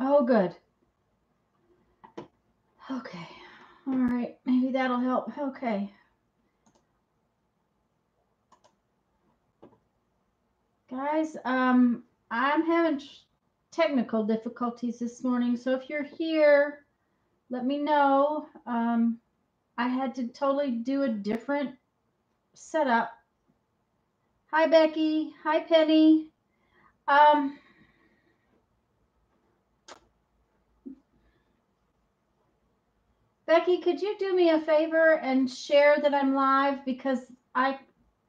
Oh, good. Okay. All right. Maybe that'll help. Okay. Guys, I'm having technical difficulties this morning, so if you're here, let me know. I had to totally do a different setup. Hi, Becky. Hi, Penny. Um, Becky, could you do me a favor and share that I'm live because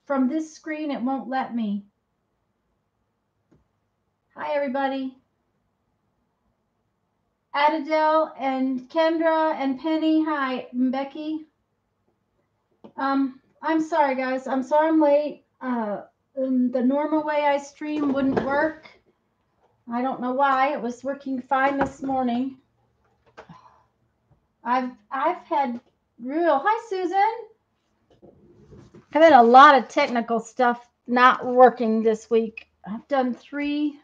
from this screen, it won't let me. Hi, everybody. Adele and Kendra and Penny. Hi, Becky. I'm sorry, guys. I'm sorry I'm late. The normal way I stream wouldn't work. I don't know why. It was working fine this morning. I've had real. Hi, Susan. I've had a lot of technical stuff not working this week. I've done three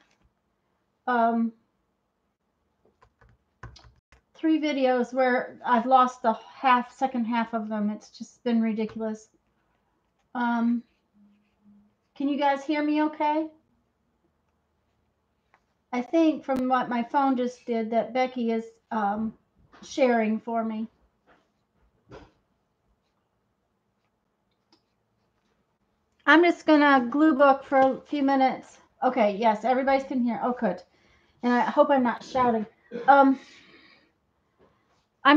videos where I've lost the second half of them. It's just been ridiculous. Can you guys hear me okay? I think from what my phone just did that Becky is sharing for me. I'm just gonna glue book for a few minutes. Okay, yes, everybody can hear. Oh, good. And I hope I'm not shouting. I'm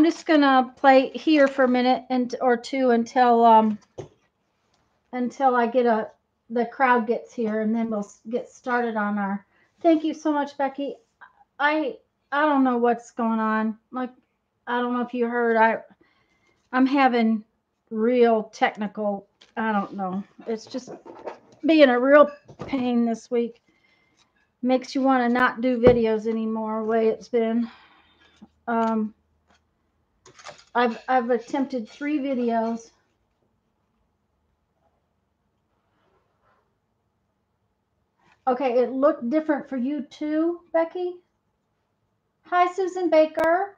just gonna play here for a minute or two until I get the crowd gets here, and then we'll get started on our. Thank you so much, Becky. I don't know what's going on. Like, I don't know if you heard. I'm having real technical. I don't know. It's just being a real pain this week. Makes you want to not do videos anymore. The way it's been. I've attempted 3 videos. Okay, it looked different for you too, Becky. Hi, Susan Baker.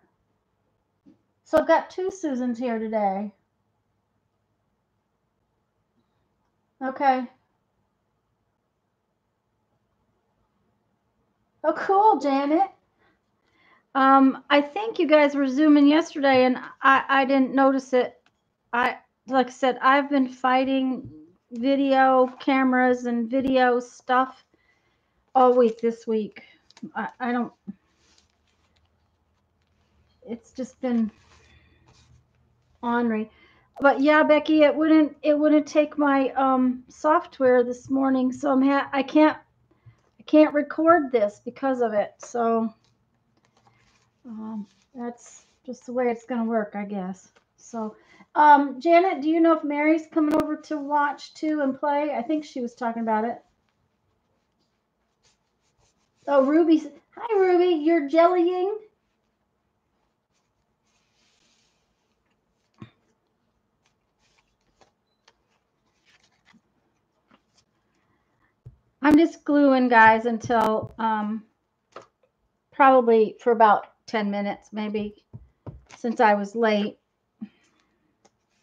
So I've got 2 Susans here today. Okay. Oh, cool, Janet. I think you guys were Zooming yesterday, and I didn't notice it. Like I said, I've been fighting video cameras and video stuff all week this week. I don't. It's just been ornery. But yeah, Becky, it wouldn't take my software this morning, so I can't record this because of it. So that's just the way it's gonna work, I guess. So Janet, do you know if Mary's coming over to watch too and play? I think she was talking about it. Oh, Ruby's. Hi, Ruby. You're jellying? I'm just gluing, guys, until probably for about 10 minutes, maybe, since I was late.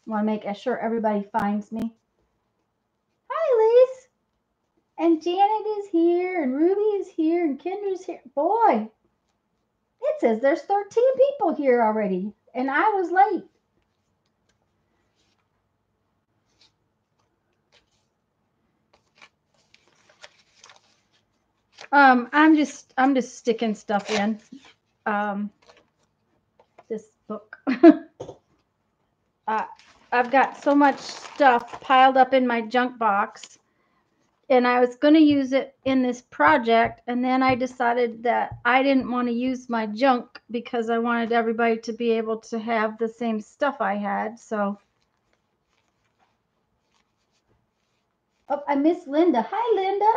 Want to make sure everybody finds me. Hi, Lise. And Janet is here, and Ruby is here, and Kendra's here. Boy, it says there's 13 people here already, and I was late. I'm just sticking stuff in. This book. I've got so much stuff piled up in my junk box, and I was going to use it in this project, and then I decided that I didn't want to use my junk because I wanted everybody to be able to have the same stuff I had. So, oh, I miss Linda. Hi, Linda.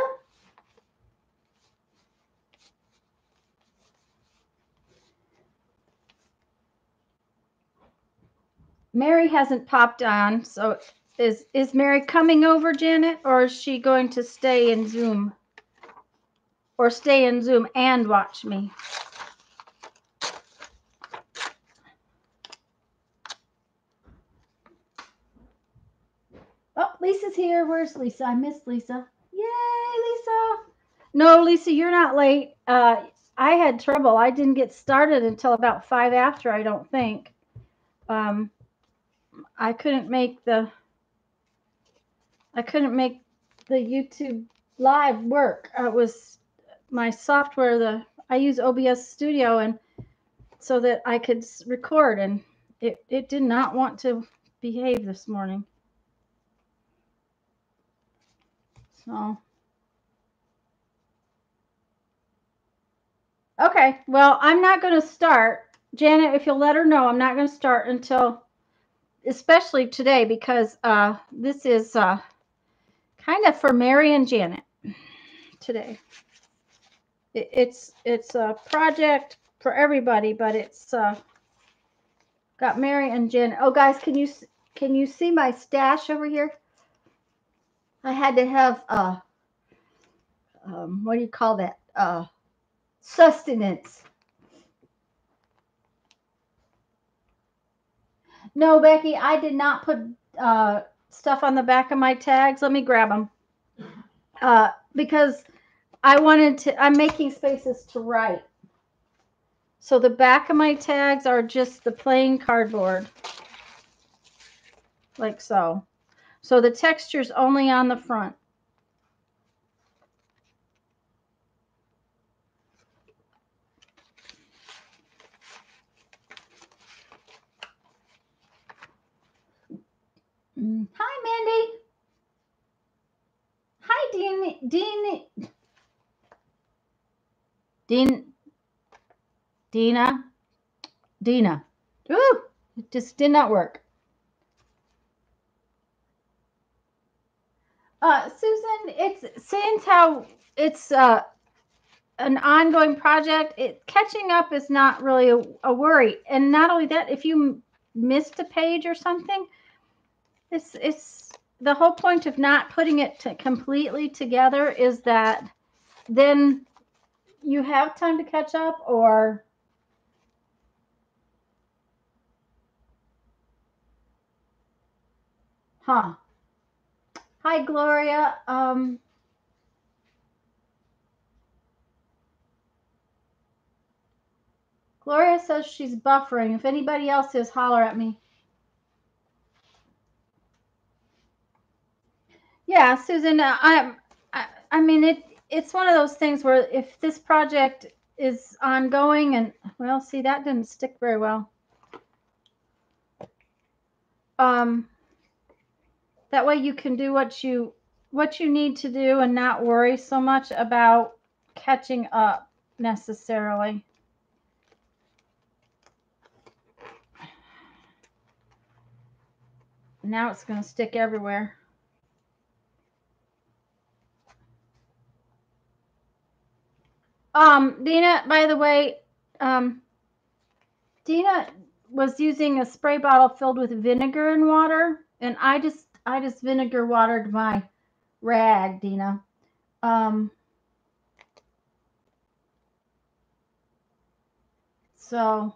Mary hasn't popped on, so is Mary coming over, Janet, or is she going to stay in Zoom? Or stay in Zoom and watch me? Lisa's here. Where's Lisa? I missed Lisa. Yay, Lisa. No, Lisa, you're not late. I had trouble. I didn't get started until about 5 after, I don't think. I couldn't make the YouTube live work. It was my software, I use OBS Studio, and so that I could record, and it did not want to behave this morning. So okay, well, I'm not going to start. Janet, if you'll let her know, I'm not going to start until, especially today, because this is kind of for Mary and Janet today. It's a project for everybody, but it's got Mary and Janet. Oh, guys, can you see my stash over here? I had to have what do you call that? Sustenance. No, Becky, I did not put stuff on the back of my tags. Let me grab them. Because I'm making spaces to write. So the back of my tags are just the plain cardboard. Like so. So the texture's only on the front. Hi, Mandy. Hi, Dina. Ooh, it just did not work. Susan, since how it's an ongoing project, catching up is not really a worry. And not only that, if you missed a page or something, it's the whole point of not putting it completely together is that then you have time to catch up, or huh? Hi, Gloria. Gloria says she's buffering. If anybody else is, holler at me. Yeah, Susan, I mean, it's one of those things where if this project is ongoing, and well, see, that didn't stick very well. That way you can do what you need to do and not worry so much about catching up necessarily. Now it's going to stick everywhere. Dina, by the way, Dina was using a spray bottle filled with vinegar and water, and I just vinegar watered my rag, Dina. So,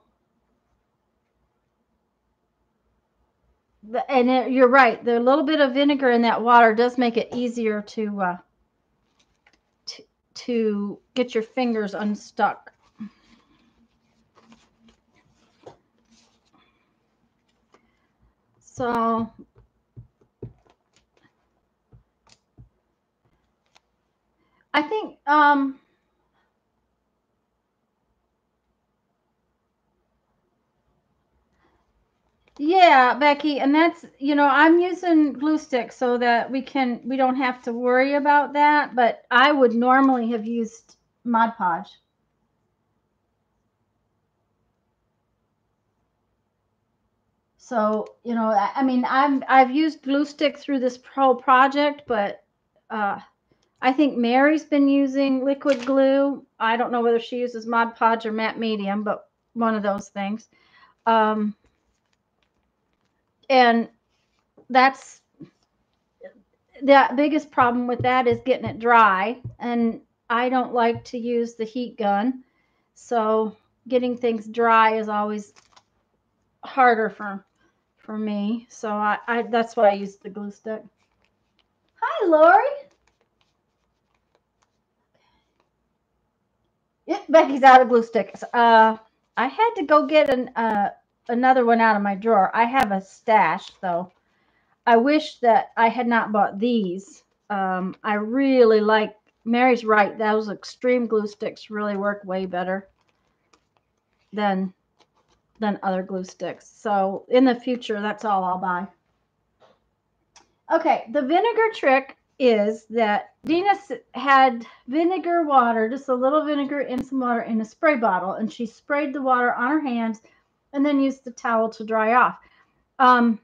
and you're right. The little bit of vinegar in that water does make it easier to get your fingers unstuck. So I think yeah, Becky, and that's, I'm using glue sticks so that we don't have to worry about that, but I would normally have used Mod Podge. So, I mean, I've used glue stick through this whole project, but I think Mary's been using liquid glue. I don't know whether she uses Mod Podge or matte medium, but one of those things. And that's the biggest problem with that is getting it dry. And I don't like to use the heat gun. So getting things dry is always harder for me. So I that's why I use the glue stick. Hi, Lori. Yep, Becky's out of glue sticks. I had to go get another one out of my drawer. I have a stash, though. I wish that I had not bought these. I really like, Mary's right, those extreme glue sticks really work way better than other glue sticks. So in the future, that's all I'll buy. Okay, the vinegar trick is that Dina had vinegar water, just a little vinegar and some water in a spray bottle, and she sprayed the water on her hands and then used the towel to dry off. And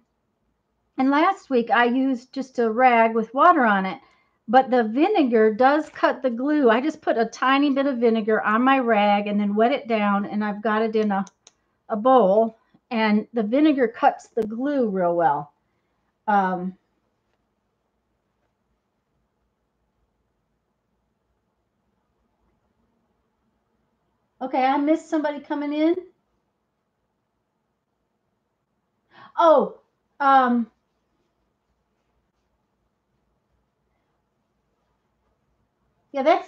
last week I used just a rag with water on it, but the vinegar does cut the glue. I just put a tiny bit of vinegar on my rag and then wet it down, and I've got it in a bowl, and the vinegar cuts the glue real well. Okay, I missed somebody coming in. Oh, yeah, that's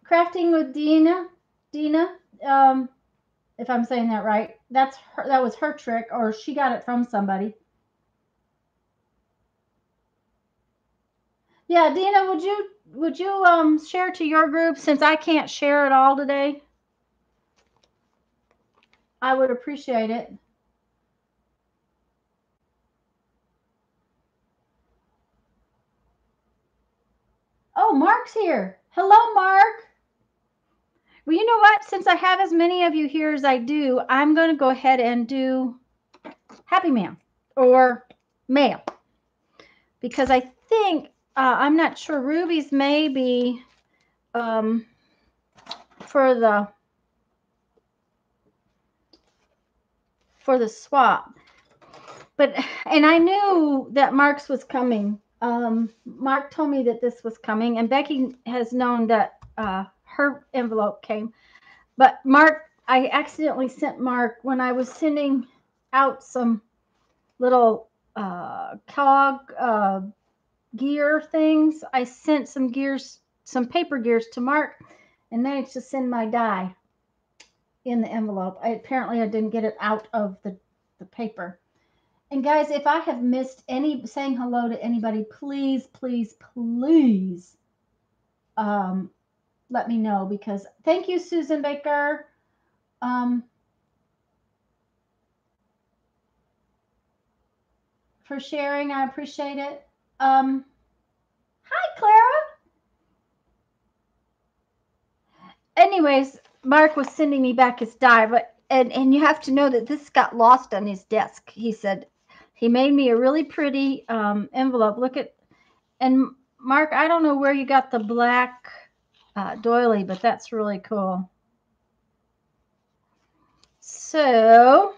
crafting with Dina. Dina, if I'm saying that right, that's her. That was her trick, or she got it from somebody. Yeah, Dina, would you share to your group since I can't share it all today? I would appreciate it. Oh, Mark's here. Hello, Mark. Well, you know what? Since I have as many of you here as I do, I'm going to go ahead and do Happy Mail or Mail because I think I'm not sure. Ruby's may be for the swap, but and I knew that Mark's was coming. Mark told me that this was coming, and Becky has known that her envelope came. But Mark, I accidentally sent Mark when I was sending out some little cog gear things. I sent some gears, some paper gears to Mark, and managed to send my die in the envelope. Apparently I didn't get it out of the paper. And guys, if I have missed any saying hello to anybody, please, please, please let me know, because thank you, Susan Baker. For sharing. I appreciate it. Hi, Clara. Anyways, Mark was sending me back his die, but and you have to know that this got lost on his desk. He said he made me a really pretty envelope. Look at, and Mark, I don't know where you got the black doily, but that's really cool. So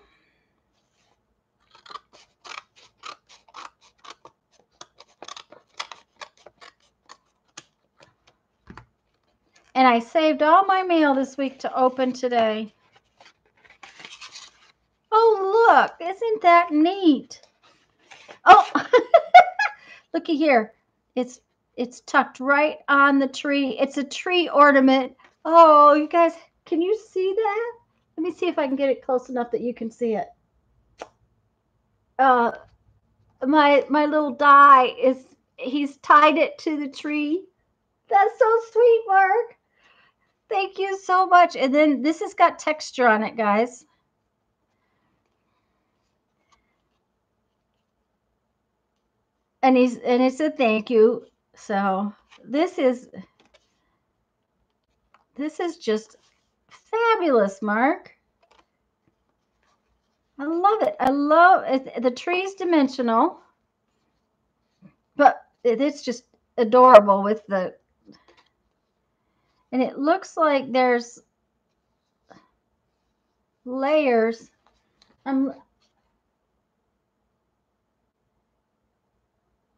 and I saved all my mail this week to open today. Oh, look, isn't that neat? Oh, looky here. It's tucked right on the tree. It's a tree ornament. Oh, you guys, can you see that? Let me see if I can get it close enough that you can see it. My little die he's tied it to the tree. That's so sweet, Mark. Thank you so much. And then this has got texture on it, guys. And it's a thank you. So this is just fabulous, Mark. I love it. I love it. The tree's dimensional, but it's just adorable with the, and it looks like there's layers.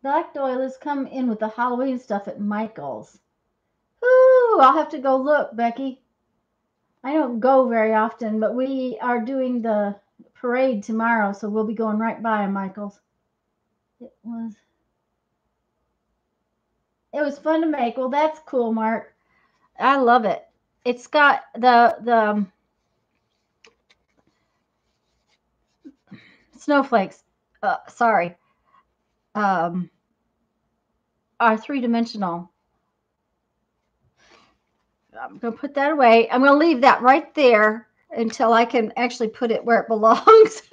Black doilies come in with the Halloween stuff at Michael's. Ooh, I'll have to go look, Becky. I don't go very often, but we are doing the parade tomorrow, so we'll be going right by Michael's. It was. It was fun to make. Well, that's cool, Mark. I love it. It's got the snowflakes. Sorry. Are three-dimensional. I'm going to put that away. I'm going to leave that right there until I can actually put it where it belongs.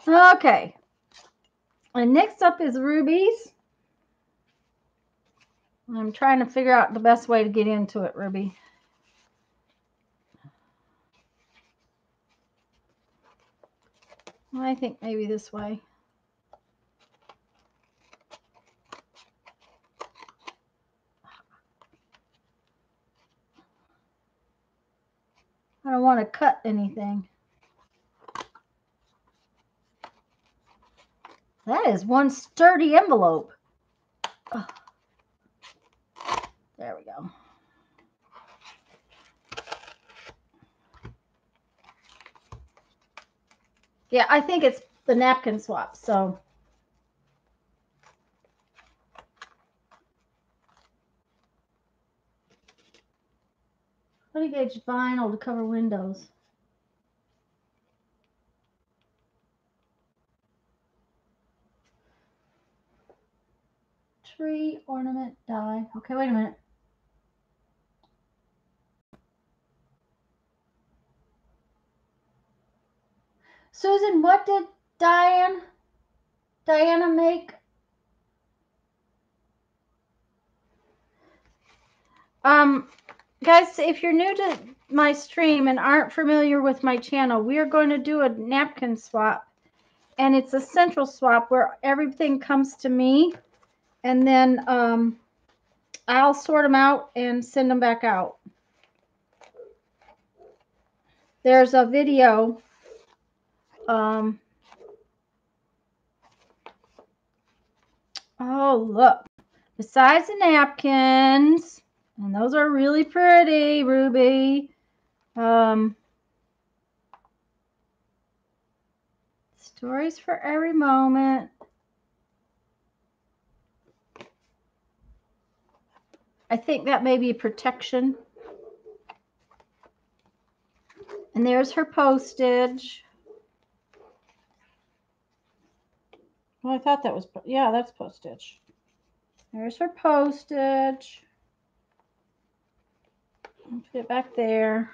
Okay. And next up is rubies. I'm trying to figure out the best way to get into it, Ruby. I think maybe this way. I don't want to cut anything. That is one sturdy envelope. Oh. There we go. Yeah, I think it's the napkin swap. So 20-gauge vinyl to cover windows. Tree ornament die. Okay, wait a minute. Susan, what did Diana make? Guys, if you're new to my stream and aren't familiar with my channel, we are going to do a napkin swap. And it's a central swap where everything comes to me. And then I'll sort them out and send them back out. There's a video. Oh, look. Besides the napkins, and those are really pretty, Ruby. Stories for every moment. I think that may be protection. And there's her postage. Well, I thought that was, yeah, that's postage. There's her postage. I'll put it back there.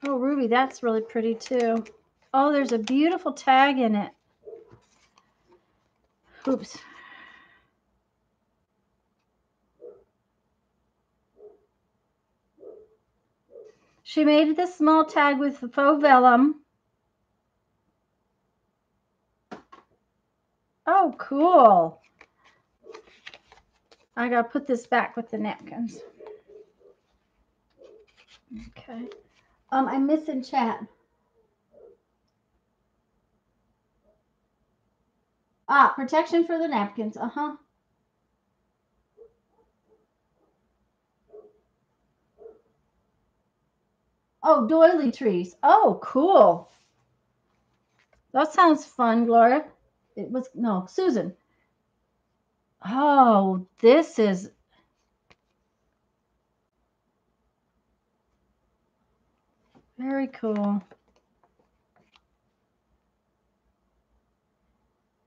Oh, Ruby, that's really pretty too. Oh, there's a beautiful tag in it. Oops. She made this small tag with the faux vellum. Oh, cool. I gotta put this back with the napkins. Okay. I'm missing chat. Protection for the napkins. Uh-huh. Oh, doily trees. Oh, cool. That sounds fun, Gloria. It was, no, Susan. Oh, this is very cool.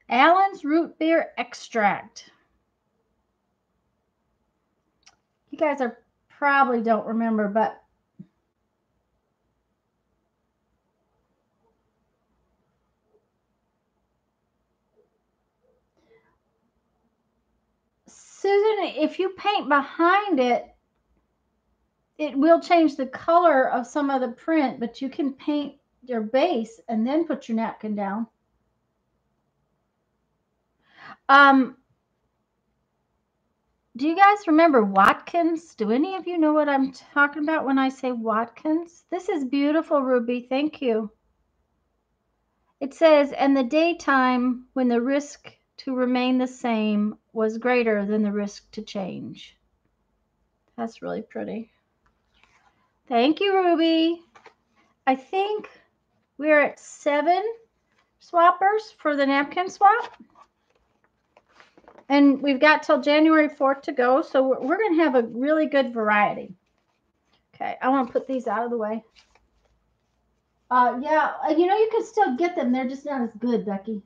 Allen's root beer extract. You guys are probably don't remember, but Susan, if you paint behind it, it will change the color of some of the print, but you can paint your base and then put your napkin down. Do you guys remember Watkins? Do any of you know what I'm talking about when I say Watkins? This is beautiful, Ruby. Thank you. It says, and the daytime when the risk to remain the same was greater than the risk to change. That's really pretty. Thank you, Ruby. I think we're at 7 swappers for the napkin swap. And we've got till January 4th to go, so we're going to have a really good variety. Okay, I want to put these out of the way. Yeah, you know, you can still get them. They're just not as good, Becky.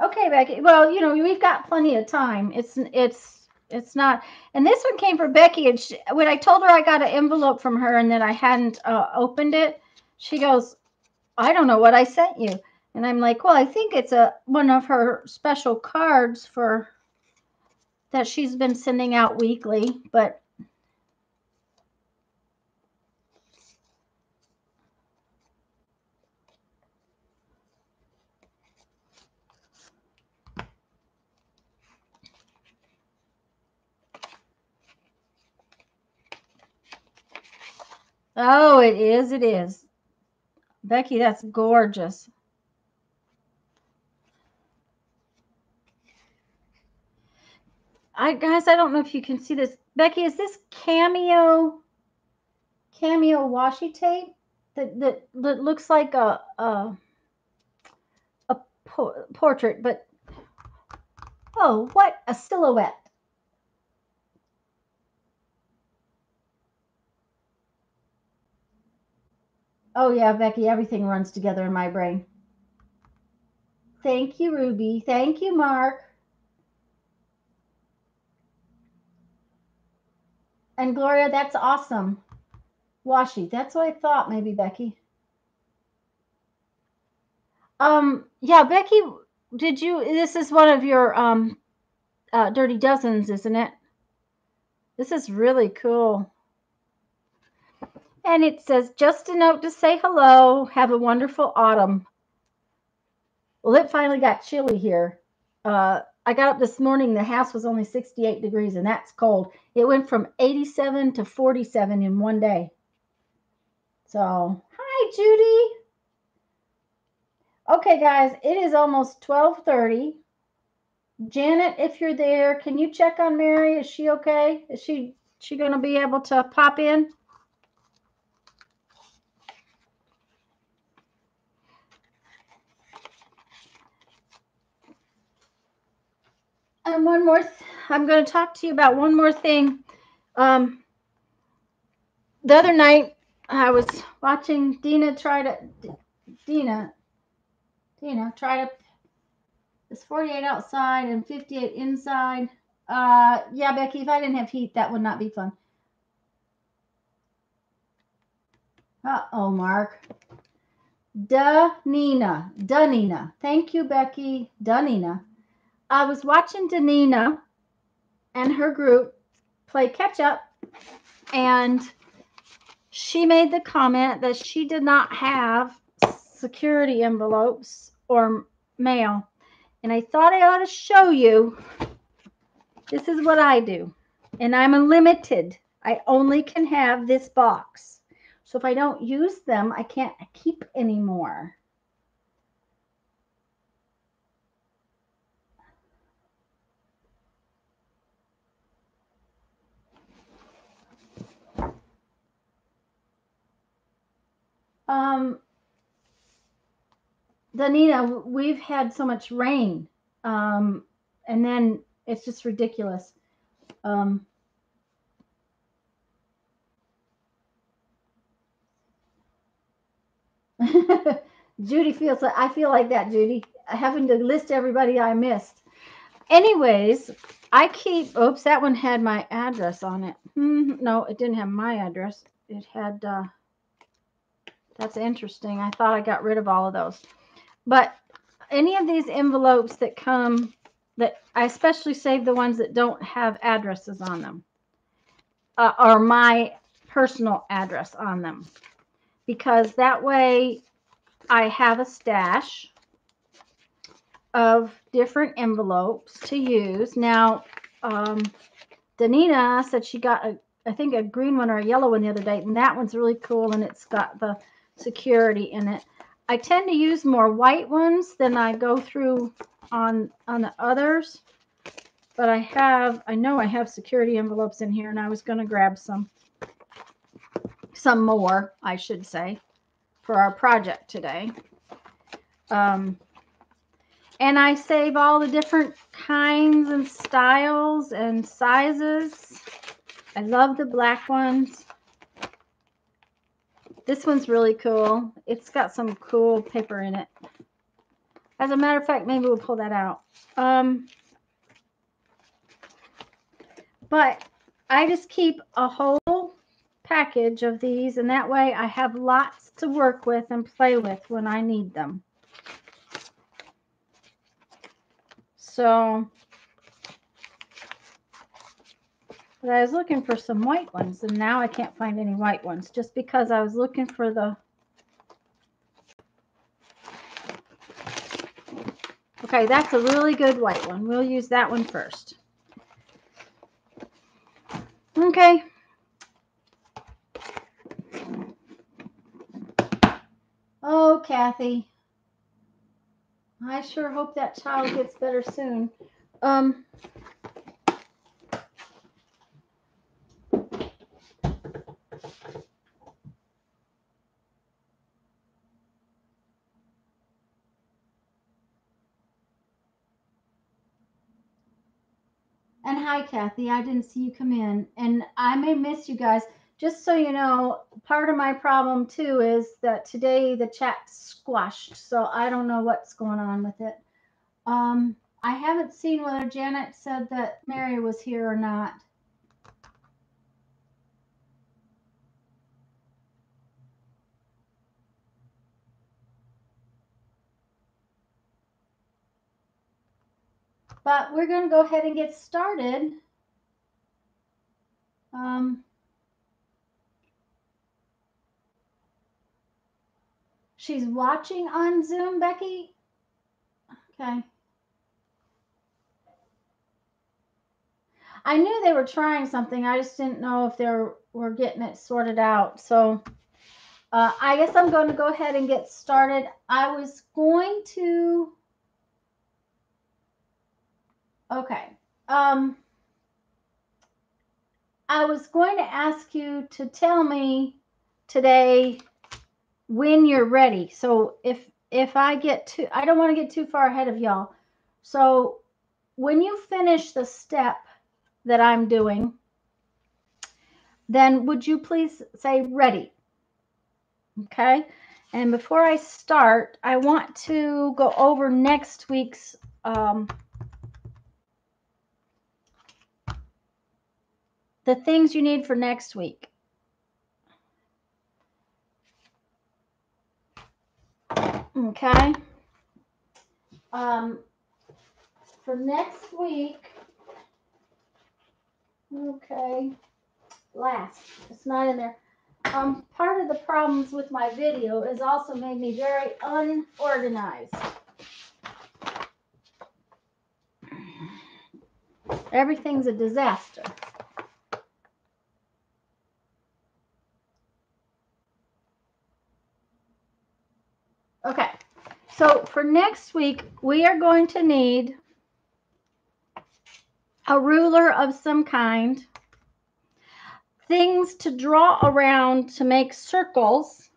Okay, Becky. Well, you know, we've got plenty of time. It's not. And this one came from Becky, and when I told her I got an envelope from her and that I hadn't opened it, she goes, "I don't know what I sent you." And I'm like, "Well, I think it's one of her special cards for that she's been sending out weekly, but." Oh, it is. It is. Becky, that's gorgeous. Guys, I don't know if you can see this. Becky, is this cameo washi tape that looks like a portrait, but oh, what a silhouette. Oh yeah, Becky, everything runs together in my brain. Thank you, Ruby. Thank you, Mark. And Gloria, that's awesome. Washi. That's what I thought, maybe, Becky. Yeah, Becky, this is one of your Dirty Dozens, isn't it? This is really cool. And it says, just a note to say hello. Have a wonderful autumn. Well, it finally got chilly here. I got up this morning, the house was only 68 degrees, and that's cold. It went from 87 to 47 in one day. So, hi, Judy. Okay, guys, it is almost 12:30. Janet, if you're there, can you check on Mary? Is she okay? Is she going to be able to pop in? And one more, I'm going to talk to you about one more thing. The other night, I was watching Dina try to, it's 48 outside and 58 inside. Yeah, Becky, if I didn't have heat, that would not be fun. Uh-oh, Mark. Danina. Thank you, Becky. Danina. I was watching Danina and her group play catch up, and she made the comment that she did not have security envelopes or mail. And I thought I ought to show you. This is what I do. And I'm a limited. I only can have this box. So if I don't use them, I can't keep any more. Danina, we've had so much rain. And then it's just ridiculous. Judy feels like I feel like that, Judy. Having to list everybody I missed. Anyways, I keep. Oops, that one had my address on it. No, it didn't have my address. It had. That's interesting. I thought I got rid of all of those. But any of these envelopes that come, that I especially save the ones that don't have addresses on them, or my personal address on them, because that way I have a stash of different envelopes to use. Now, Danina said she got I think a green one or a yellow one the other day, and that one's really cool, and it's got the security in it. I tend to use more white ones than I go through on the others. But I know I have security envelopes in here, and I was going to grab some more, I should say, for our project today. And I save all the different kinds and styles and sizes. I love the black ones. This one's really cool. It's got some cool paper in it. As a matter of fact, maybe we'll pull that out. But I just keep a whole package of these, and that way I have lots to work with and play with when I need them. So, but I was looking for some white ones, and now I can't find any white ones just because I was looking for the... Okay, that's a really good white one. We'll use that one first. Okay. Oh, Kathy. I sure hope that child gets better soon. And hi, Kathy. I didn't see you come in. And I may miss you guys. Just so you know, part of my problem, too, is that today the chat's squashed. So I don't know what's going on with it. I haven't seen whether Janet said that Mary was here or not. But we're going to go ahead and get started. She's watching on Zoom, Becky? Okay. I knew they were trying something. I just didn't know if they were getting it sorted out. So I guess I'm going to go ahead and get started. I was going to... Okay. I was going to ask you to tell me today when you're ready. So if I get too... I don't want to get too far ahead of y'all. So when you finish the step that I'm doing, then would you please say ready? Okay. And before I start, I want to go over next week's the things you need for next week. Okay. For next week, okay, it's not in there. Part of the problems with my video has also made me very unorganized. Everything's a disaster. Okay, so for next week, we are going to need a ruler of some kind, things to draw around to make circles,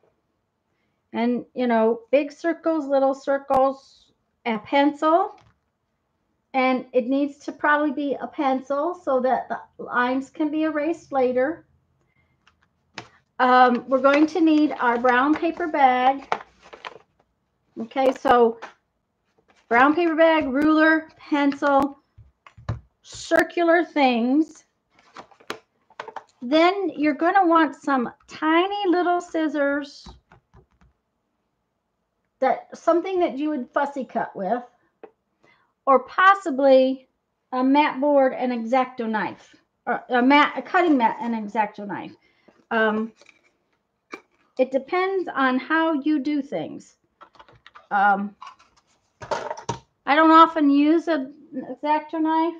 and you know, big circles, little circles, a pencil, and it needs to probably be a pencil so that the lines can be erased later. We're going to need our brown paper bag. Okay, so brown paper bag, ruler, pencil, circular things. Then you're going to want some tiny little scissors, something that you would fussy cut with, or possibly a mat board and X-Acto knife, or a cutting mat and X-Acto knife. It depends on how you do things. I don't often use an X-Acto knife.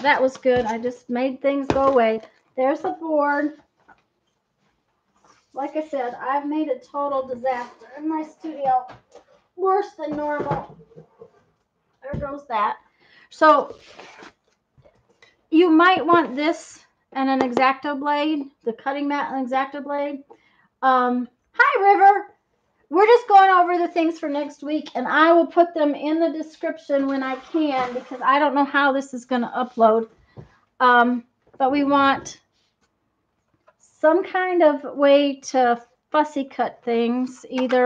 That was good. I just made things go away. There's the board. Like I said, I've made a total disaster in my studio. worse than normal. There goes that. So you might want this and an X-Acto blade, the cutting mat and X-Acto blade. Hi, River. We're just going over the things for next week, and I will put them in the description when I can because I don't know how this is going to upload. But we want some kind of way to fussy cut things, either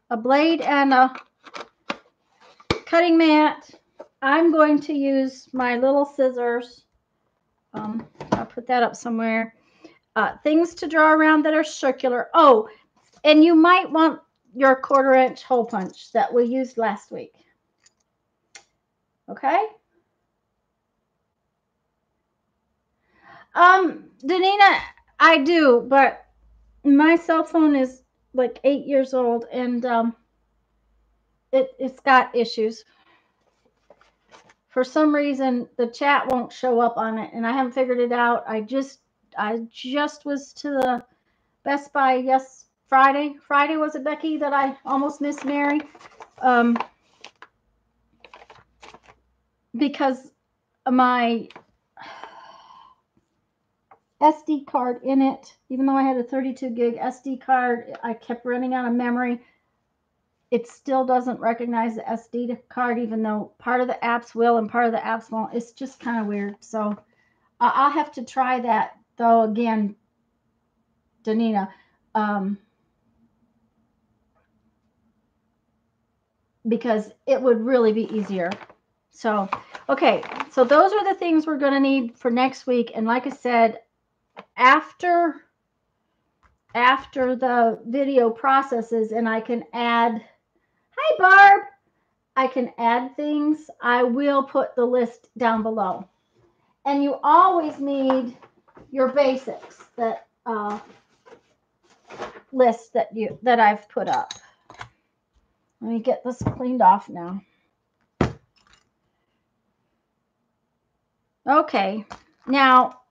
a blade and a cutting mat. I'm going to use my little scissors. I'll put that up somewhere. Things to draw around that are circular. Oh, and you might want your 1/4-inch hole punch that we used last week. Okay? Danina, I do, but my cell phone is like 8 years old, and it's got issues. For some reason, the chat won't show up on it, and I haven't figured it out. I just was to the Best Buy Friday. Friday, was it, Becky, that I almost missed Mary? Because my SD card in it, even though I had a 32 gig SD card, I kept running out of memory. It still doesn't recognize the SD card, even though part of the apps will and part of the apps won't. It's just kind of weird. So I'll have to try that, though, again, Danina. Because it would really be easier. So, okay. So those are the things we're going to need for next week. And like I said, after the video processes and I can add, hi, Barb, I can add things, I will put the list down below. And you always need your basics, that list that I've put up. Let me get this cleaned off now. Okay, now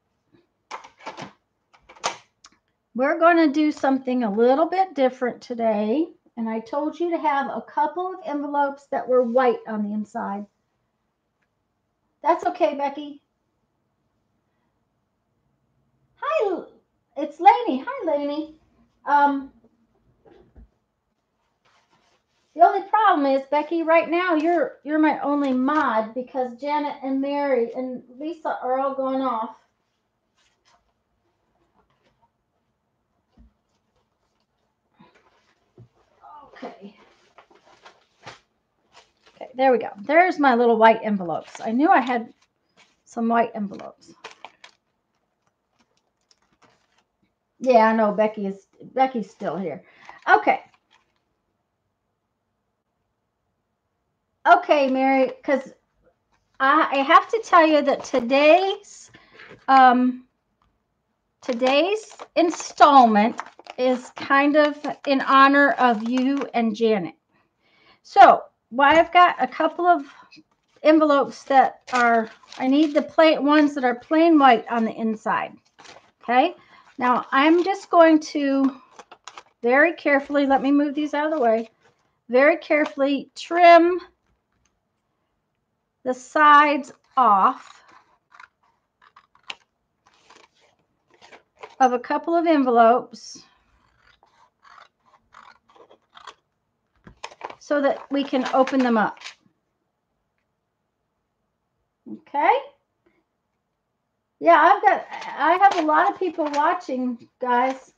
we're going to do something a little bit different today. And I told you to have a couple of envelopes that were white on the inside. That's okay, Becky. Hi, it's Lainey. Hi, Lainey. The only problem is, Becky, right now you're my only mod because Janet and Mary and Lisa are all going off. Okay. Okay, there we go. There's my little white envelopes. I knew I had some white envelopes. Yeah, I know Becky's still here. Okay. Okay, Mary, because I have to tell you that today's installment is kind of in honor of you and Janet. So, I've got a couple of envelopes that are, I need the plain ones that are plain white on the inside. Okay, now I'm just going to very carefully, let me move these out of the way, very carefully trim the sides off of a couple of envelopes so that we can open them up. Okay. Yeah, I have a lot of people watching, guys.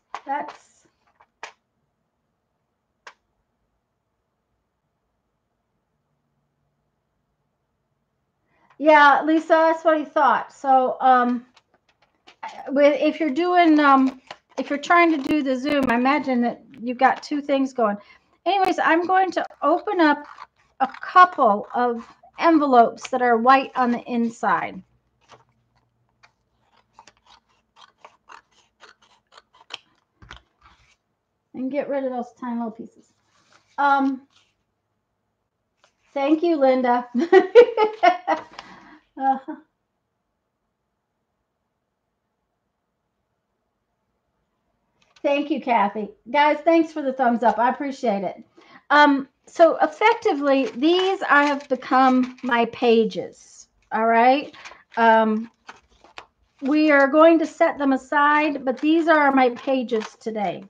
Yeah, Lisa, that's what he thought. So, if you're doing, if you're trying to do the Zoom, I imagine that you've got two things going. Anyways, I'm going to open up a couple of envelopes that are white on the inside. And get rid of those tiny little pieces. Thank you, Linda. Thank you, Kathy. Guys, thanks for the thumbs up. I appreciate it. So effectively, these have become my pages. All right. We are going to set them aside, but these are my pages today.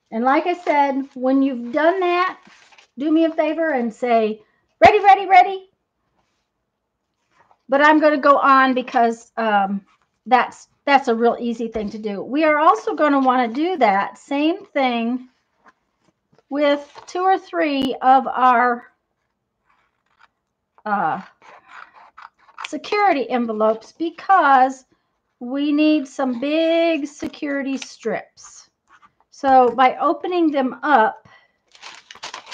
And like I said, when you've done that, do me a favor and say, ready, ready, ready. But I'm going to go on because that's a real easy thing to do. We are also going to want to do that same thing with 2 or 3 of our security envelopes because we need some big security strips. So by opening them up,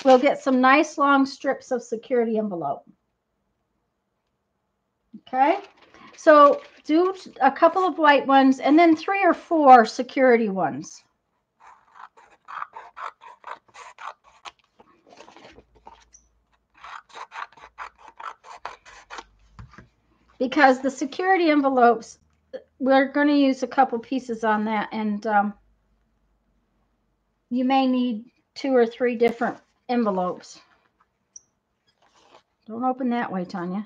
we'll get some nice long strips of security envelope. Okay, so do a couple of white ones and then 3 or 4 security ones. Because the security envelopes, we're going to use a couple pieces on that, and you may need 2 or 3 different envelopes. Don't open that way, Tanya.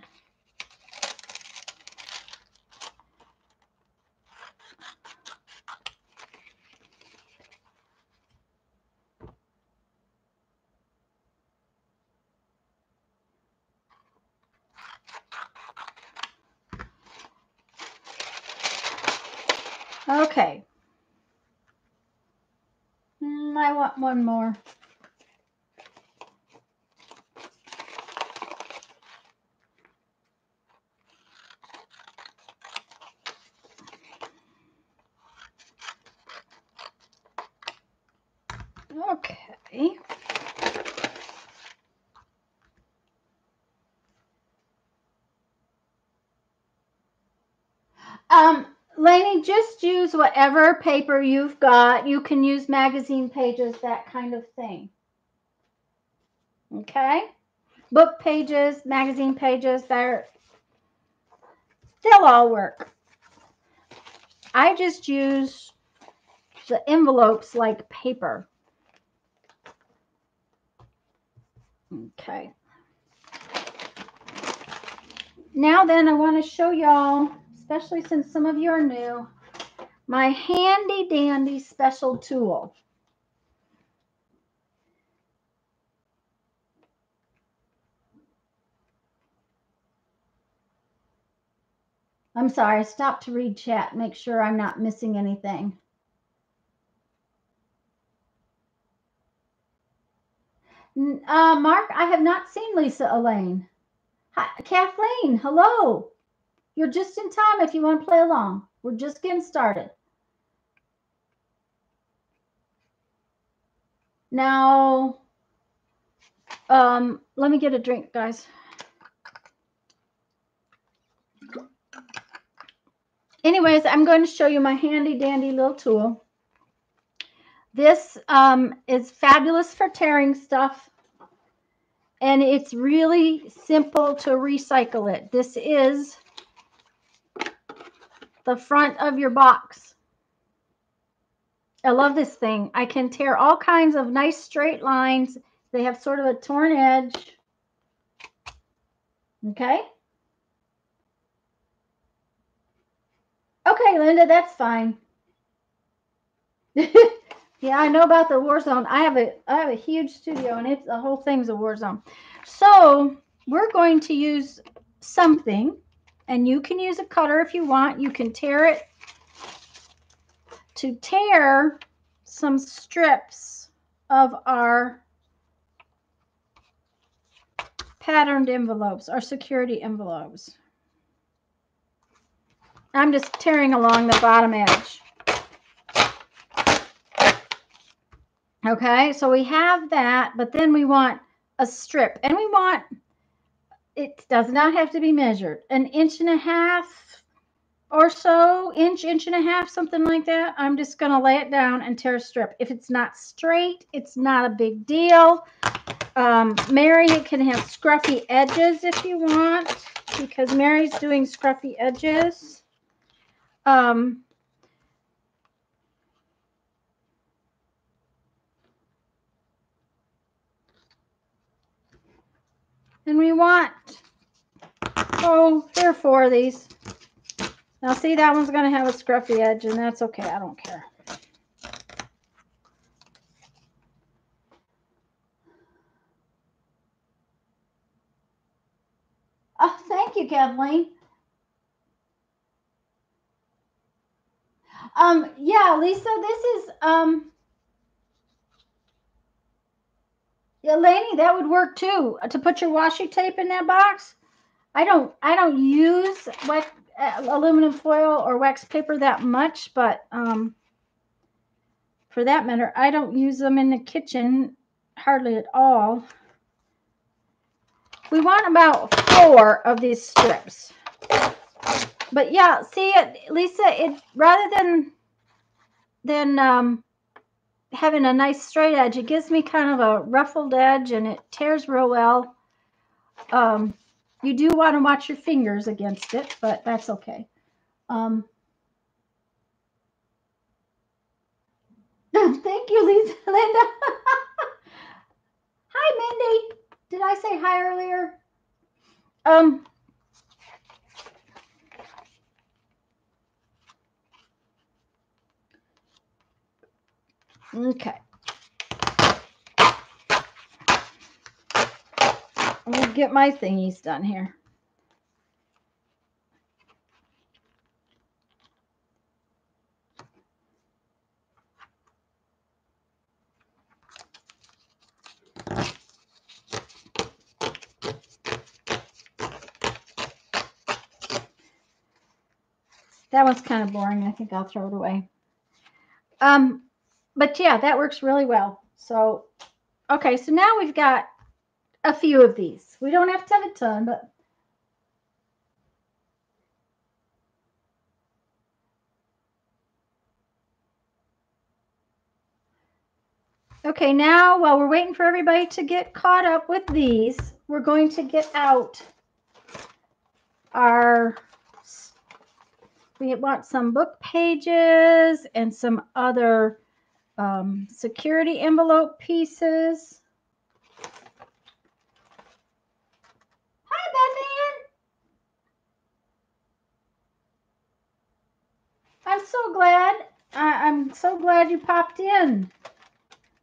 Okay. I want one more. Okay. Lainey, just use whatever paper you've got. You can use magazine pages, that kind of thing. Okay? Book pages, magazine pages, they'll all work. I just use the envelopes like paper. Okay. Now then, I want to show y'all, especially since some of you are new, my handy dandy special tool. I'm sorry, I stopped to read chat, make sure I'm not missing anything. Mark, I have not seen Lisa Elaine. Hi, Kathleen, hello. You're just in time if you want to play along. We're just getting started. Now, let me get a drink, guys. Anyways, I'm going to show you my handy dandy little tool. This is fabulous for tearing stuff, and it's really simple to recycle it. This is the front of your box. I love this thing. I can tear all kinds of nice straight lines. They have sort of a torn edge. Okay. Okay, Linda, that's fine. Yeah, I know about the war zone. I have a huge studio, and the whole thing's a war zone. So we're going to use something, and you can use a cutter if you want. You can tear it to tear some strips of our patterned envelopes, our security envelopes. I'm just tearing along the bottom edge. Okay, so we have that, but then we want a strip, and we want, it does not have to be measured, 1.5 inches or so, inch and a half, something like that. I'm just going to lay it down and tear a strip. If it's not straight, it's not a big deal. Mary, it can have scruffy edges if you want, because Mary's doing scruffy edges. And we want, oh, there are 4 of these. Now see, that one's going to have a scruffy edge, and that's okay. I don't care. Oh, thank you, Kathleen. Yeah, Lisa, this is, yeah, Lainey, that would work too, to put your washi tape in that box. I don't use aluminum foil or wax paper that much, but for that matter, I don't use them in the kitchen hardly at all. We want about 4 of these strips. But yeah, see it, Lisa, it rather than having a nice straight edge, it gives me kind of a ruffled edge and it tears real well. You do want to watch your fingers against it, but that's okay. Thank you, Lisa. Linda. Hi, Mindy. Did I say hi earlier? Okay. We'll get my thingies done here. That one's kind of boring. I think I'll throw it away. But yeah, that works really well. So, okay, so now we've got a few of these. We don't have to have a ton, but okay, now while we're waiting for everybody to get caught up with these, we're going to get out our, we want some book pages and some other security envelope pieces. Hi, Beth Ann. I'm so glad you popped in.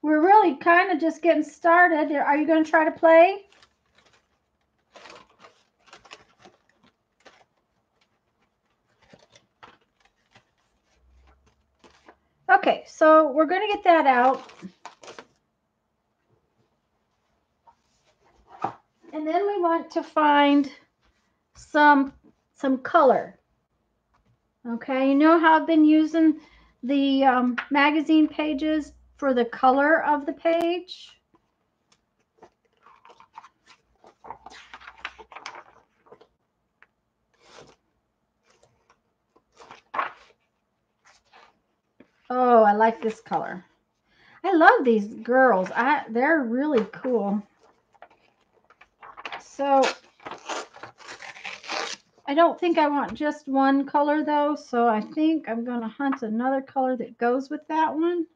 We're really kind of just getting started. Are you going to try to play? Okay, so we're going to get that out. And then we want to find some color. Okay, you know how I've been using the magazine pages for the color of the page? Oh, I like this color. I love these girls. They're really cool. So I don't think I want just one color though, so I think I'm going to hunt another color that goes with that one.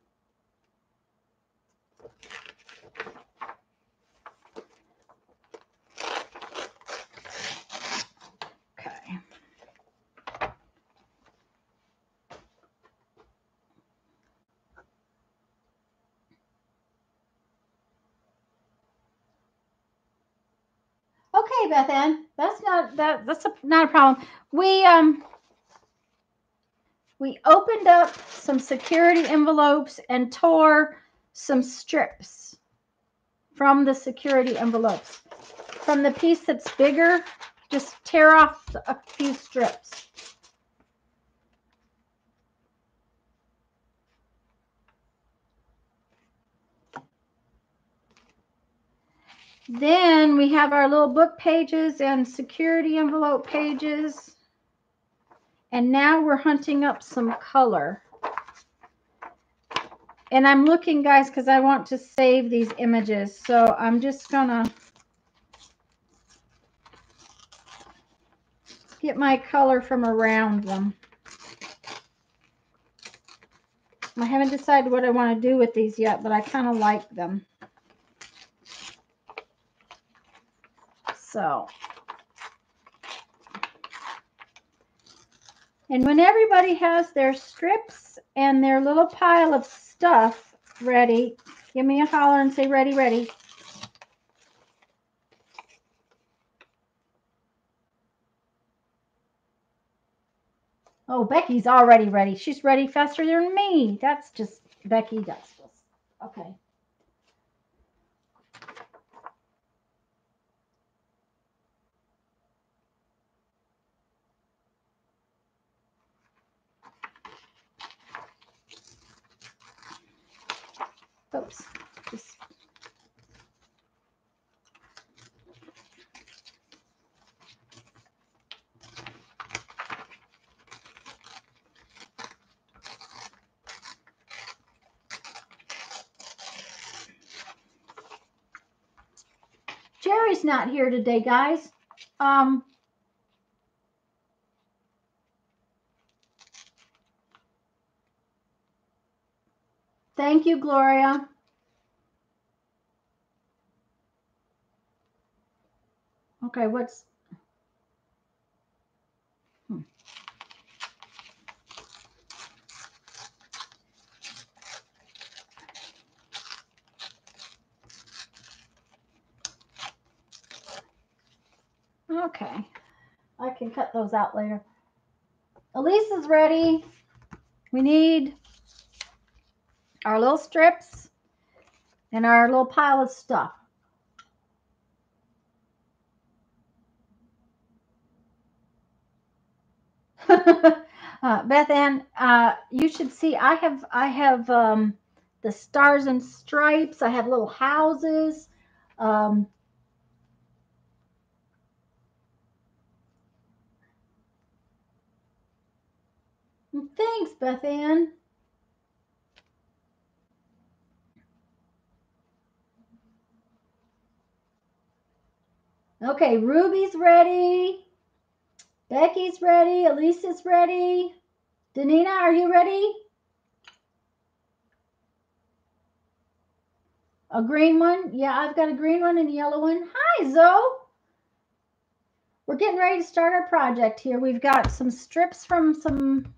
Okay. Okay, Beth Ann, that's not a problem. We opened up some security envelopes and tore some strips from the security envelopes. From the piece that's bigger, just tear off a few strips. Then we have our little book pages and security envelope pages. And now we're hunting up some color. And I'm looking, guys, because I want to save these images. So I'm just going to get my color from around them. I haven't decided what I want to do with these yet, but I kind of like them. So, and when everybody has their strips and their little pile of stuff ready, give me a holler and say ready, ready. Oh, Becky's already ready. She's ready faster than me. That's just Becky. That's just okay. Oops. Just Jerry's not here today, guys. Thank you, Gloria. Okay, what's okay. I can cut those out later. Elise is ready. We need our little strips and our little pile of stuff. Beth Ann, you should see. I have the stars and stripes. I have little houses. Thanks, Beth Ann. Okay, Ruby's ready. Becky's ready. Elisa's ready. Danina, are you ready? A green one? Yeah, I've got a green one and a yellow one. Hi, Zoe. We're getting ready to start our project here. We've got some strips from some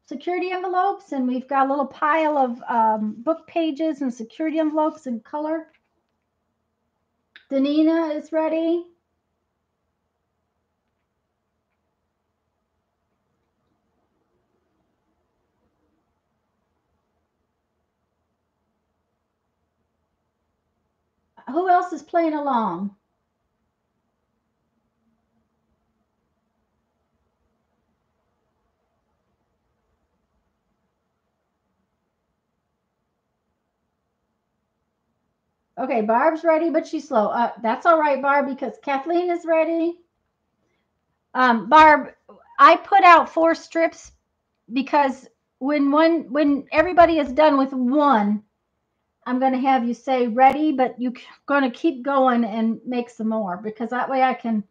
security envelopes, and we've got a little pile of book pages and security envelopes in color. Danina is ready. Who else is playing along? Okay, Barb's ready, but she's slow. That's all right, Barb, because Kathleen is ready. Barb, I put out 4 strips because when everybody is done with one, I'm going to have you say ready, but you're going to keep going and make some more, because that way I can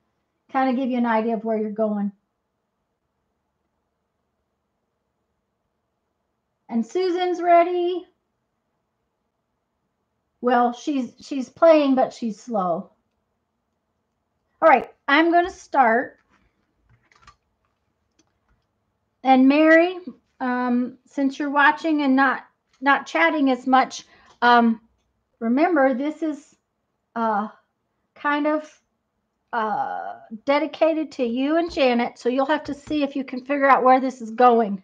kind of give you an idea of where you're going. And Susan's ready. Well, she's playing, but she's slow. All right, I'm going to start. And Mary, since you're watching and not chatting as much, remember this is kind of dedicated to you and Janet, so you'll have to see if you can figure out where this is going.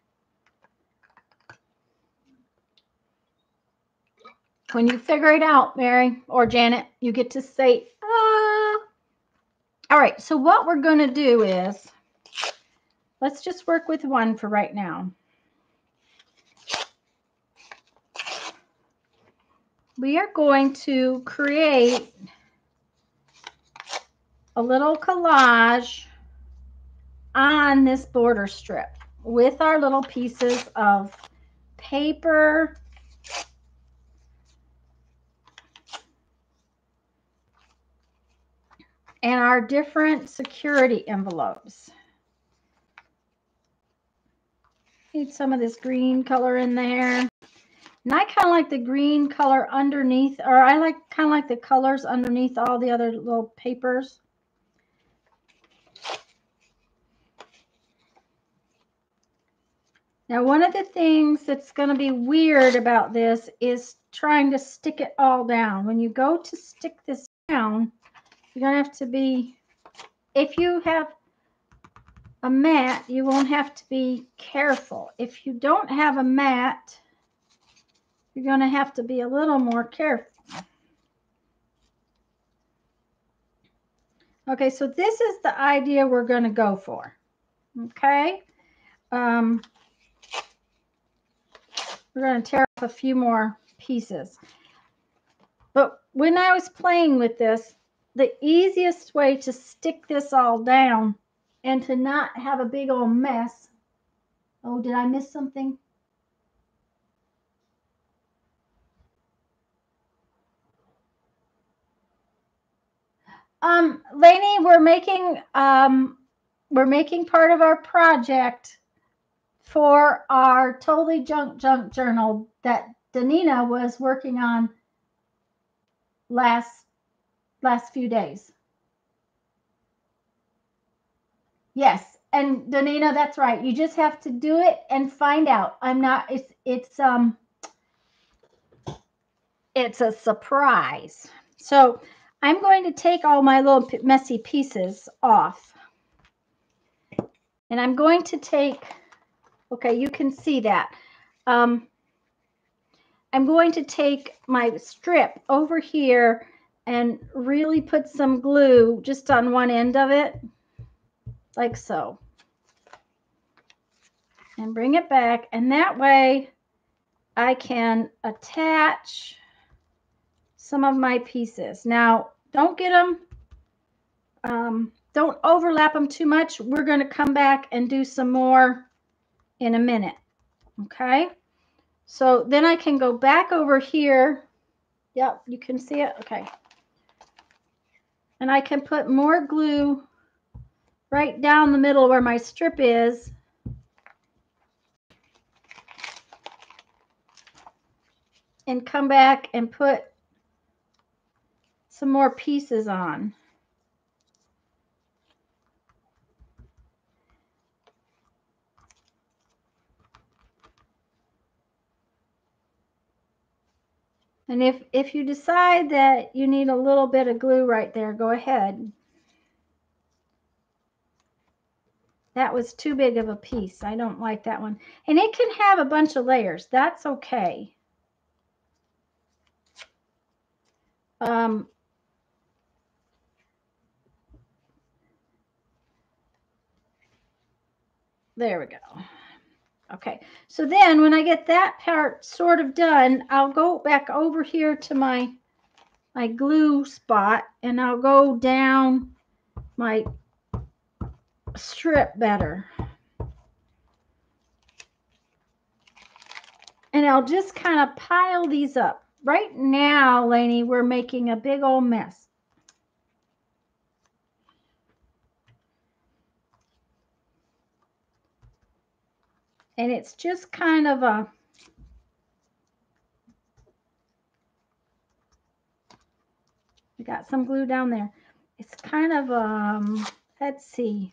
When you figure it out, Mary or Janet, you get to say, ah. All right, so what we're going to do is, let's just work with one for right now. We are going to create a little collage on this border strip with our little pieces of paper and our different security envelopes. Need some of this green color in there. And I kind of like the green color underneath, or I kind of like the colors underneath all the other little papers. Now, one of the things that's going to be weird about this is trying to stick it all down. When you go to stick this down, you're going to have to be, if you have a mat, you won't have to be careful. If you don't have a mat, you're going to have to be a little more careful. Okay, so this is the idea we're going to go for. Okay. We're going to tear off a few more pieces. But when I was playing with this, the easiest way to stick this all down and to not have a big old mess. Oh, did I miss something? Lainey, we're making part of our project for our Totally Junk Journal that Danina was working on last few days. Yes, and Danina, that's right. You just have to do it and find out. It's a surprise. So I'm going to take all my little messy pieces off. And I'm going to take, okay, you can see that. I'm going to take my strip over here and really put some glue just on one end of it, like so. And bring it back, and that way I can attach some of my pieces. Now, don't get them, don't overlap them too much. We're going to come back and do some more in a minute. Okay, so then I can go back over here. Yep, you can see it. Okay, and I can put more glue right down the middle where my strip is. And come back and put some more pieces on. And if you decide that you need a little bit of glue right there, go ahead. That was too big of a piece. I don't like that one. And it can have a bunch of layers. That's okay. There we go. Okay, so then when I get that part sort of done, I'll go back over here to my glue spot, and I'll go down my strip better. And I'll just kind of pile these up. Right now, Lainey, we're making a big old mess. And it's just kind of a, I got some glue down there. It's kind of, let's see,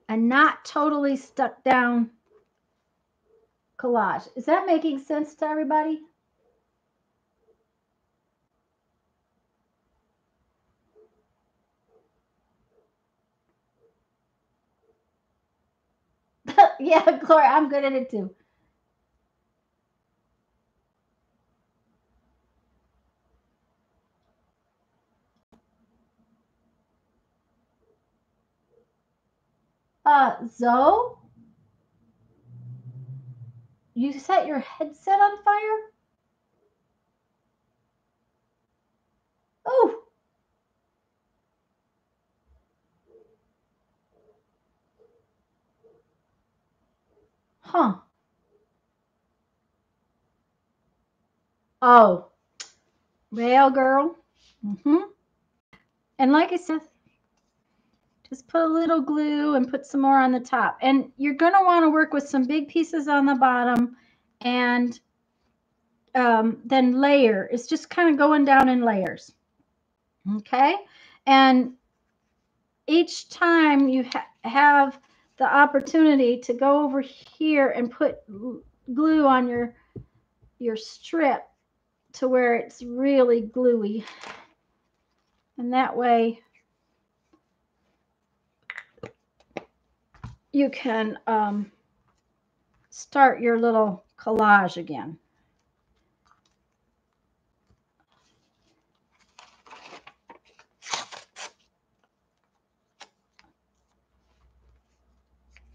a not totally stuck down collage. Is that making sense to everybody? Yeah, Gloria, I'm good at it too. Zoe, you set your headset on fire? Oh. Huh. Oh. Well, girl. And like I said, just put a little glue and put some more on the top. And you're going to want to work with some big pieces on the bottom, and then layer. It's just kind of going down in layers. Okay? And each time you have the opportunity to go over here and put glue on your strip to where it's really gluey. And that way you can start your little collage again.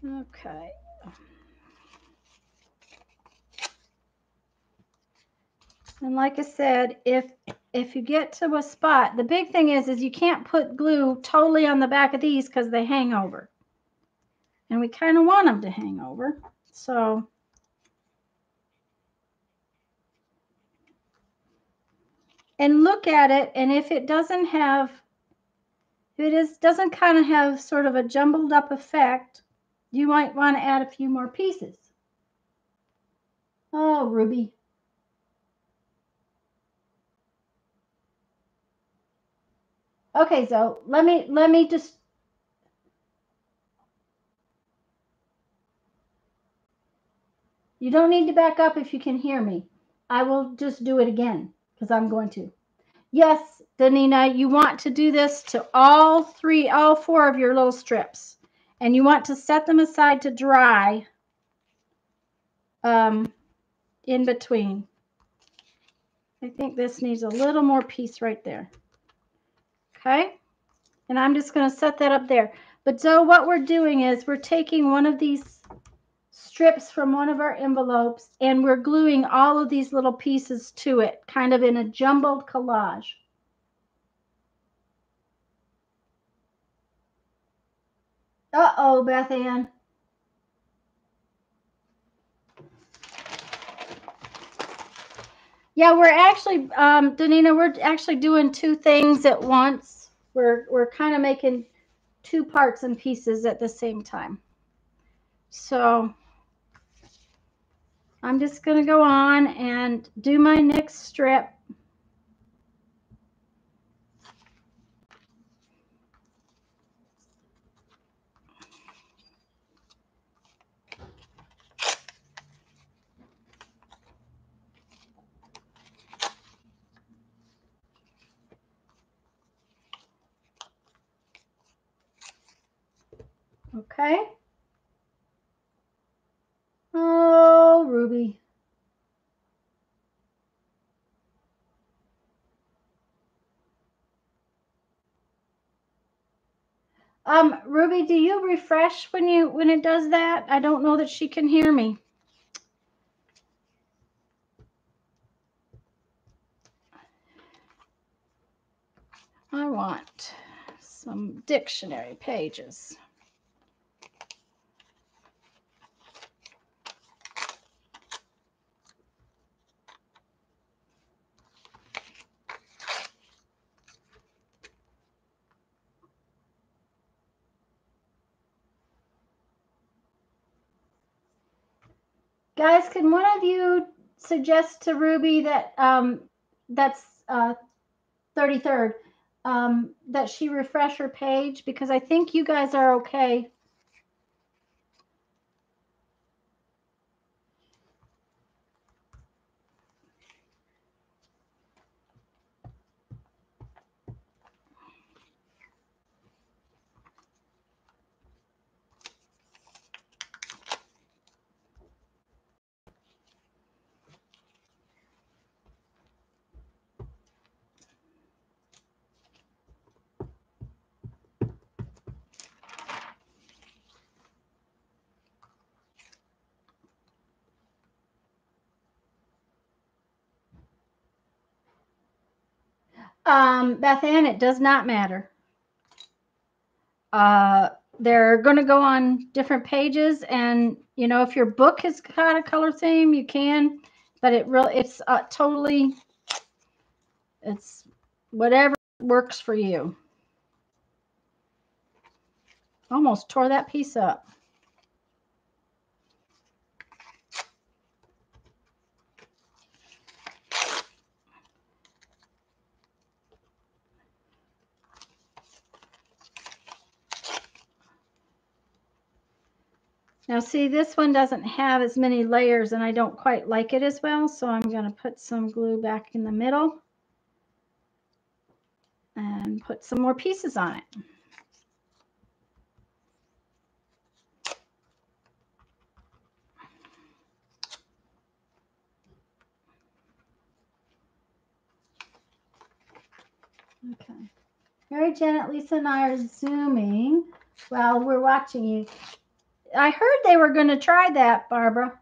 Okay. And like I said, if you get to a spot, the big thing is you can't put glue totally on the back of these because they hang over. And we kind of want them to hang over. So and look at it, and if it doesn't have, doesn't kind of have sort of a jumbled up effect, you might want to add a few more pieces. Oh, Ruby. Okay, so let me just. You don't need to back up if you can hear me. I will just do it again because I'm going to. Yes, Danina, you want to do this to all four of your little strips. And you want to set them aside to dry in between. I think this needs a little more piece right there. Okay? And I'm just going to set that up there. But so what we're doing is we're taking one of these strips from one of our envelopes and we're gluing all of these little pieces to it, kind of in a jumbled collage. Uh-oh, Beth Ann. Yeah, we're actually, Danina, we're actually doing two things at once. We're kind of making two parts and pieces at the same time. So I'm just going to go on and do my next strip. Okay. Oh, Ruby. Ruby, do you refresh when it does that? I don't know that she can hear me. I want some dictionary pages. Guys, can one of you suggest to Ruby that that's 33rd that she refresh her page, because I think you guys are okay. Beth Ann, it does not matter. They're going to go on different pages, and you know, if your book has got a color theme, you can, but it's totally, it's whatever works for you. Almost tore that piece up. Now see, this one doesn't have as many layers and I don't quite like it as well, so I'm going to put some glue back in the middle and put some more pieces on it. Okay. Mary Janet, Lisa, and I are Zooming while we're watching you. I heard they were going to try that, Barbara.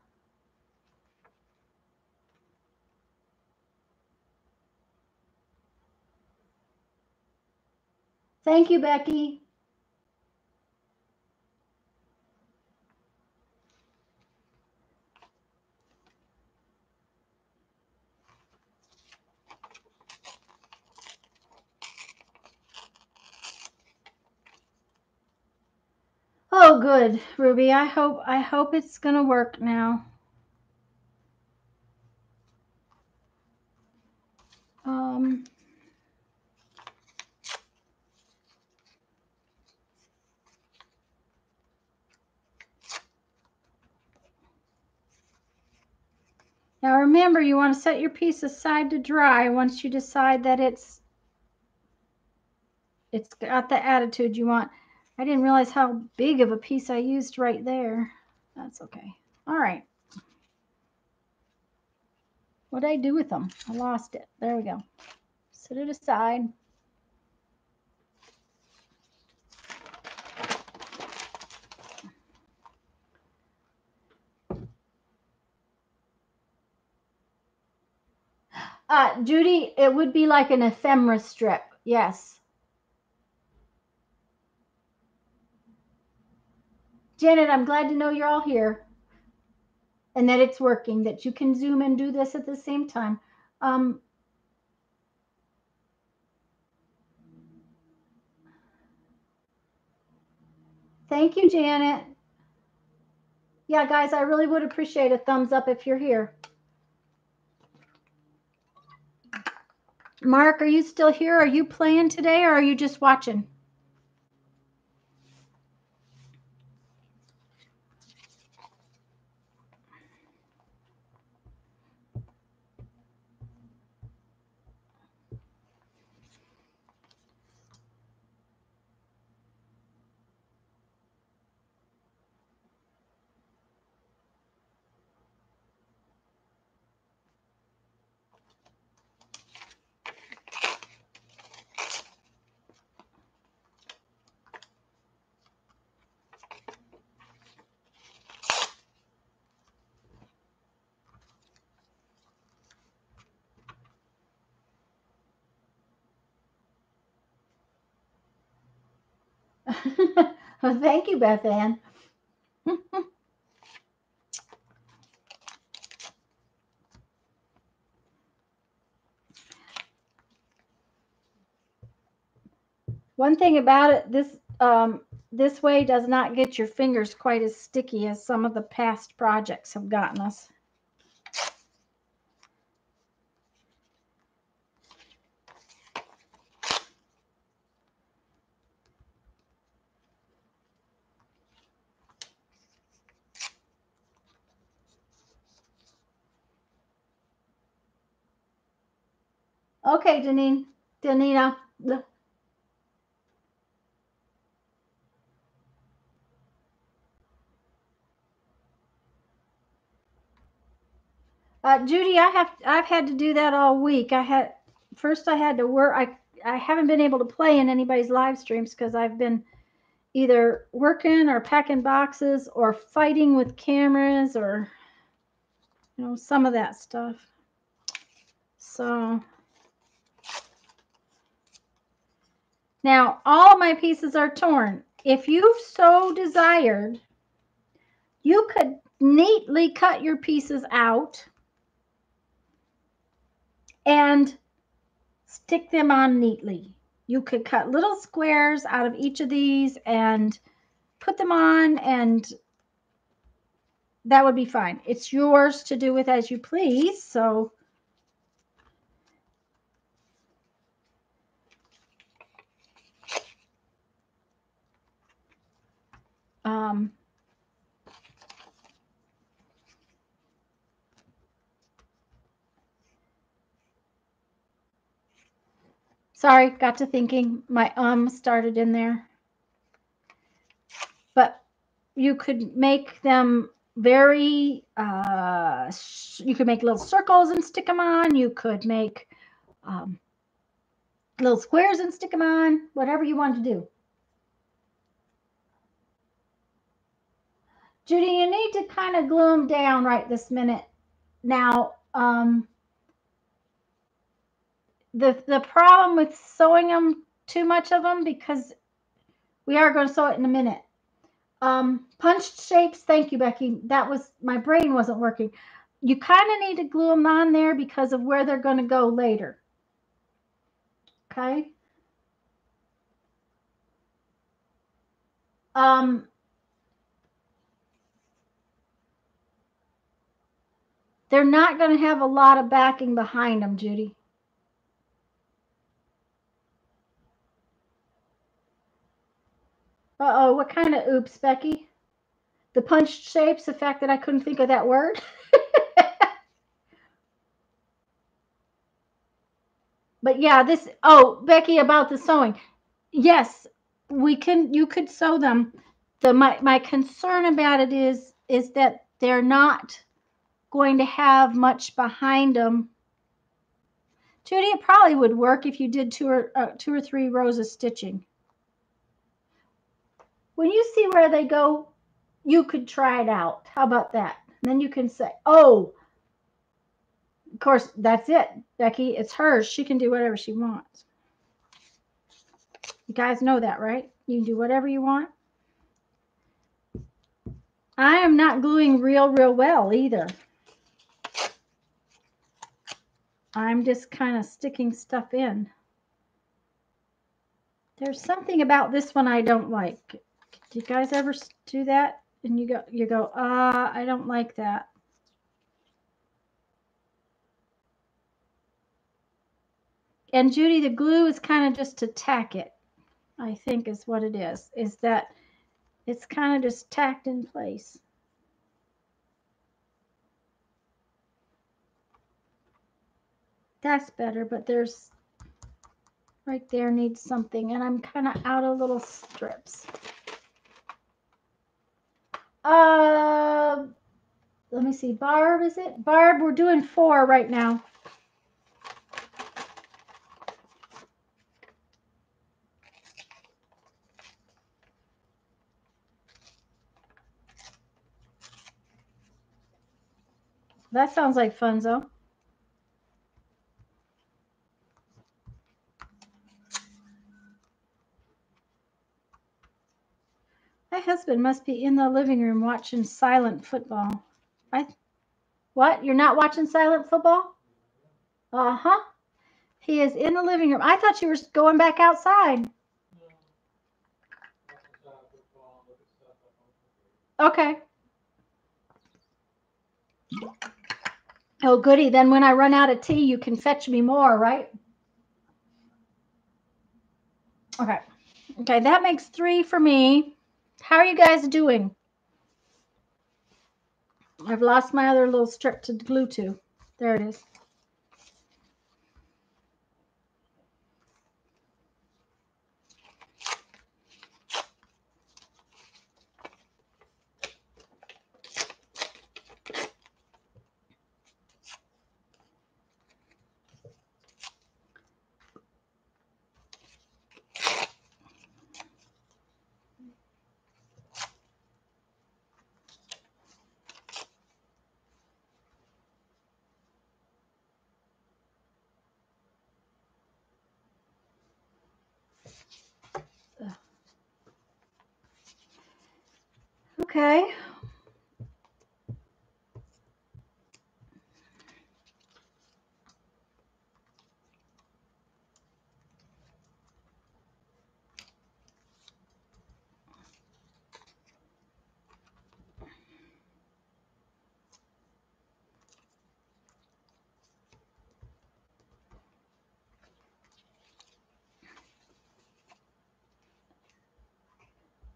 Thank you, Becky. Oh, good, Ruby. I hope it's going to work now. Now remember, you want to set your piece aside to dry once you decide that it's got the attitude you want. I didn't realize how big of a piece I used right there. That's okay. All right. What did I do with them? I lost it. There we go. Set it aside. Judy, it would be like an ephemera strip. Yes. Janet, I'm glad to know you're all here and that it's working, that you can Zoom and do this at the same time. Thank you, Janet. Yeah, guys, I really would appreciate a thumbs up if you're here. Mark, are you still here? Are you playing today or are you just watching? Well, thank you, Beth Ann. One thing about it, this way does not get your fingers quite as sticky as some of the past projects have gotten us. Okay, Danina. Judy, I've had to do that all week. I had to work. I haven't been able to play in anybody's live streams because I've been either working or packing boxes or fighting with cameras or some of that stuff. So now all of my pieces are torn. If you so desired, you could neatly cut your pieces out and stick them on neatly. You could cut little squares out of each of these and put them on, and that would be fine. It's yours to do with as you please. So Sorry, got to thinking. My started in there. But you could make them very, you could make little circles and stick them on. You could make little squares and stick them on. Whatever you want to do. Judy, you need to kind of glue them down right this minute. Now, the problem with sewing them, too much of them, because we are going to sew it in a minute. Punched shapes, thank you, Becky. That was, my brain wasn't working. You kind of need to glue them on there because of where they're going to go later. Okay. They're not going to have a lot of backing behind them, Judy. Uh-oh, what kind of oops, Becky? The punched shapes, the fact that I couldn't think of that word. But yeah, Becky, about the sewing. Yes, you could sew them. My concern about it is that they're not going to have much behind them. Judy, it probably would work if you did two or three rows of stitching. When you see where they go, you could try it out. How about that? And then you can say, oh, of course, that's it, Becky. It's hers. She can do whatever she wants. You guys know that, right? You can do whatever you want. I am not gluing real well either. I'm just kind of sticking stuff in. There's something about this one I don't like. Do you guys ever do that? And you go, I don't like that. And Judy, the glue is kind of just to tack it, I think is what it is that it's kind of just tacked in place. That's better, but there's right there needs something, and I'm kind of out of little strips. Let me see. Barb, is it? Barb, we're doing 4 right now. That sounds like funzo. My husband must be in the living room watching silent football. What? You're not watching silent football? Uh-huh. He is in the living room. I thought you were going back outside. Okay. Oh, goody. Then when I run out of tea, you can fetch me more, right? Okay. Okay, that makes 3 for me. How are you guys doing? I've lost my other little strip to glue to. There it is. Okay.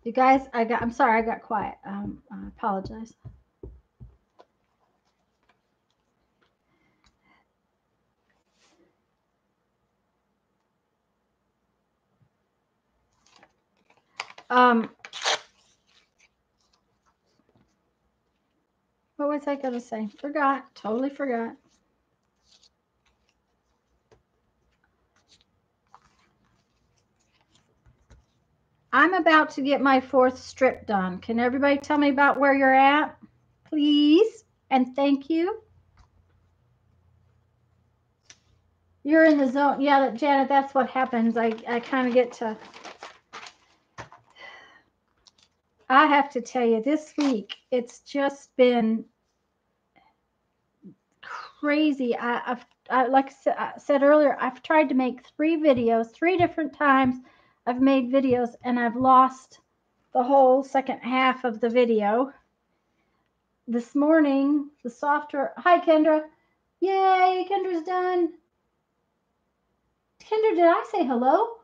You guys, I'm sorry, I got quiet. I apologize. What was I going to say? Forgot. Totally forgot. I'm about to get my 4th strip done. Can everybody tell me about where you're at? Please. And thank you. You're in the zone. Yeah, Janet, that's what happens. I kind of get to... I have to tell you, this week, it's just been crazy. Like I said earlier, I've tried to make 3 videos, 3 different times. I've made videos, and I've lost the whole second half of the video. This morning, the software... Hi, Kendra. Yay, Kendra's done. Kendra, did I say hello?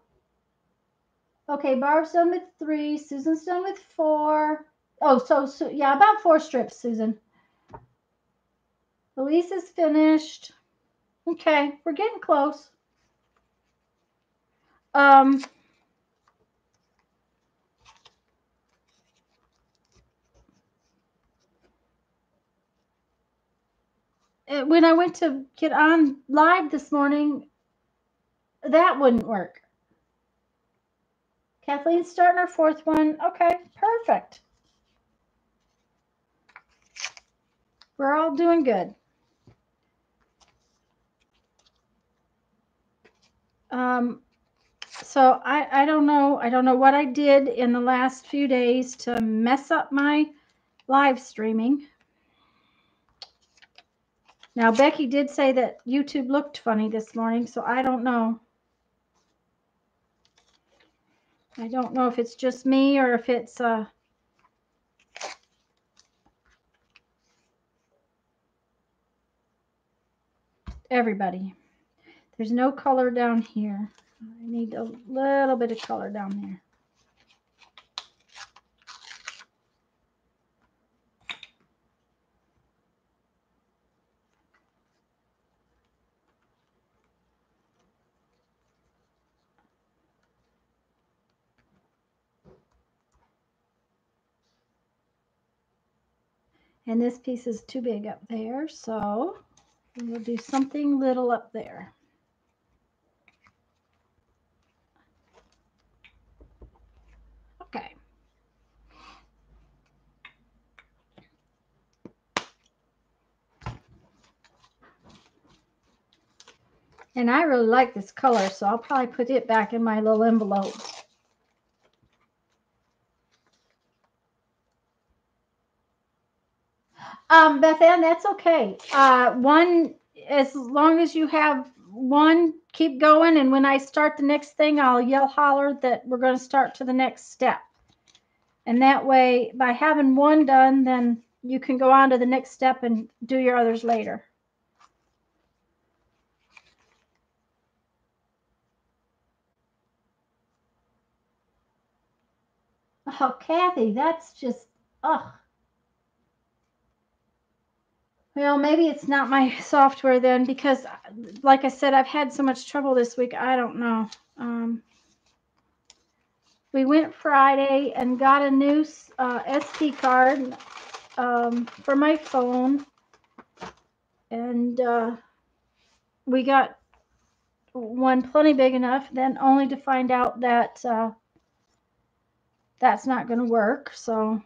Okay, Barb's done with 3. Susan's done with 4. Oh, so yeah, about 4 strips, Susan. Elise is finished. Okay, we're getting close. When I went to get on live this morning, that wouldn't work. Kathleen's starting her 4th one. Okay, perfect. We're all doing good. So I don't know. I don't know what I did in the last few days to mess up my live streaming. Now, Becky did say that YouTube looked funny this morning, so I don't know. I don't know if it's just me or if it's everybody. There's no color down here. I need a little bit of color down there. And this piece is too big up there, so we'll do something little up there. Okay. And I really like this color, so I'll probably put it back in my little envelope. Beth Ann, that's okay. One, as long as you have one, keep going. And when I start the next thing, I'll yell holler that we're going to start to the next step. And that way, by having one done, then you can go on to the next step and do your others later. Oh, Kathy, that's just, ugh. Well, maybe it's not my software then, because like I said, I've had so much trouble this week. I don't know. We went Friday and got a new SD card for my phone. And we got one plenty big enough, then only to find out that that's not going to work. So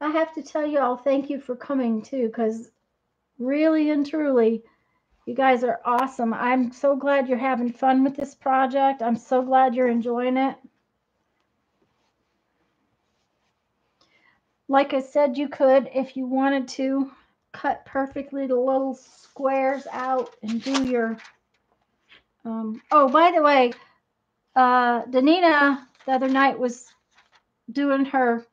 I have to tell you all, thank you for coming too, because really and truly, you guys are awesome. I'm so glad you're having fun with this project. I'm so glad you're enjoying it. Like I said, you could, if you wanted to, cut perfectly the little squares out and do your... oh, by the way, Danina the other night was doing her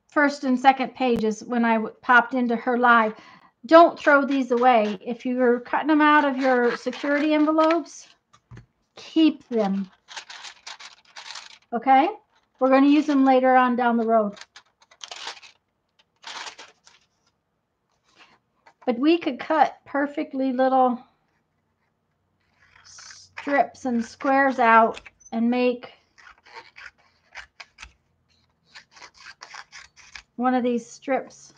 first and second pages when I popped into her live. Don't throw these away. If you're cutting them out of your security envelopes, keep them. Okay? We're going to use them later on down the road. But we could cut perfectly little strips and squares out and make one of these strips.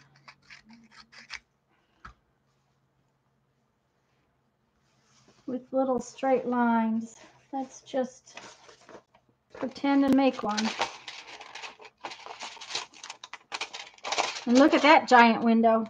With little straight lines. Let's just pretend and make one. And look at that giant window.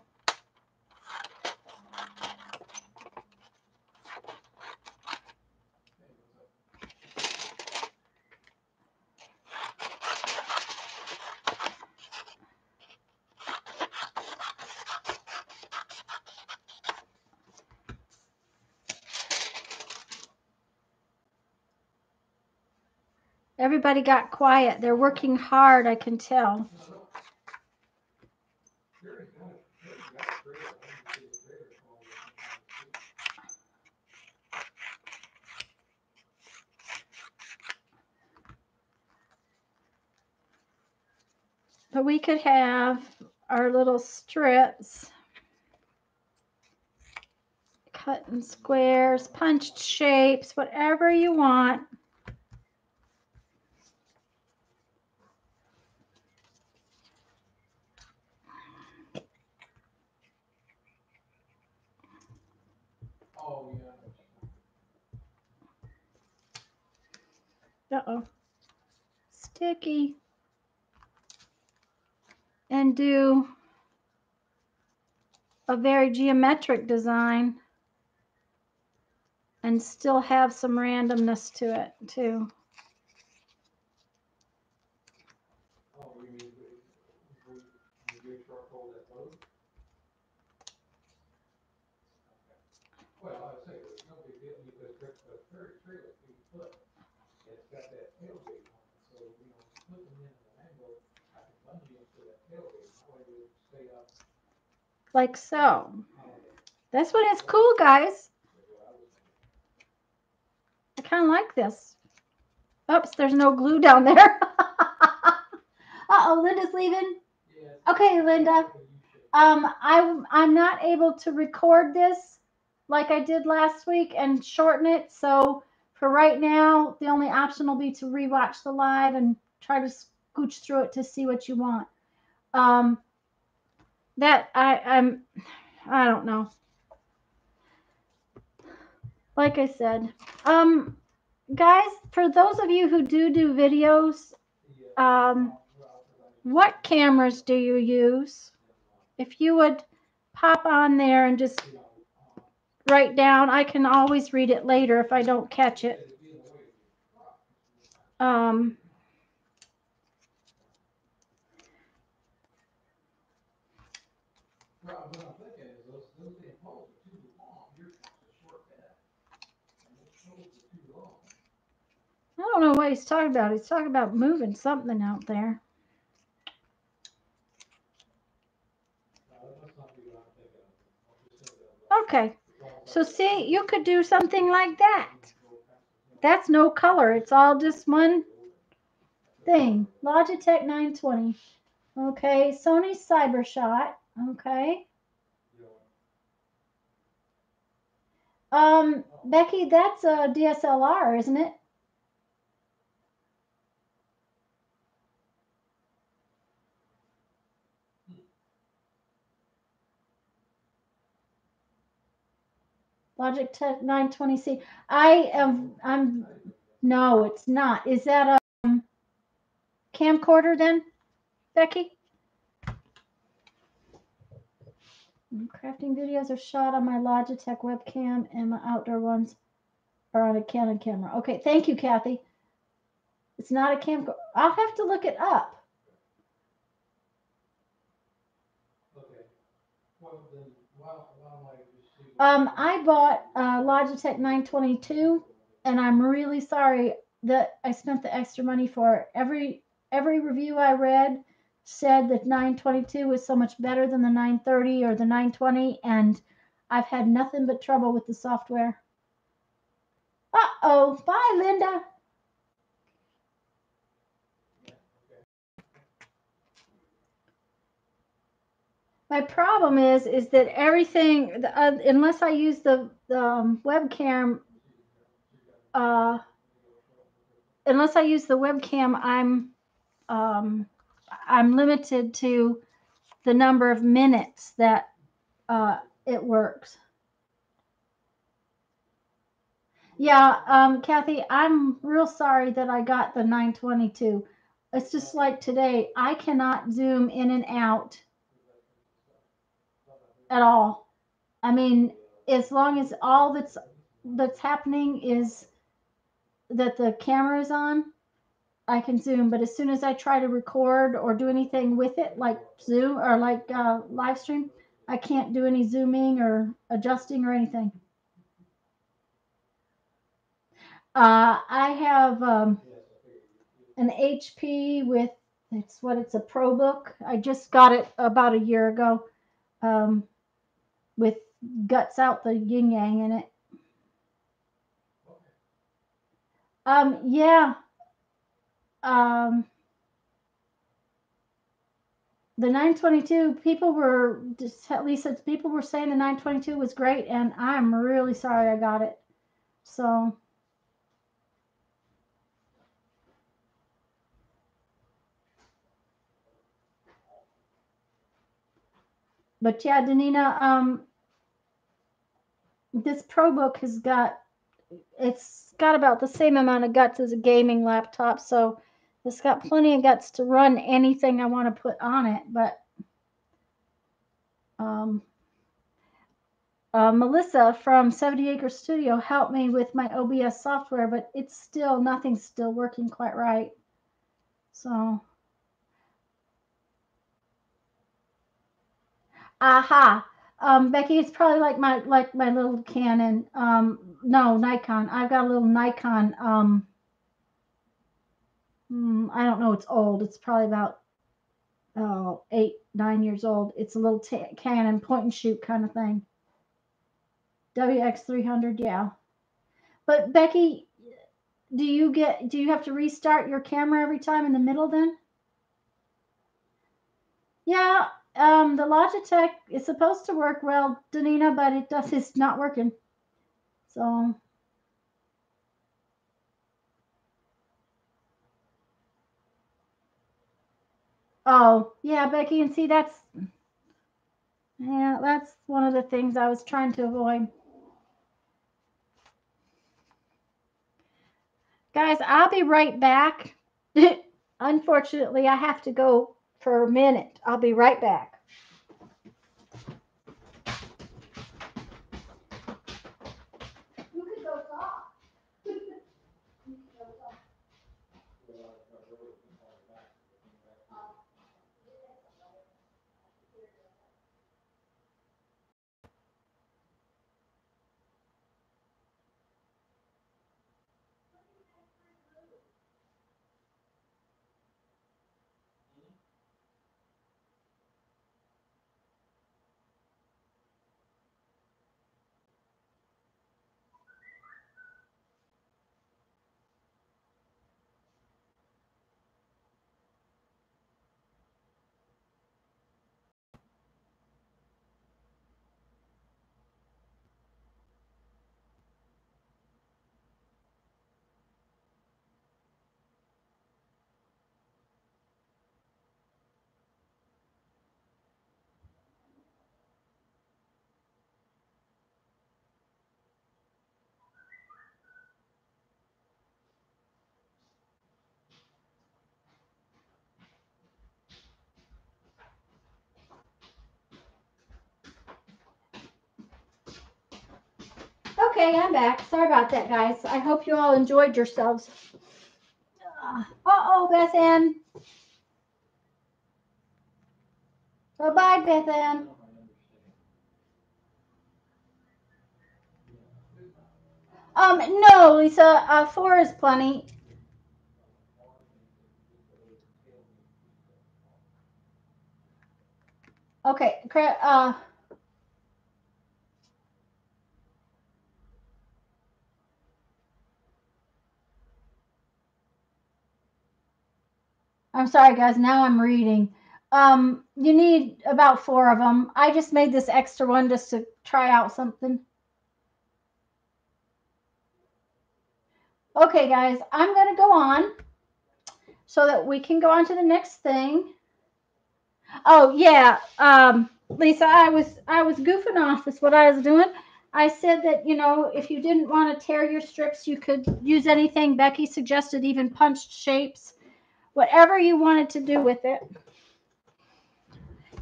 Everybody got quiet. They're working hard, I can tell. But we could have our little strips cut in squares, punched shapes, whatever you want. Uh-oh. Sticky. And do a very geometric design and still have some randomness to it too. Like so. This one is cool, guys. I kind of like this. Oops, there's no glue down there. Uh-oh, Linda's leaving. Okay, Linda. I'm not able to record this like I did last week and shorten it. So for right now, the only option will be to rewatch the live and try to scooch through it to see what you want. That I don't know. Like I said, guys, for those of you who do videos, what cameras do you use? If you would pop on there and just write down, I can always read it later if I don't catch it. I don't know what he's talking about. He's talking about moving something out there. Okay, so see, you could do something like that. That's no color. It's all just one thing. Logitech 920. Okay, Sony CyberShot. Okay. Becky, that's a DSLR, isn't it? Logitech 920C. No, it's not. Is that a camcorder then, Becky? Crafting videos are shot on my Logitech webcam and my outdoor ones are on a Canon camera. Okay, thank you, Kathy. It's not a camcorder. I'll have to look it up. I bought Logitech 922, and I'm really sorry that I spent the extra money for it. Every review I read said that 922 was so much better than the 930 or the 920, and I've had nothing but trouble with the software. Uh-oh. Bye, Linda. My problem is that everything, unless I use the webcam, uh, um, I'm limited to the number of minutes that it works. Yeah, Kathy, I'm real sorry that I got the 922. It's just like today, I cannot zoom in and out at all. I mean, as long as all that's happening is that the camera is on, I can zoom. But as soon as I try to record or do anything with it, like Zoom or like live stream, I can't do any zooming or adjusting or anything. I have an HP with it's a ProBook. I just got it about a year ago, with guts out the yin yang in it. Yeah. The 922, people were just, at least people were saying the 922 was great, and I'm really sorry I got it. So but yeah, Danina, this ProBook it's got about the same amount of guts as a gaming laptop, so it's got plenty of guts to run anything I want to put on it. But Melissa from 70 Acre Studio helped me with my OBS software, but nothing's still working quite right. So, aha. Becky, it's probably like my little Canon. No, Nikon. I've got a little Nikon. I don't know. It's old. It's probably about 8, 9 years old. It's a little Canon point and shoot kind of thing. WX300, yeah. But Becky, do you have to restart your camera every time in the middle then? Yeah, the Logitech is supposed to work well, Danina, but it's not working. So, oh, yeah, Becky, and see that's one of the things I was trying to avoid. Guys, I'll be right back. Unfortunately, I have to go for a minute. I'll be right back. You could go talk. Okay, I'm back. Sorry about that, guys. I hope you all enjoyed yourselves. Uh-oh, Beth Ann. Bye-bye, Beth Ann. No, Lisa. 4 is plenty. Okay, I'm sorry, guys. Now I'm reading. You need about 4 of them. I just made this extra one just to try out something. Okay, guys, I'm going to go on so that we can go on to the next thing. Oh, yeah. Lisa, I was goofing off is what I was doing. I said that, you know, if you didn't want to tear your strips, you could use anything. Becky suggested even punched shapes, whatever you wanted to do with it.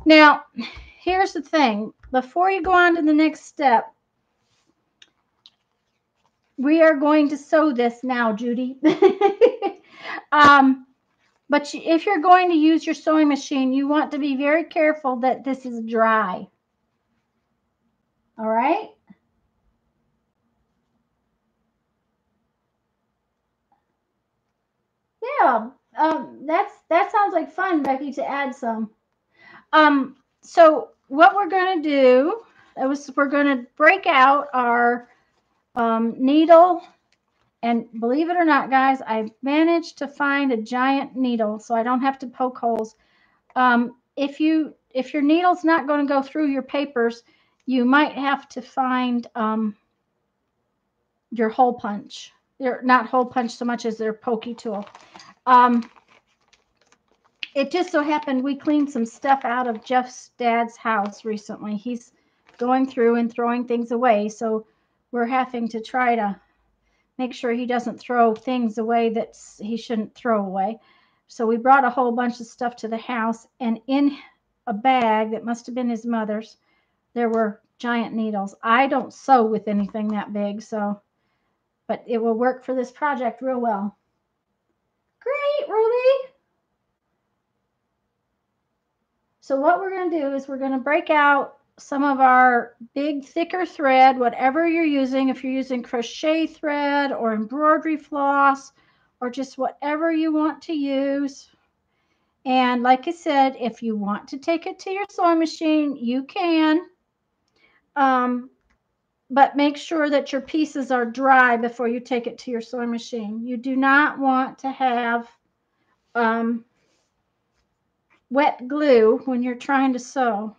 Now, here's the thing. Before you go on to the next step, we are going to sew this now, Judy. But if you're going to use your sewing machine, you want to be very careful that this is dry. All right? Yeah, that sounds like fun, Becky, to add some. So what we're going to do is we're going to break out our needle, and believe it or not, guys, I managed to find a giant needle, so I don't have to poke holes. If your needle's not going to go through your papers, you might have to find your hole punch. They're not hole punch so much as their pokey tool. It just so happened we cleaned some stuff out of Jeff's dad's house recently. He's going through and throwing things away, so we're having to try to make sure he doesn't throw things away that he shouldn't throw away. So we brought a whole bunch of stuff to the house, and in a bag that must have been his mother's, there were giant needles. I don't sew with anything that big, so, but it will work for this project real well. Great, Ruby. So what we're going to do is we're going to break out some of our big, thicker thread, whatever you're using. If you're using crochet thread or embroidery floss or just whatever you want to use. And like I said, if you want to take it to your sewing machine, you can. But make sure that your pieces are dry before you take it to your sewing machine. You do not want to have wet glue when you're trying to sew.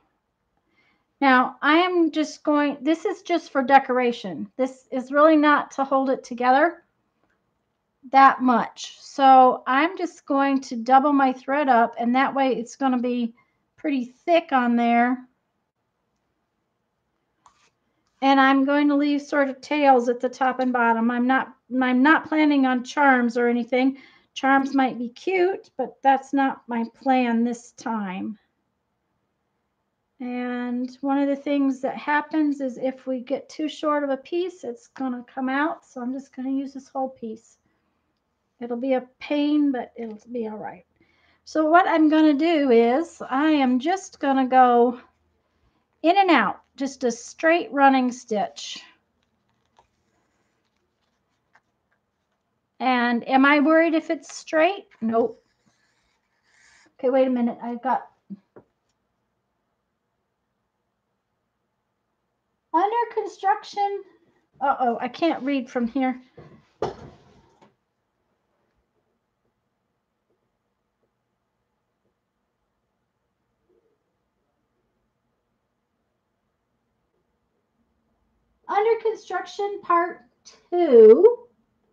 Now, I am just going, this is just for decoration. This is really not to hold it together that much. So I'm just going to double my thread up, and that way it's going to be pretty thick on there. And I'm going to leave sort of tails at the top and bottom. I'm not planning on charms or anything. Charms might be cute, but that's not my plan this time. And one of the things that happens is if we get too short of a piece, it's going to come out. So I'm just going to use this whole piece. It'll be a pain, but it'll be all right. So what I'm going to do is I am just going to go in and out, just a straight running stitch. And am I worried if it's straight? Nope. Okay, wait a minute. I've got under construction. Uh-oh, I can't read from here. Under construction part 2,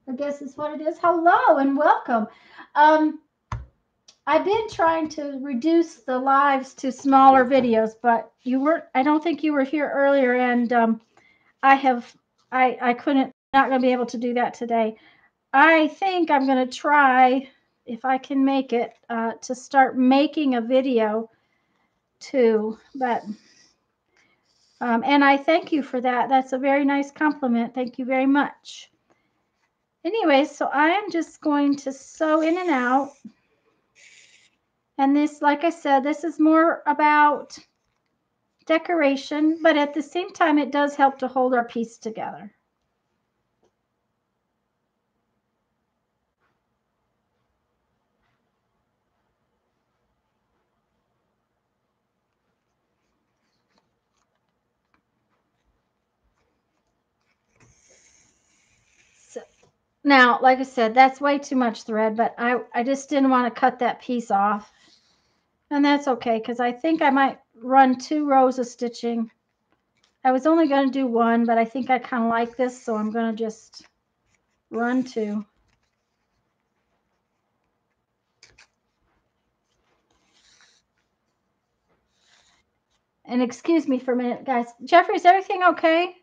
I guess is what it is. Hello and welcome. I've been trying to reduce the lives to smaller videos, but you weren't, I don't think you were here earlier, and I couldn't, not going to be able to do that today. I think I'm going to try, if I can make it, to start making a video too, but and I thank you for that. That's a very nice compliment. Thank you very much. Anyway, so I am just going to sew in and out. And this, like I said, this is more about decoration, but at the same time, it does help to hold our piece together. So, now, like I said, that's way too much thread, but I just didn't want to cut that piece off. And that's okay, because I think I might run 2 rows of stitching. I was only going to do 1, but I think I kind of like this, so I'm going to just run 2. And excuse me for a minute, guys. Jeffrey, is everything okay?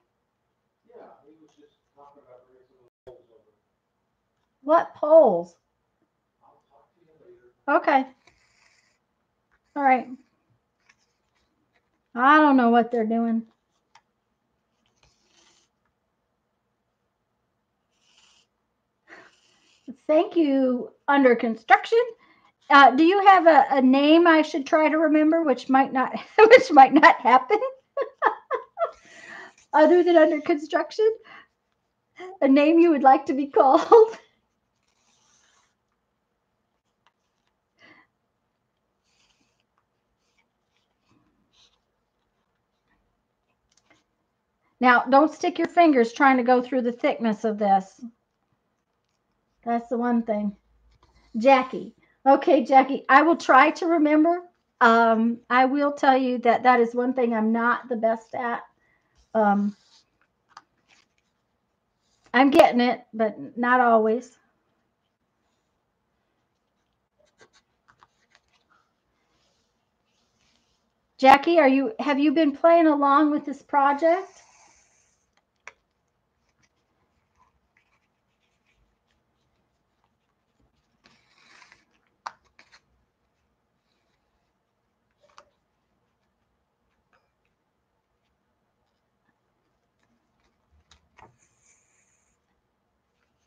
Yeah, he was just talking about bringing some poles over. What poles? I'll talk to you later. Okay. All right. I don't know what they're doing. Thank you, under construction. Do you have a name I should try to remember, which might not happen, other than under construction? A name you would like to be called? Now, don't stick your fingers trying to go through the thickness of this. That's the one thing. Jackie. Okay, Jackie, I will try to remember. I will tell you that that is one thing I'm not the best at. I'm getting it, but not always. Jackie, have you been playing along with this project?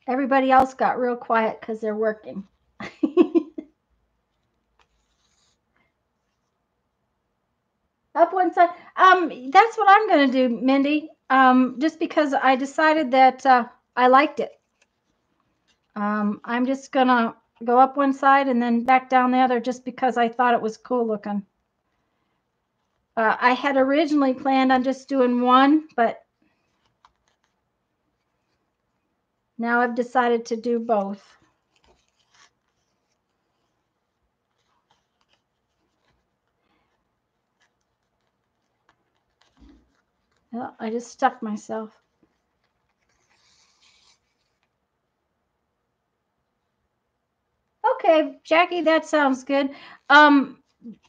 Everybody else got real quiet because they're working. Up one side. That's what I'm going to do, Mindy. Just because I decided that I liked it. I'm just going to go up one side and then back down the other just because I thought it was cool looking. I had originally planned on just doing one, but now I've decided to do both. Oh, I just stuck myself. Okay, Jackie, that sounds good.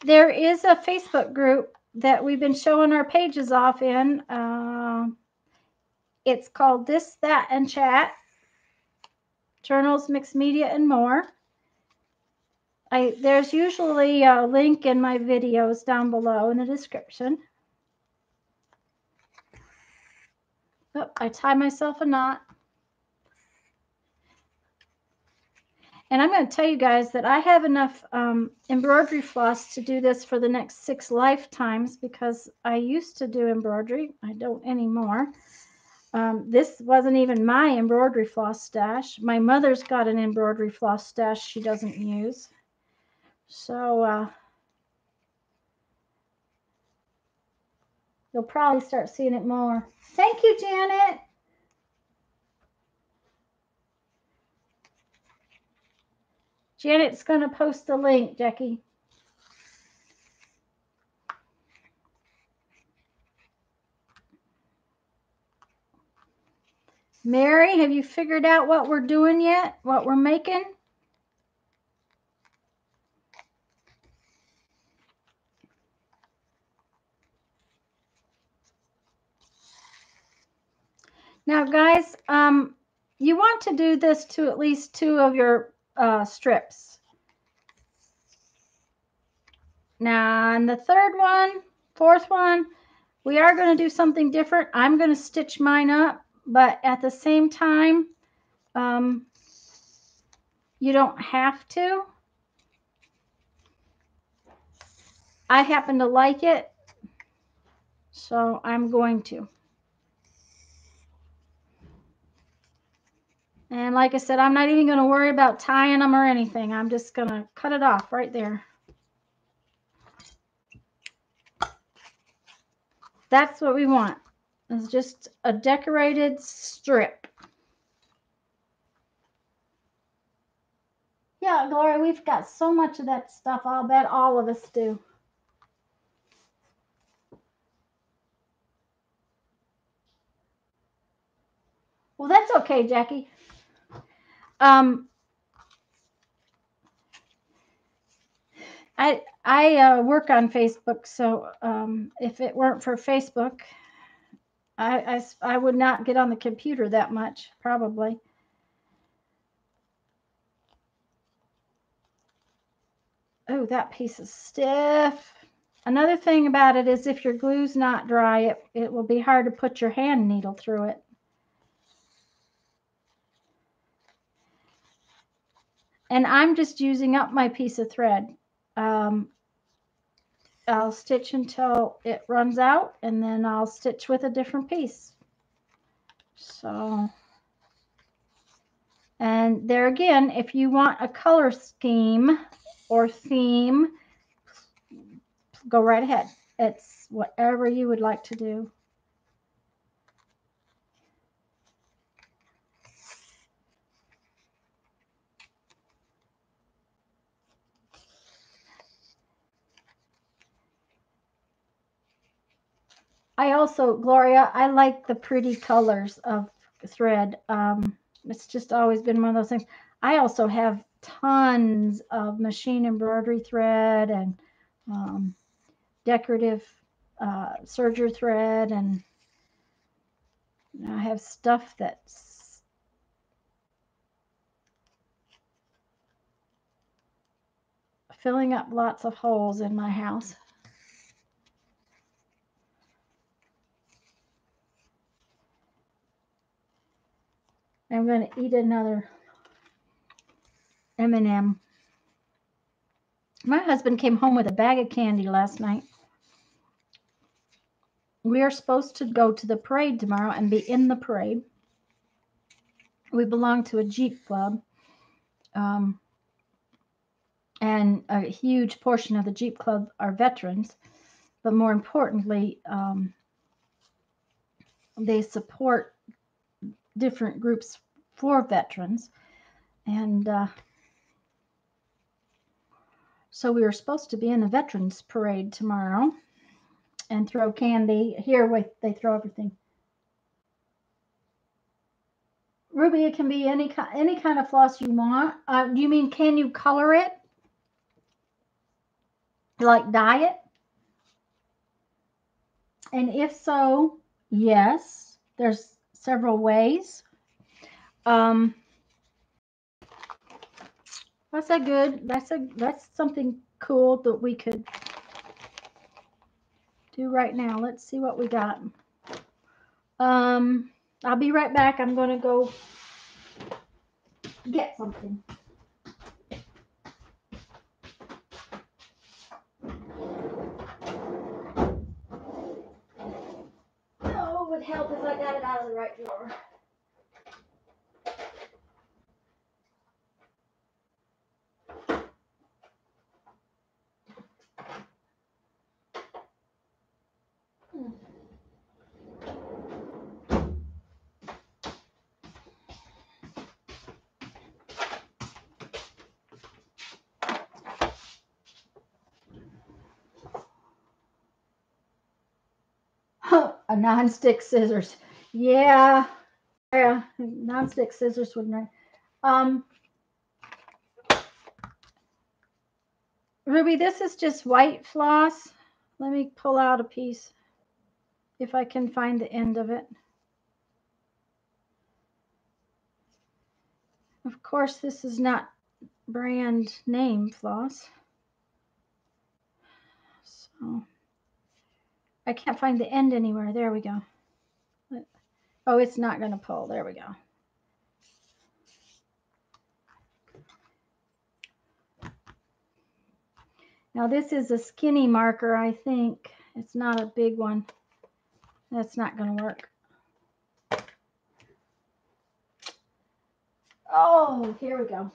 There is a Facebook group that we've been showing our pages off in. It's called This, That, and Chat. Journals, Mixed Media, and More. There's usually a link in my videos down below in the description. Oh, I tied myself a knot. And I'm going to tell you guys that I have enough embroidery floss to do this for the next 6 lifetimes because I used to do embroidery. I don't anymore. This wasn't even my embroidery floss stash. My mother's got an embroidery floss stash she doesn't use. So you'll probably start seeing it more. Thank you, Janet. Janet's going to post the link, Jackie. Mary, have you figured out what we're doing yet? What we're making? Now, guys, you want to do this to at least 2 of your strips. Now, on the 3rd one, 4th one, we are going to do something different. I'm going to stitch mine up, but at the same time, you don't have to. I happen to like it, so I'm going to. And like I said, I'm not even going to worry about tying them or anything. I'm just going to cut it off right there. That's what we want. It's just a decorated strip. Yeah, Gloria, we've got so much of that stuff. I'll bet all of us do. Well, that's okay, Jackie. I work on Facebook, so if it weren't for Facebook, I would not get on the computer that much, probably. Oh, that piece is stiff. Another thing about it is if your glue's not dry, it will be hard to put your hand needle through it. And I'm just using up my piece of thread. I'll stitch until it runs out, and then I'll stitch with a different piece. So, and there again, if you want a color scheme or theme, go right ahead. It's whatever you would like to do. I also, Gloria, I like the pretty colors of thread. It's just always been one of those things. I also have tons of machine embroidery thread and decorative serger thread, and I have stuff that's filling up lots of holes in my house. I'm going to eat another M&M. My husband came home with a bag of candy last night. We are supposed to go to the parade tomorrow and be in the parade. We belong to a Jeep club, and a huge portion of the Jeep club are veterans. But more importantly, they support different groups for veterans. And so we were supposed to be in the veterans parade tomorrow and throw candy. Here, wait, they throw everything. Ruby, it can be any kind of floss you want. Do you mean, can you color it? Like dye it? And if so, yes, there's several ways. That's a good, that's something cool that we could do right now. Let's see what we got. I'll be right back. I'm going to go get something. Oh, it would help if I got it out of the right drawer. A non-stick scissors. Yeah, non-stick scissors would not. Ruby, this is just white floss. Let me pull out a piece if I can find the end of it. Of course, this is not brand name floss. So I can't find the end anywhere. There we go. Oh, it's not going to pull. There we go. Now this is a skinny marker, I think. It's not a big one. That's not going to work. Oh, here we go.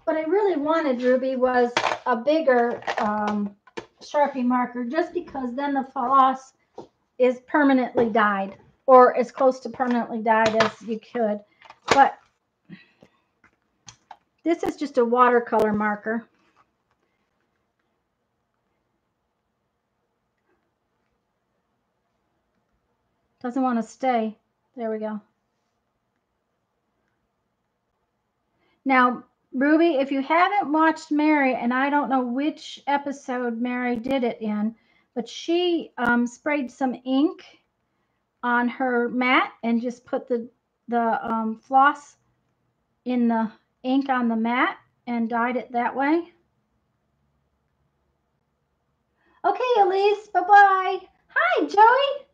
what I really wanted, Ruby, was a bigger Sharpie marker, just because then the floss is permanently dyed, or as close to permanently dyed as you could. But this is just a watercolor marker. Doesn't want to stay. There we go. Now, Ruby, if you haven't watched Mary, and I don't know which episode Mary did it in, but she sprayed some ink on her mat and just put the floss in the ink on the mat and dyed it that way. Okay, Elise, bye-bye. Hi, Joey.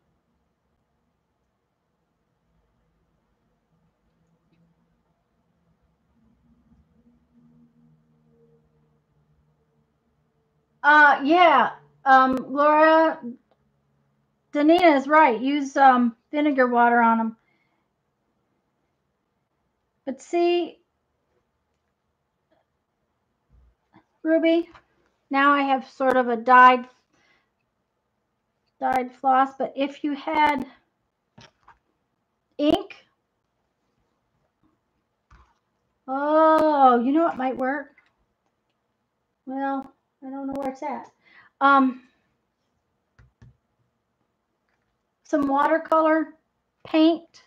Yeah, Laura, Danina is right. Use vinegar water on them. But see, Ruby, now I have sort of a dyed floss, but if you had ink, oh, you know what might work? Well, I don't know where it's at. Some watercolor paint.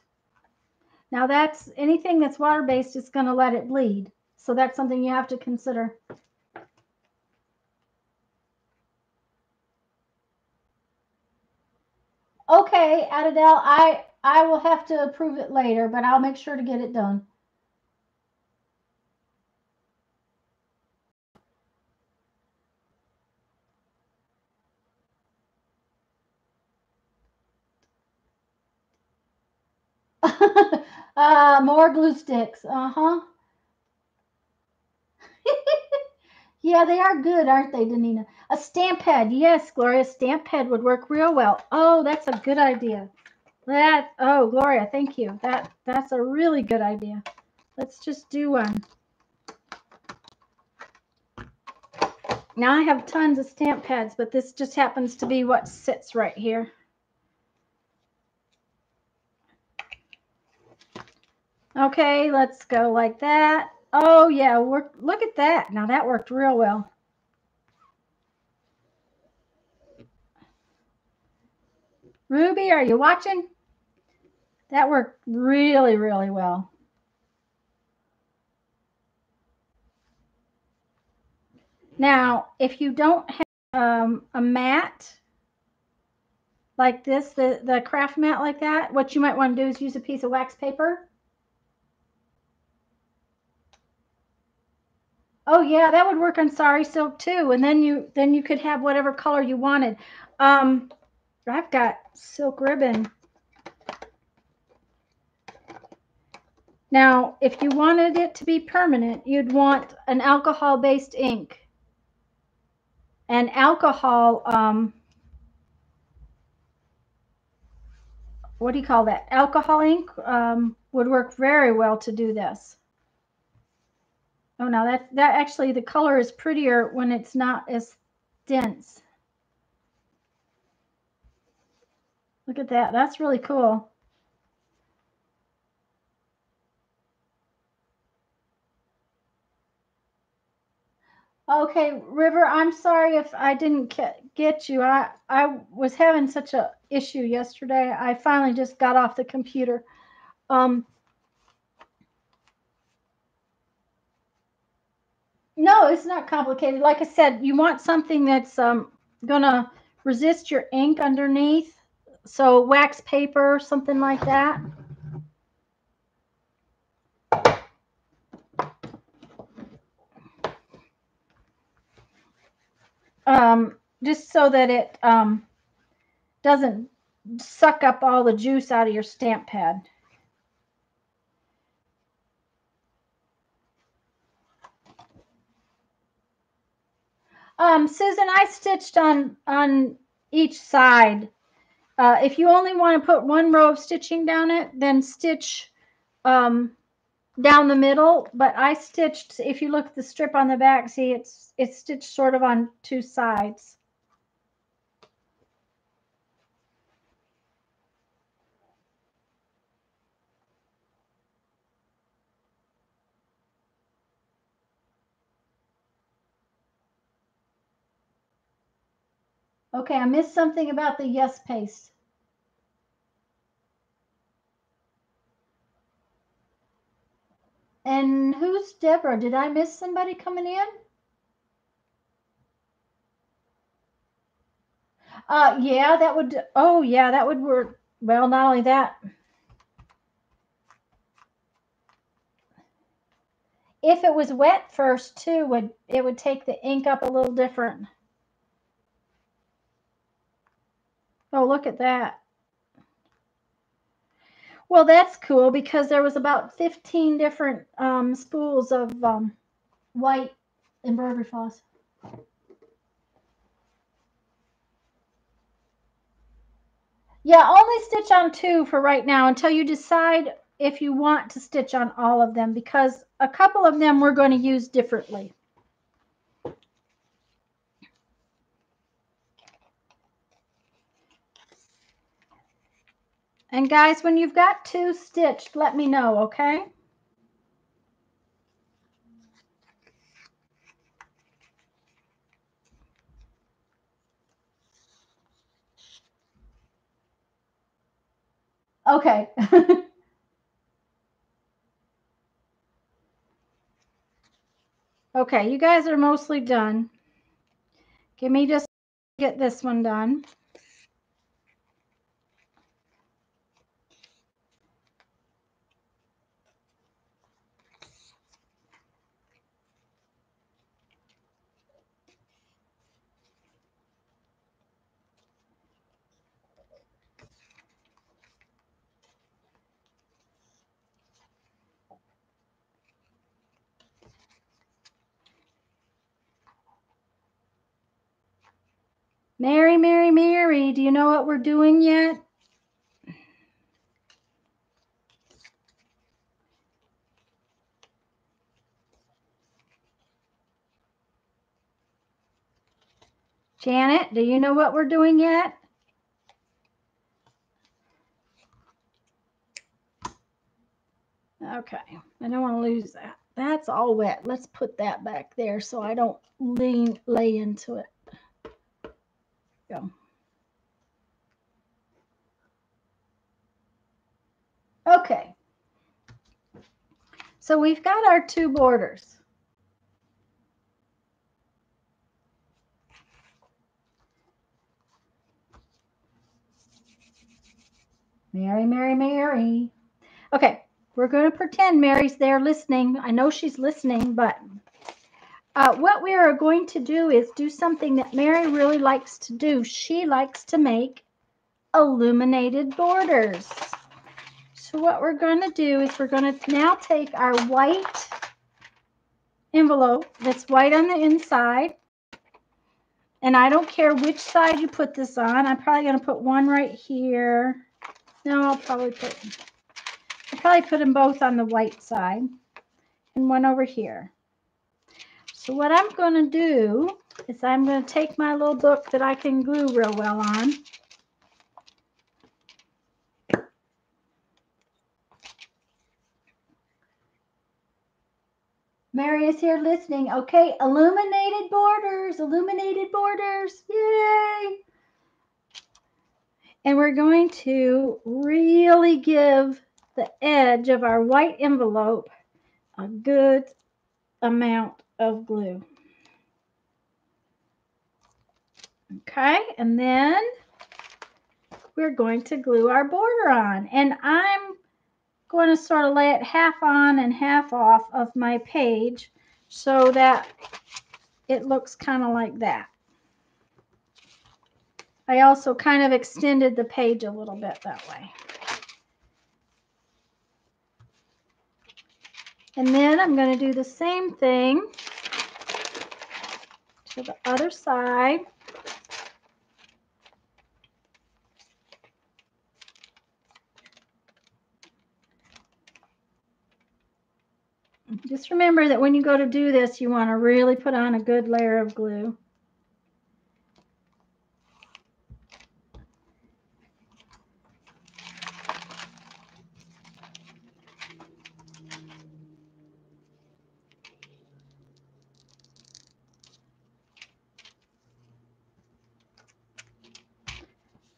Now that's anything that's water-based is going to let it bleed. So that's something you have to consider. Okay, Adadel, I will have to approve it later, but I'll make sure to get it done. More glue sticks. Uh-huh. Yeah, they are good, aren't they, Danina? A stamp head. Yes, Gloria, stamp head would work real well. Oh, that's a good idea. Oh, Gloria, thank you. That's a really good idea. Let's just do one. Now I have tons of stamp pads, but this just happens to be what sits right here. Okay, let's go like that. Oh, yeah, look at that. Now that worked real well. Ruby, are you watching? That worked really, really well. Now, if you don't have a mat like this, the craft mat like that, what you might want to do is use a piece of wax paper. Oh yeah, that would work on sari silk too, and then you could have whatever color you wanted. I've got silk ribbon. Now, if you wanted it to be permanent, you'd want an alcohol-based ink. And alcohol, what do you call that? Alcohol ink would work very well to do this. Oh, now that actually the color is prettier when it's not as dense. Look at that. That's really cool. Okay, River, I'm sorry if I didn't get you. I was having such a issue yesterday. I finally just got off the computer. No, it's not complicated. Like I said, you want something that's gonna resist your ink underneath. So wax paper, something like that. Just so that it doesn't suck up all the juice out of your stamp pad. Susan, I stitched on each side. If you only want to put one row of stitching down it, then stitch down the middle, but I stitched, if you look at the strip on the back, see it's stitched sort of on two sides. Okay, I missed something about the yes paste. And who's Deborah? Did I miss somebody coming in? Yeah, that would, oh yeah, that would work. Well, not only that, if it was wet first too, it would take the ink up a little different. Oh, look at that. Well, that's cool because there was about 15 different spools of white embroidery floss. Yeah, only stitch on 2 for right now until you decide if you want to stitch on all of them, because a couple of them we're going to use differently. And guys, when you've got 2 stitched, let me know, okay? Okay. Okay, you guys are mostly done. Give me just get this one done. Mary, Mary, Mary, do you know what we're doing yet? Janet, do you know what we're doing yet? Okay, I don't want to lose that. That's all wet. Let's put that back there so I don't lay into it. Go. Okay. So we've got our 2 borders. Mary, Mary, Mary. Okay, we're going to pretend Mary's there listening. I know she's listening, but what we are going to do is do something that Mary really likes to do. She likes to make illuminated borders. So what we're going to do is we're going to now take our white envelope that's white on the inside. And I don't care which side you put this on. I'm probably going to put one right here. No, I'll probably put them both on the white side and one over here. So what I'm going to do is I'm going to take my little book that I can glue real well on. Mary is here listening. Okay, illuminated borders, yay! And we're going to really give the edge of our white envelope a good amount of glue. Okay, and then we're going to glue our border on. And I'm going to sort of lay it half on and half off of my page so that it looks kind of like that. I also kind of extended the page a little bit that way. And then I'm going to do the same thing to the other side. Just remember that when you go to do this, you want to really put on a good layer of glue.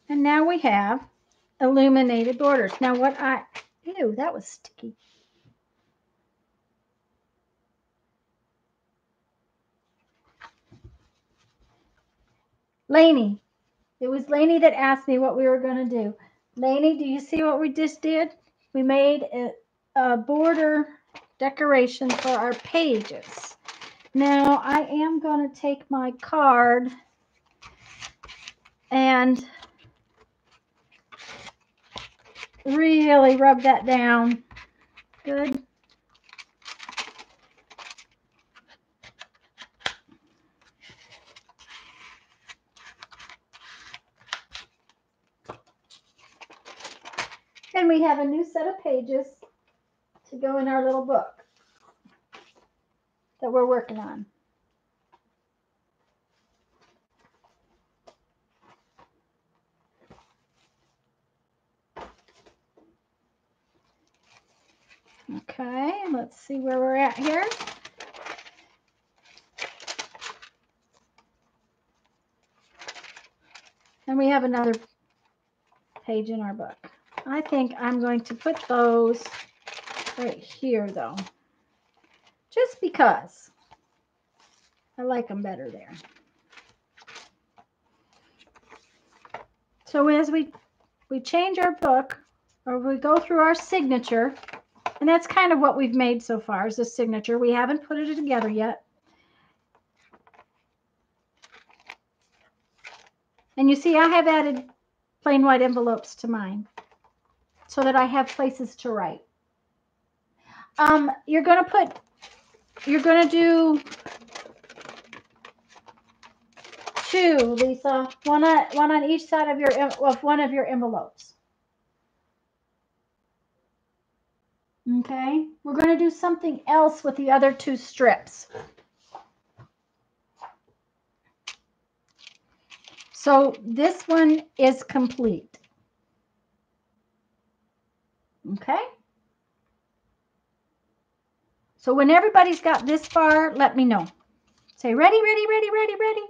And now we have illuminated borders. Now ew, that was sticky. Lainey. It was Lainey that asked me what we were going to do. Lainey, do you see what we just did? We made a border decoration for our pages. Now I am going to take my card and really rub that down. Good. And we have a new set of pages to go in our little book that we're working on. Okay, let's see where we're at here. And we have another page in our book. I think I'm going to put those right here, though, just because I like them better there. So as we change our book, or we go through our signature, and that's kind of what we've made so far is a signature. We haven't put it together yet. And you see, I have added plain white envelopes to mine so that I have places to write. You're going to do 2, Lisa, one on each side of one of your envelopes. Okay, we're going to do something else with the other 2 strips. So this one is complete. Okay. So when everybody's got this far, let me know. Say ready, ready, ready, ready, ready.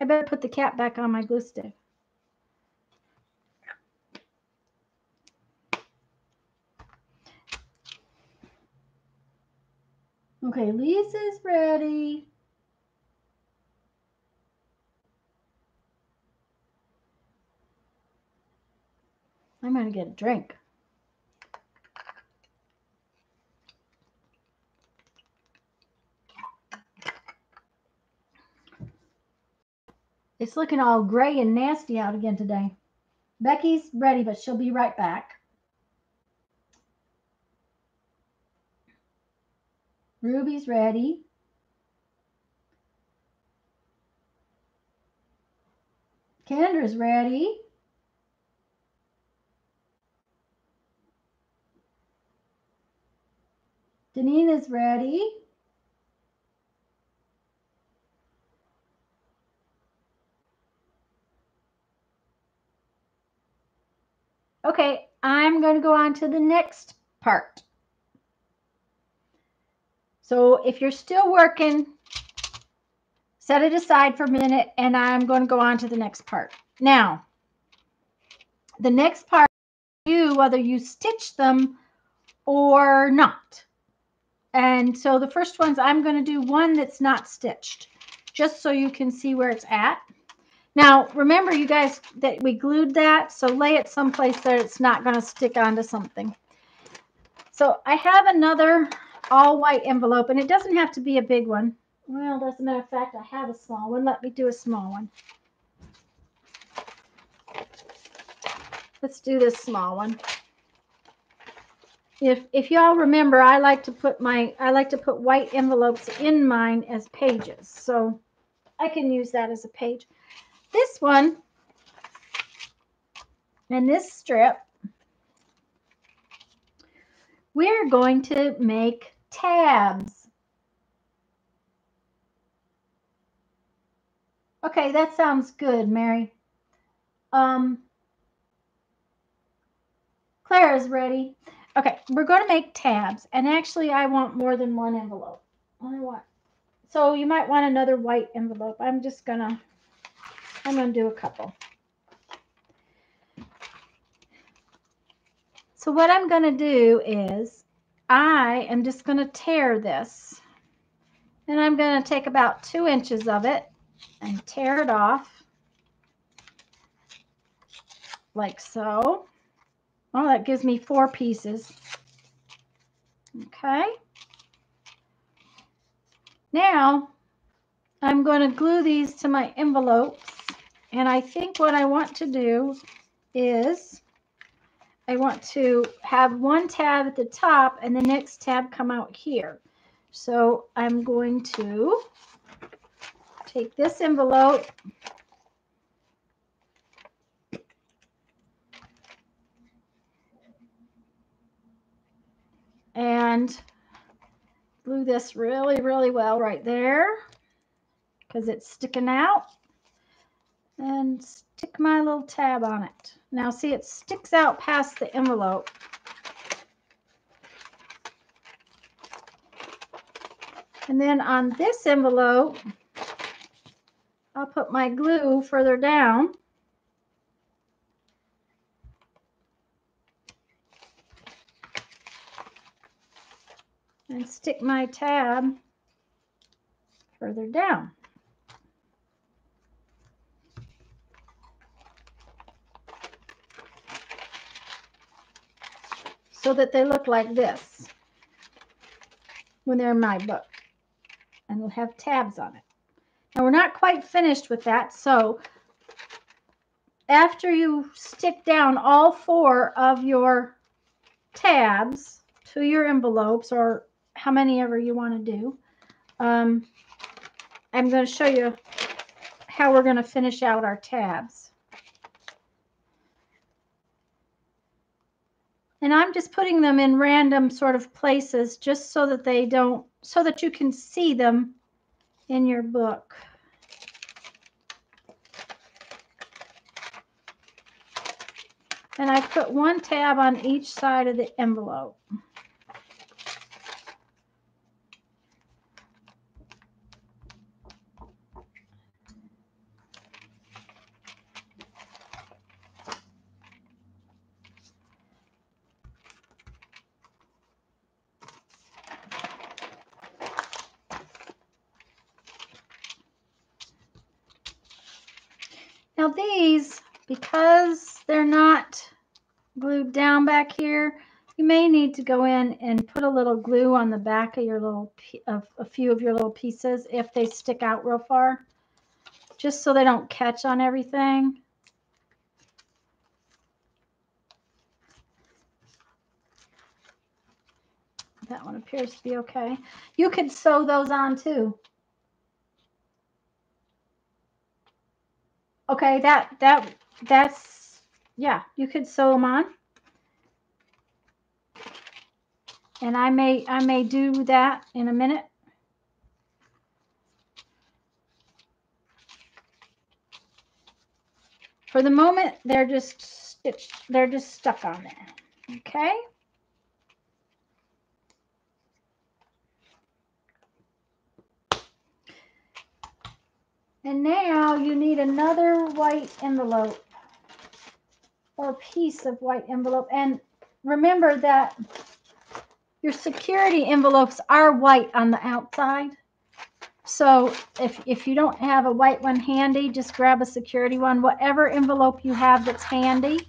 I better put the cap back on my glue stick. Okay, Lisa's ready. I'm going to get a drink. It's looking all gray and nasty out again today. Becky's ready, but she'll be right back. Ruby's ready. Kendra's ready. Danina's ready. Okay, I'm going to go on to the next part. So if you're still working, set it aside for a minute, and I'm going to go on to the next part. Now, the next part, whether you stitch them or not. And so the first ones, I'm going to do one that's not stitched, just so you can see where it's at. Now, remember, you guys, that we glued that, so lay it someplace that it's not going to stick onto something. So I have another all white envelope, and it doesn't have to be a big one. Well, as a matter of fact, I have a small one. Let me do a small one. Let's do this small one. If y'all remember, I like to put white envelopes in mine as pages, so I can use that as a page. This one and this strip, we're going to make tabs. Okay, that sounds good, Mary. Clara's ready. Okay, we're going to make tabs, and actually I want more than one envelope. So you might want another white envelope. I'm gonna do a couple. So what I'm gonna do is I am just gonna tear this, and I'm gonna take about 2 inches of it and tear it off like so. Oh, that gives me 4 pieces. Okay. Now I'm going to glue these to my envelopes, and I think what I want to do is I want to have one tab at the top and the next tab come out here. So I'm going to take this envelope and glue this really, really well right there because it's sticking out, and stick my little tab on it. Now see, it sticks out past the envelope. And then on this envelope, I'll put my glue further down. And stick my tab further down. So that they look like this when they're in my book. And we'll have tabs on it. Now we're not quite finished with that, so after you stick down all 4 of your tabs to your envelopes, or how many ever you want to do, I'm going to show you how we're going to finish out our tabs. And I'm just putting them in random sort of places just so that they don't, so that you can see them in your book. And I put 1 tab on each side of the envelope. Now these, because they're not glued down back here, you may need to go in and put a little glue on the back of your little, a few of your little pieces if they stick out real far, just so they don't catch on everything. That one appears to be okay. You could sew those on too. Okay, that's, yeah, you could sew them on. And I may do that in a minute. For the moment, they're just stitched, they're just stuck on there. Okay. And now you need another white envelope or piece of white envelope. And remember that your security envelopes are white on the outside. So if you don't have a white one handy, just grab a security one, whatever envelope you have that's handy.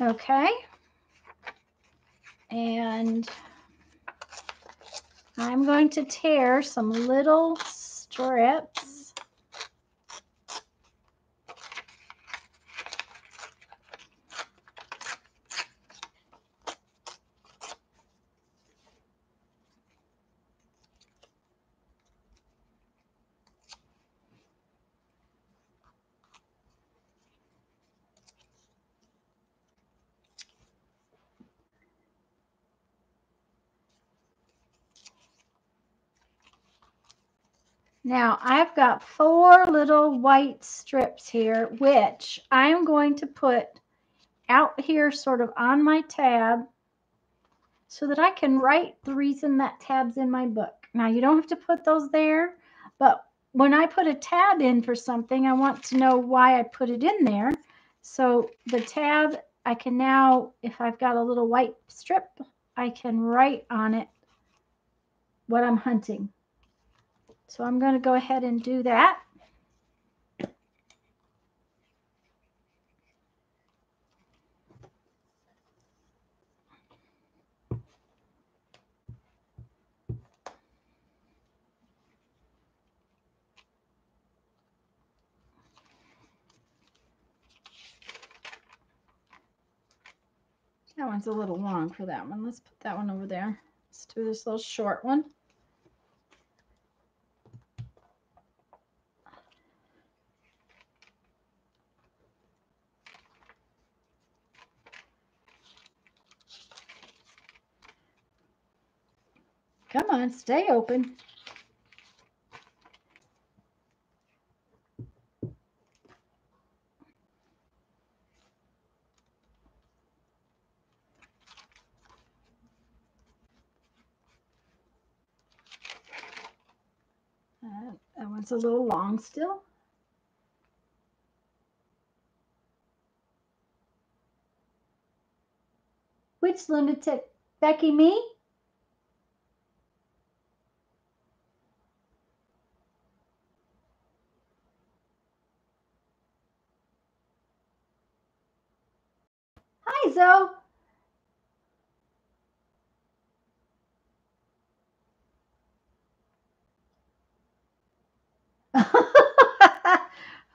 Okay. And I'm going to tear some little strips. Now I've got 4 little white strips here, which I'm going to put out here sort of on my tab so that I can write the reason that tab's in my book. Now you don't have to put those there, but when I put a tab in for something, I want to know why I put it in there. So the tab, I can now, if I've got a little white strip, I can write on it what I'm hunting. So I'm going to go ahead and do that. That one's a little long for that one. Let's put that one over there. Let's do this little short one. Come on, stay open. That one's a little long still. Which lunatic? Becky, me? Hi, Zoe.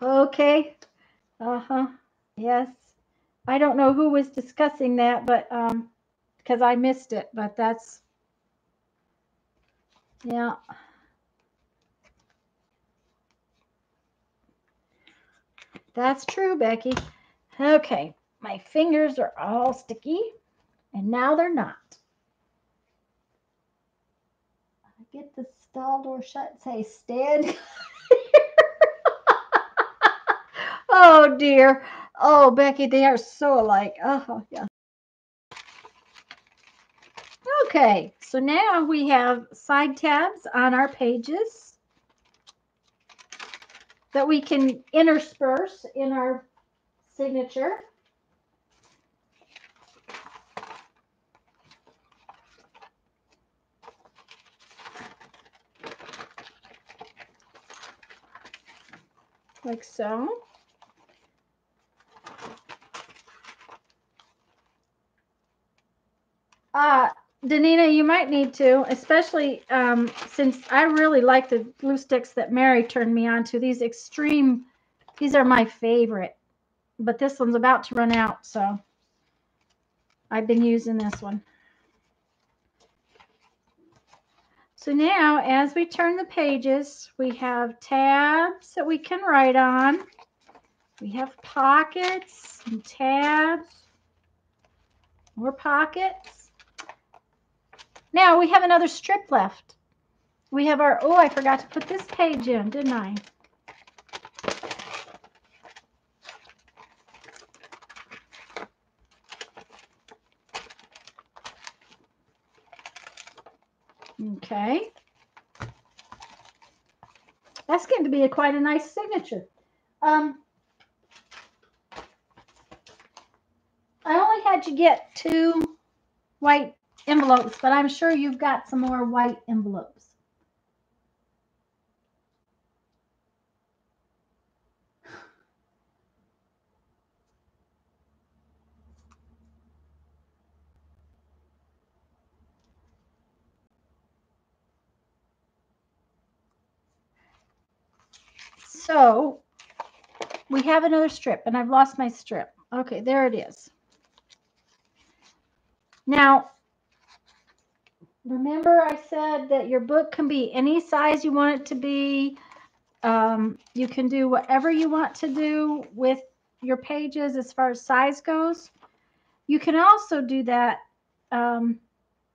Okay. Uh-huh. Yes. I don't know who was discussing that, but because I missed it, but that's, yeah. That's true, Becky. Okay. My fingers are all sticky, and now they're not. I get the stall door shut and say, stand. Oh, dear. Oh, Becky, they are so alike. Oh, yeah. Okay, so now we have side tabs on our pages that we can intersperse in our signature. Like so. Danina, you might need to, especially since I really like the glue sticks that Mary turned me on to. These extreme, these are my favorite, but this one's about to run out, so I've been using this one. So now, as we turn the pages, we have tabs that we can write on. We have pockets and tabs, more pockets. Now we have another strip left. We have our, oh, I forgot to put this page in, didn't I? Okay. That's going to be quite a nice signature. I only had you get 2 white envelopes, but I'm sure you've got some more white envelopes. So we have another strip, and I've lost my strip. Okay, there it is. Now, remember I said that your book can be any size you want it to be. You can do whatever you want to do with your pages as far as size goes. You can also do that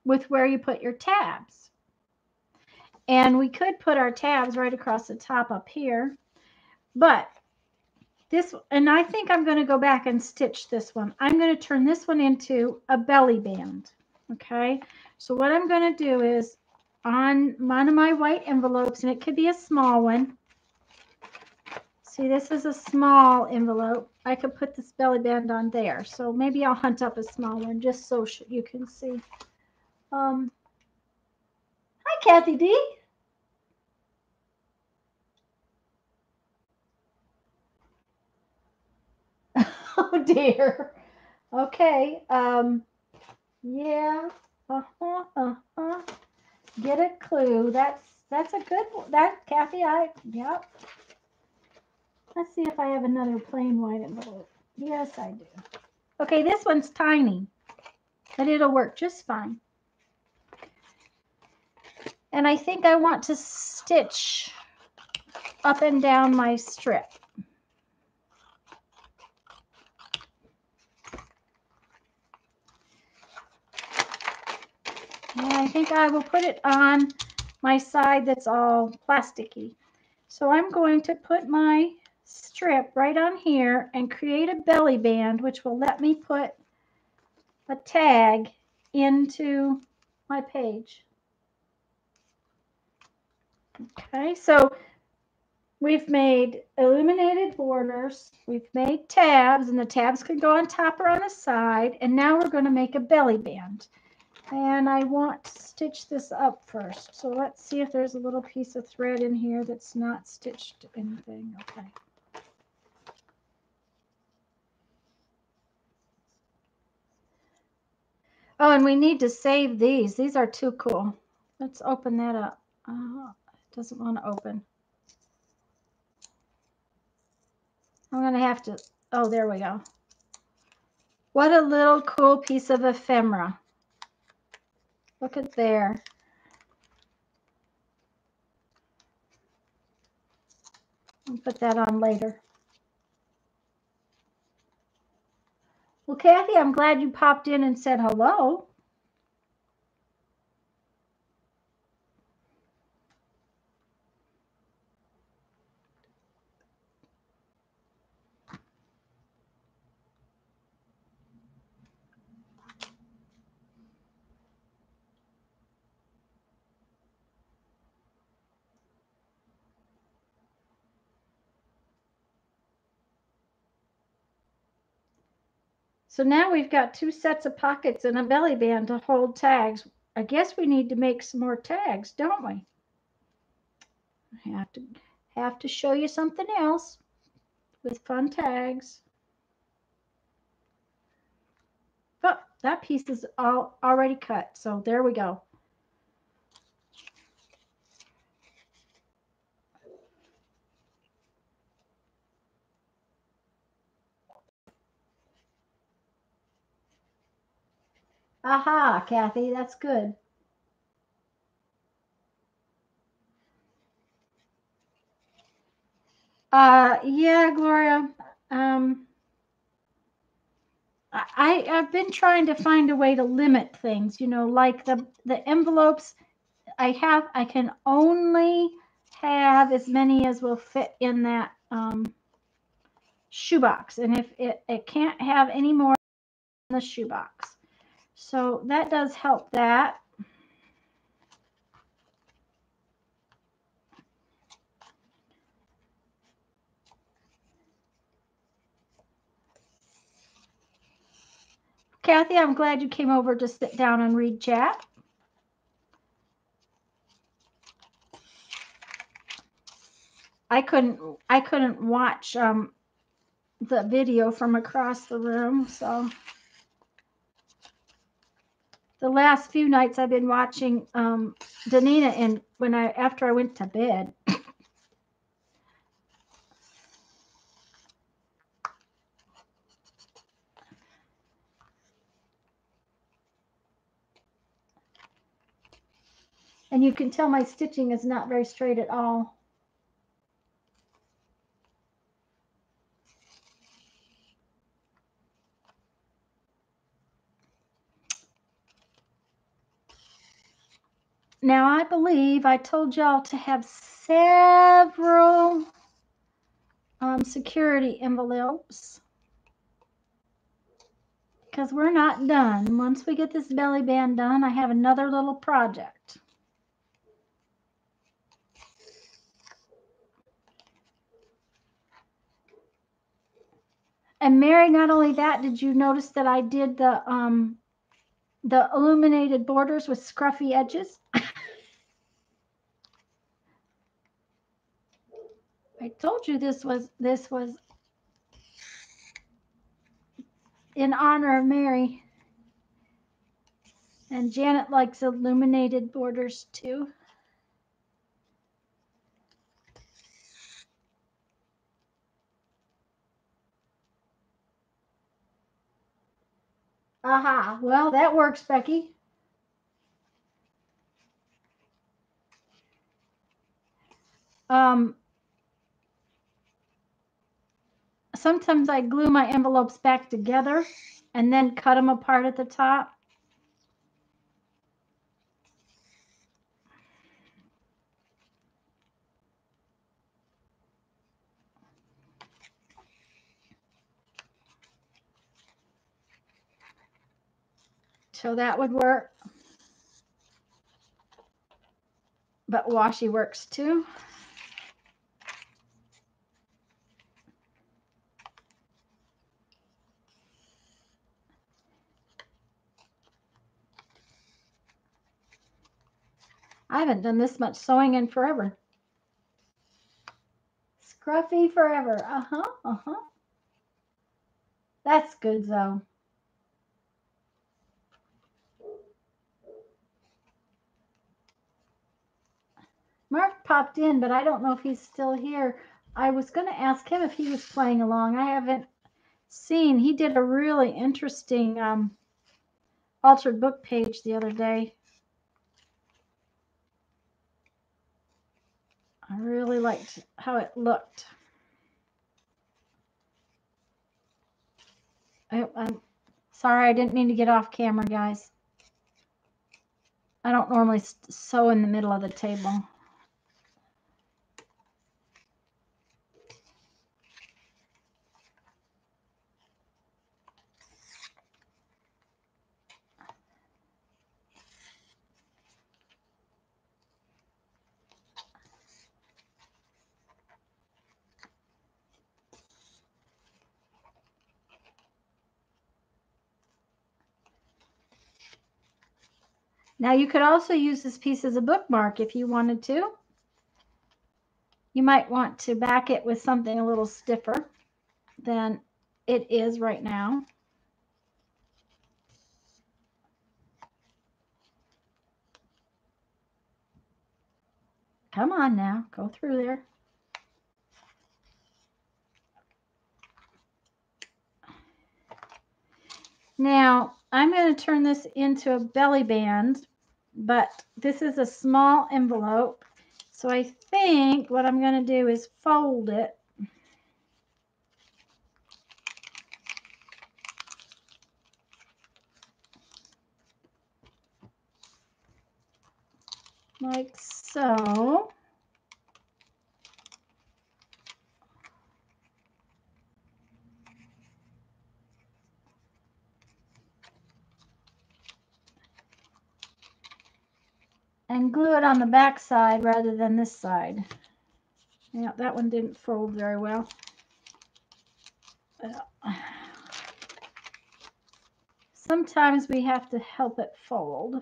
with where you put your tabs. And we could put our tabs right across the top up here, but this, and I think I'm going to go back and stitch this one. I'm going to turn this one into a belly band. Okay, so what I'm going to do is on one of my white envelopes, and it could be a small one. See, this is a small envelope. I could put this belly band on there. So maybe I'll hunt up a small one just so you can see. Hi, Kathy D. Oh dear. Okay. Yeah. Get a clue. That's a good one. That Kathy, yep. Let's see if I have another plain white envelope. Yes, I do. Okay, this one's tiny, but it'll work just fine. And I think I want to stitch up and down my strip. And I think I will put it on my side that's all plasticky. So I'm going to put my strip right on here and create a belly band, which will let me put a tag into my page. Okay, so we've made illuminated borders, we've made tabs, and the tabs can go on top or on the side, and now we're going to make a belly band. And I want to stitch this up first. So let's see if there's a little piece of thread in here that's not stitched anything. Okay. Oh, and we need to save these. These are too cool. Let's open that up. It doesn't want to open. I'm going to have to, oh, there we go. What a little cool piece of ephemera. Look at there. I'll put that on later. Well, Kathy, I'm glad you popped in and said hello. So now we've got two sets of pockets and a belly band to hold tags. I guess we need to make some more tags, don't we? I have to show you something else with fun tags. Oh, that piece is already cut. So there we go. Aha, Kathy, that's good. Yeah, Gloria. I've been trying to find a way to limit things, you know, like the envelopes I can only have as many as will fit in that shoebox. And if it can't have any more in the shoebox. So that does help that. Kathy, I'm glad you came over to sit down and read chat. I couldn't watch the video from across the room, so the last few nights I've been watching Danina, and after I went to bed. And you can tell my stitching is not very straight at all. Now, I believe I told y'all to have several security envelopes because we're not done. Once we get this belly band done, I have another little project. And Mary, not only that, did you notice that I did the illuminated borders with scruffy edges? I told you this was in honor of Mary. And Janet likes illuminated borders too. Aha, well, that works, Becky. Sometimes I glue my envelopes back together and then cut them apart at the top. So that would work. But washi works too. I haven't done this much sewing in forever. Scruffy forever. That's good though. Mark popped in, but I don't know if he's still here. I was going to ask him if he was playing along. I haven't seen. He did a really interesting altered book page the other day. I really liked how it looked. I'm sorry, I didn't mean to get off camera, guys. I don't normally sew in the middle of the table. Now you could also use this piece as a bookmark if you wanted to. You might want to back it with something a little stiffer than it is right now. Come on now, go through there. Now, I'm going to turn this into a belly band, but this is a small envelope. So I think what I'm going to do is fold it. Like so. And glue it on the back side rather than this side. Yeah, that one didn't fold very well. Sometimes we have to help it fold.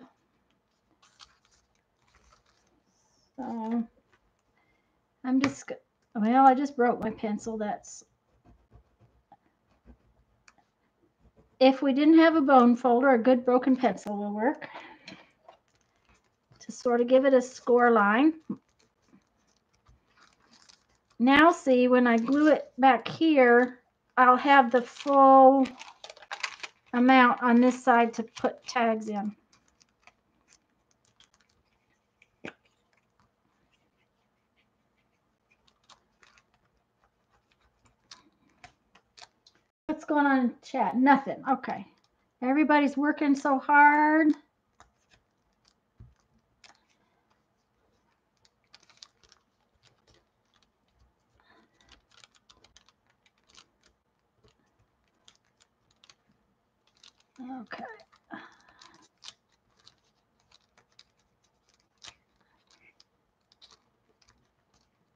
So I'm just, well, I just broke my pencil. That's, if we didn't have a bone folder, a good broken pencil will work to sort of give it a score line. Now see, when I glue it back here, I'll have the full amount on this side to put tags in. What's going on in chat? Nothing. Okay. Everybody's working so hard. Okay.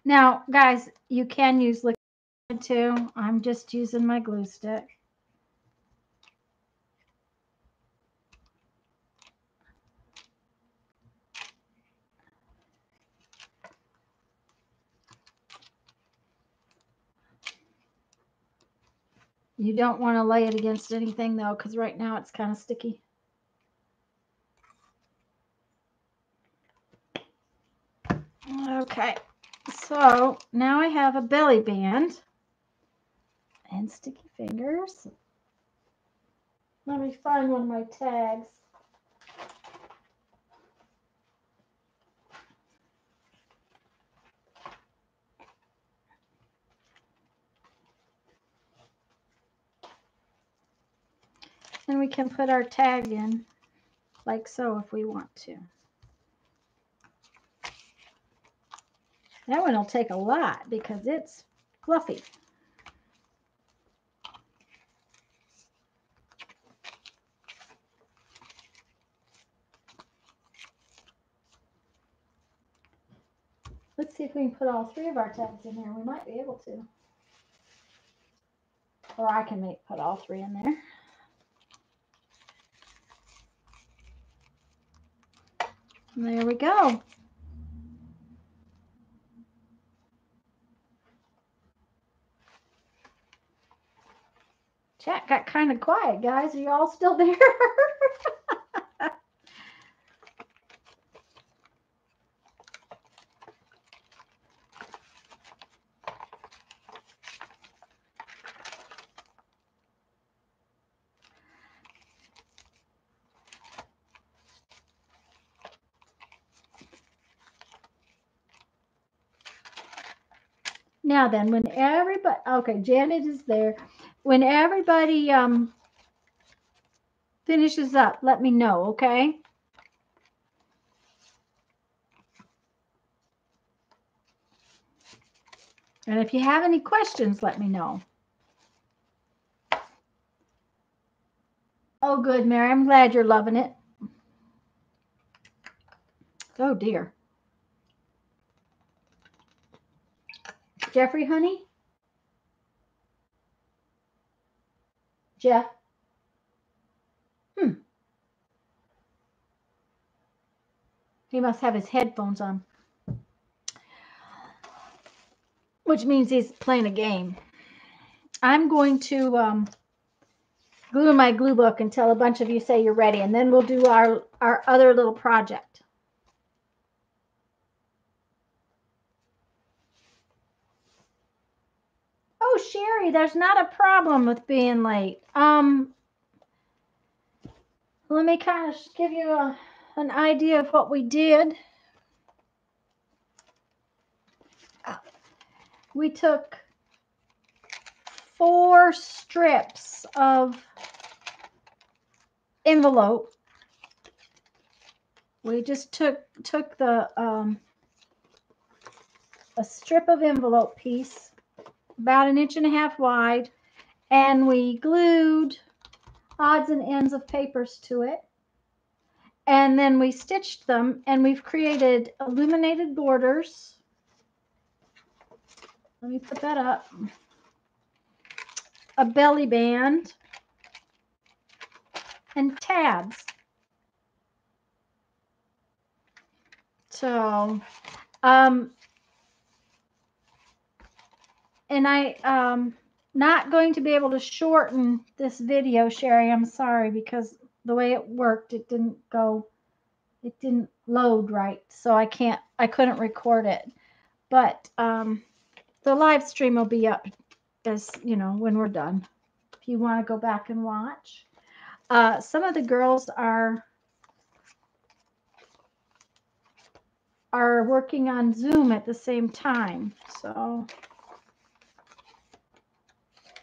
Now, guys, you can use liquid too. I'm just using my glue stick. You don't want to lay it against anything though, because right now it's kind of sticky. Okay, so now I have a belly band and sticky fingers. Let me find one of my tags. And we can put our tag in like so if we want to. That one will take a lot because it's fluffy. Let's see if we can put all 3 of our tags in there. We might be able to. Or I can put all 3 in there. And there we go. Chat got kind of quiet, guys. Are you all still there? Now then, when everybody, okay, Janet is there. When everybody finishes up, let me know, okay? And if you have any questions, let me know. Oh, good, Mary. I'm glad you're loving it. Oh, dear. Jeffrey, honey? Jeff? He must have his headphones on, which means he's playing a game. I'm going to glue my glue book until a bunch of you say you're ready, and then we'll do our other little project. Oh, Sherry, there's not a problem with being late. Let me kind of give you an idea of what we did. We took 4 strips of envelope. We just took the a strip of envelope piece about 1.5 inches wide, and we glued odds and ends of papers to it, and then we stitched them, and we've created illuminated borders. Let me put that up. A belly band and tabs. So, and I not going to be able to shorten this video, Sherry. I'm sorry, because the way it worked, it didn't load right, so I couldn't record it. But the live stream will be up, as you know, when we're done, if you want to go back and watch. Some of the girls are working on Zoom at the same time, so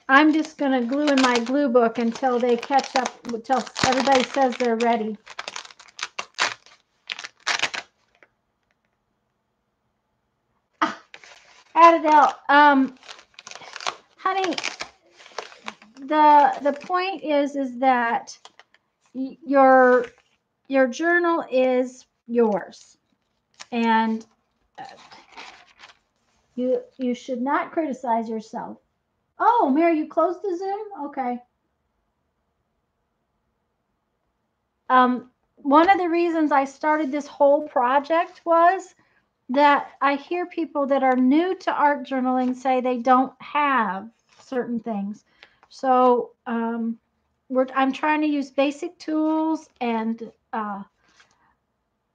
I'm just going to glue in my glue book until they catch up, until everybody says they're ready. Adele, honey, the point is that your journal is yours, and you should not criticize yourself. Oh, Mary, you closed the Zoom? Okay. One of the reasons I started this whole project was that I hear people that are new to art journaling say they don't have certain things. So I'm trying to use basic tools and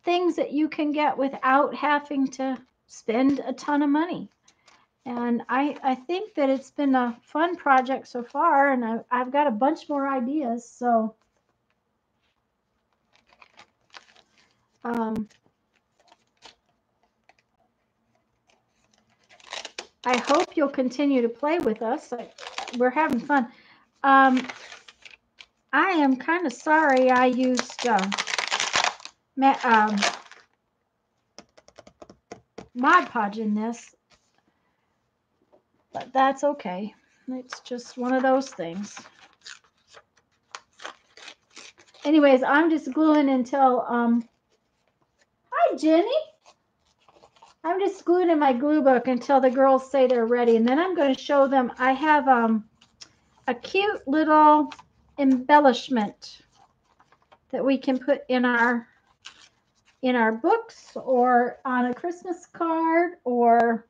things that you can get without having to spend a ton of money. And I think that it's been a fun project so far, and I've got a bunch more ideas. So I hope you'll continue to play with us. We're having fun. I am kind of sorry I used Mod Podge in this, but that's okay. It's just one of those things. Anyways, I'm just gluing until hi Jenny. I'm just gluing in my glue book until the girls say they're ready, and then I'm going to show them. I have a cute little embellishment that we can put in our books or on a Christmas card or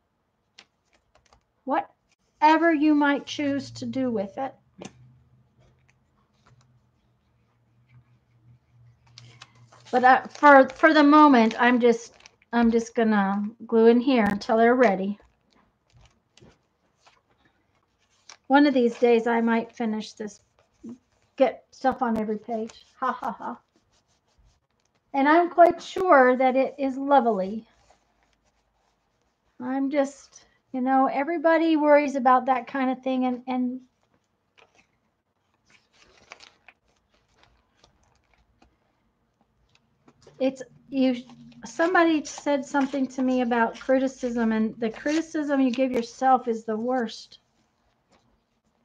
whatever you might choose to do with it. But for the moment, I'm just gonna glue in here until they're ready. One of these days, I might finish this, get stuff on every page. Ha ha ha. And I'm quite sure that it is lovely. I'm just, everybody worries about that kind of thing, and it's somebody said something to me about criticism, and the criticism you give yourself is the worst.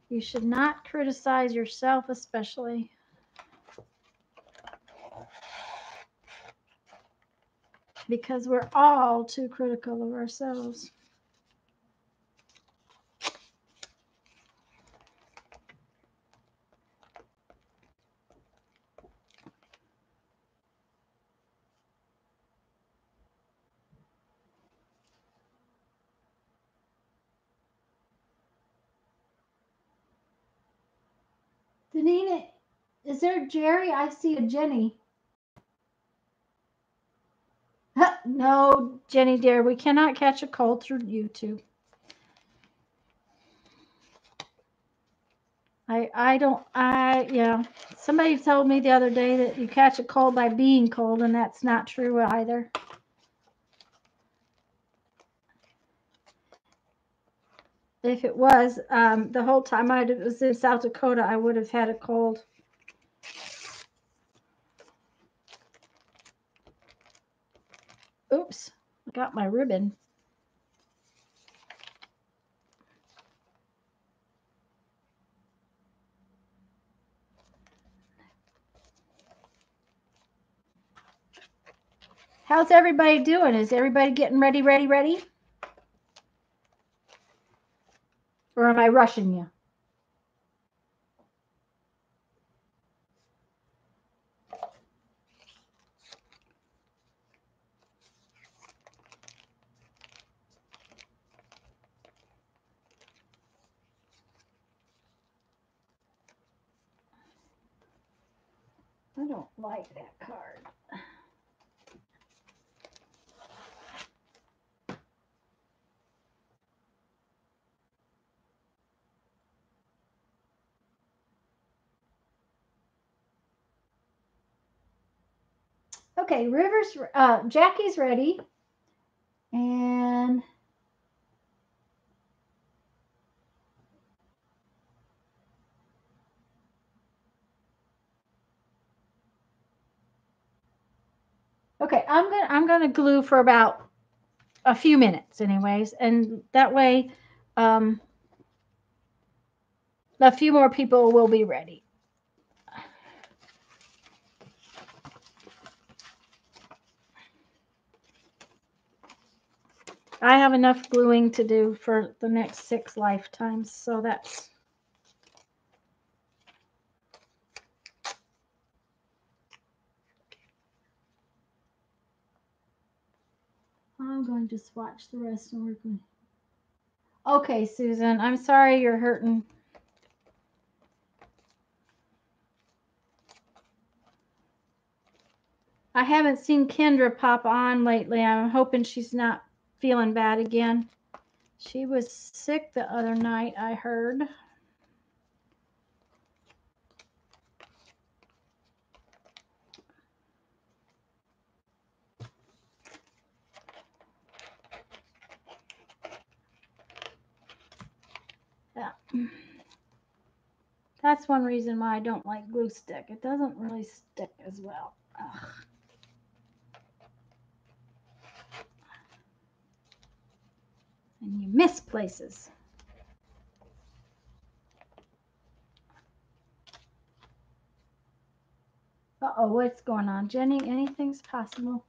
You should not criticize yourself, especially. Because we're all too critical of ourselves. Danina, is there Jerry? I see a Jenny. No, Jenny dear, we cannot catch a cold through YouTube. Yeah. Somebody told me the other day that you catch a cold by being cold, and that's not true either. If it was, the whole time I was in South Dakota, I would have had a cold. Oops, I got my ribbon. How's everybody doing? Is everybody getting ready? Or am I rushing you? I don't like that card. Okay, Jackie's ready. And okay, I'm gonna glue for about a few minutes anyways, and that way a few more people will be ready. I have enough gluing to do for the next 6 lifetimes, so that's... I'm going to just watch the rest and work with... Okay, Susan, I'm sorry you're hurting. I haven't seen Kendra pop on lately. I'm hoping she's not feeling bad again. She was sick the other night, I heard. Yeah. That's one reason why I don't like glue stick. It doesn't really stick as well. Ugh. And you miss places. Uh-oh, what's going on, Jenny? Anything's possible.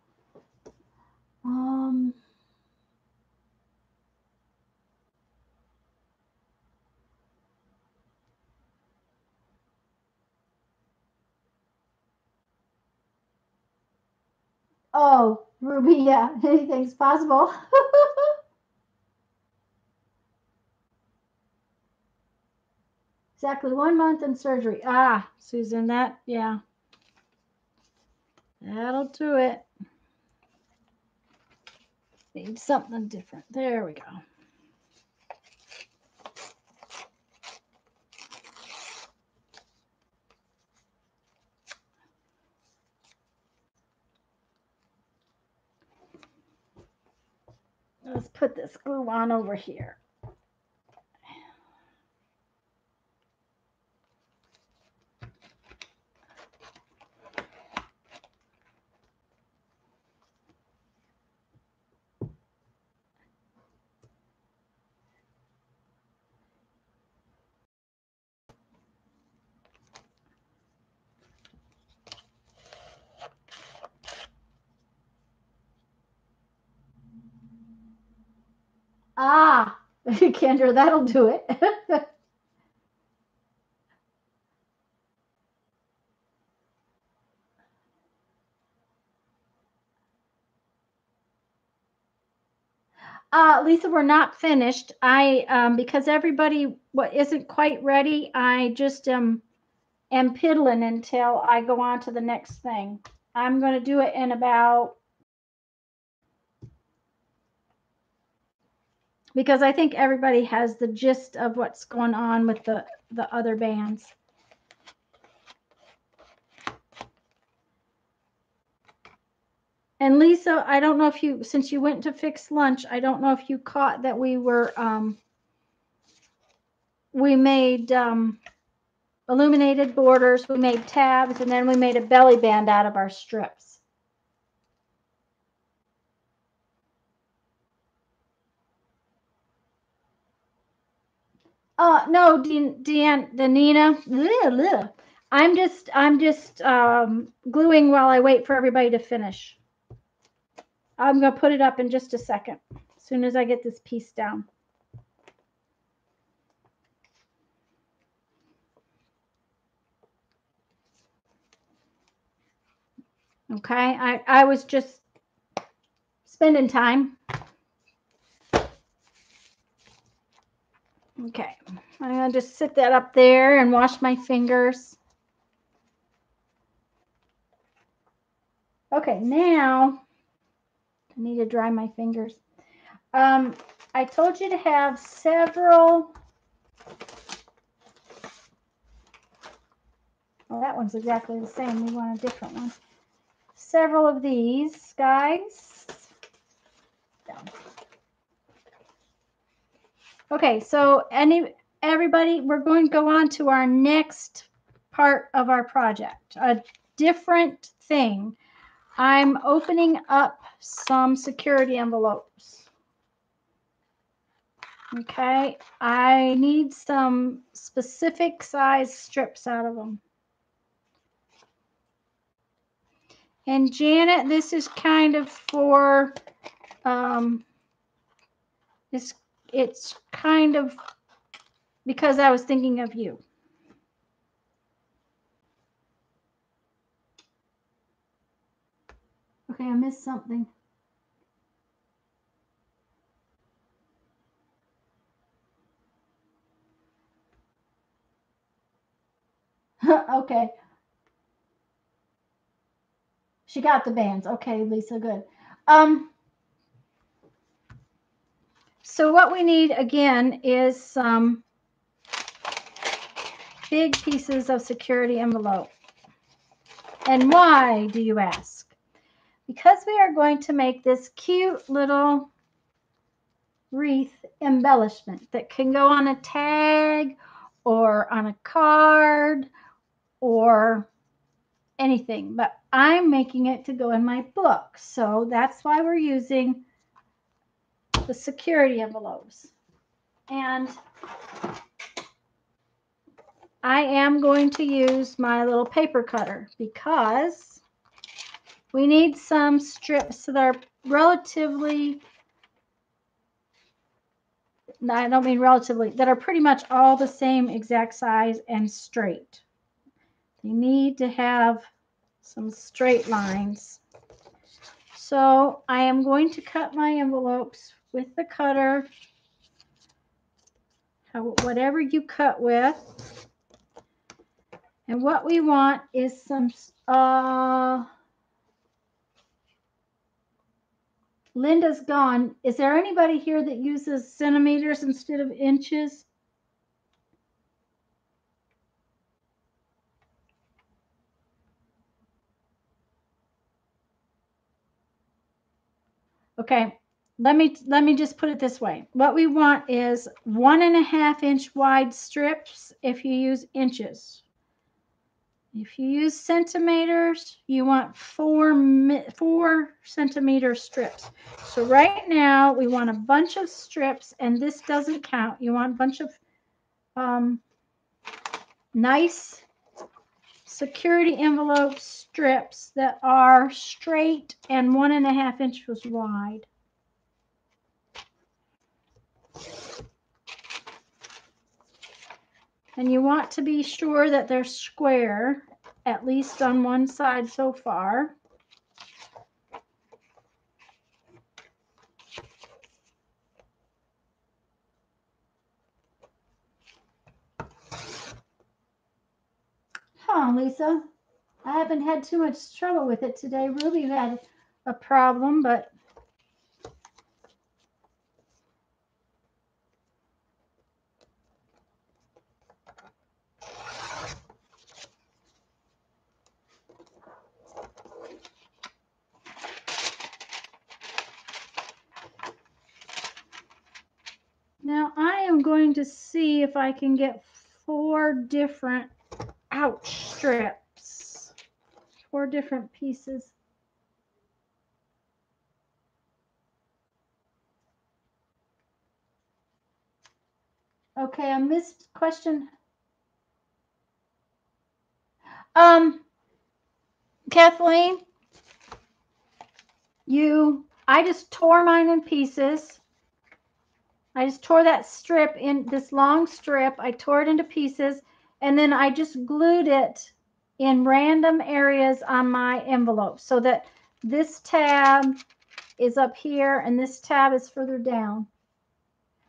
Oh, Ruby, yeah, anything's possible. Exactly 1 month in surgery. Ah, Susan, that, yeah. That'll do it. Need something different. There we go. Let's put this glue on over here. Ah, Kendra, that'll do it. Lisa, we're not finished. Because everybody isn't quite ready, I just am piddling until I go on to the next thing. I'm going to do it in about, because I think everybody has the gist of what's going on with the other bands. And Lisa, I don't know if you, since you went to fix lunch, I don't know if you caught that we were, we made illuminated borders, we made tabs, and then we made a belly band out of our strips. No, Danina, I'm just gluing while I wait for everybody to finish. I'm going to put it up in just a second, as soon as I get this piece down. Okay, I was just spending time. Okay, I'm going to just sit that up there and wash my fingers. Okay, now I need to dry my fingers. I told you to have several. Well, that one's exactly the same. We want a different one. Several of these guys. Down. Okay, so everybody, we're going to go on to our next part of our project, a different thing. I'm opening up some security envelopes. Okay, I need some specific size strips out of them. And Janet, this is kind of for It's kind of because I was thinking of you. Okay, I missed something. Okay. She got the bands. Okay, Lisa, good. So what we need again is some big pieces of security envelope. And why, do you ask? Because we are going to make this cute little wreath embellishment that can go on a tag or on a card or anything, but I'm making it to go in my book. So that's why we're using the security envelopes. And I am going to use my little paper cutter because we need some strips that are relatively, I don't mean relatively, that are pretty much all the same exact size and straight. They need to have some straight lines. So I am going to cut my envelopes with the cutter, whatever you cut with. And what we want is some, Linda's gone. Is there anybody here that uses centimeters instead of inches? Okay, let me just put it this way. What we want is 1.5 inch wide strips if you use inches. If you use centimeters, you want 4 centimeter strips. So right now we want a bunch of strips, and this doesn't count. You want a bunch of nice security envelope strips that are straight and 1.5 inches wide. And you want to be sure that they're square, at least on one side so far. Huh, Lisa? I haven't had too much trouble with it today. Ruby had a problem, but now I am going to see if I can get 4 different strips. 4 different pieces. Okay, I missed question. Kathleen, I just tore mine in pieces. I just tore that strip in, this long strip. I tore it into pieces, and then I just glued it in random areas on my envelope so that this tab is up here and this tab is further down.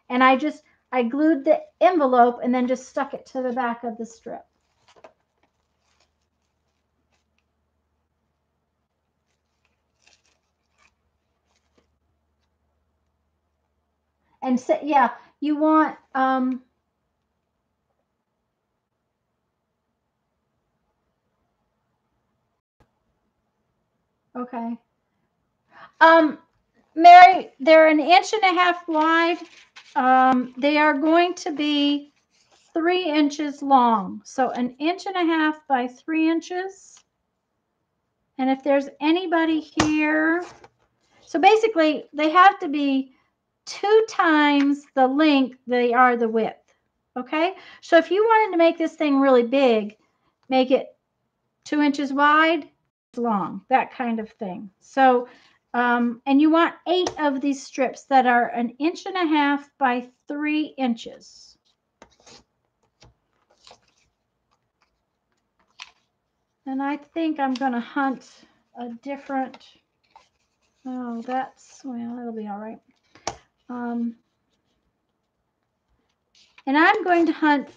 And I glued the envelope and then just stuck it to the back of the strip. And so, yeah, you want, okay. Mary, they're 1.5 inches wide. They are going to be 3 inches long. So 1.5 inches by 3 inches. And if there's anybody here, so basically they have to be 2 times the length they are the width. Okay, so if you wanted to make this thing really big, make it 2 inches wide, long, that kind of thing. So And you want 8 of these strips that are 1.5 inches by 3 inches. And I think I'm going to hunt a different, oh, that's, well, it'll be all right. And I'm going to hunt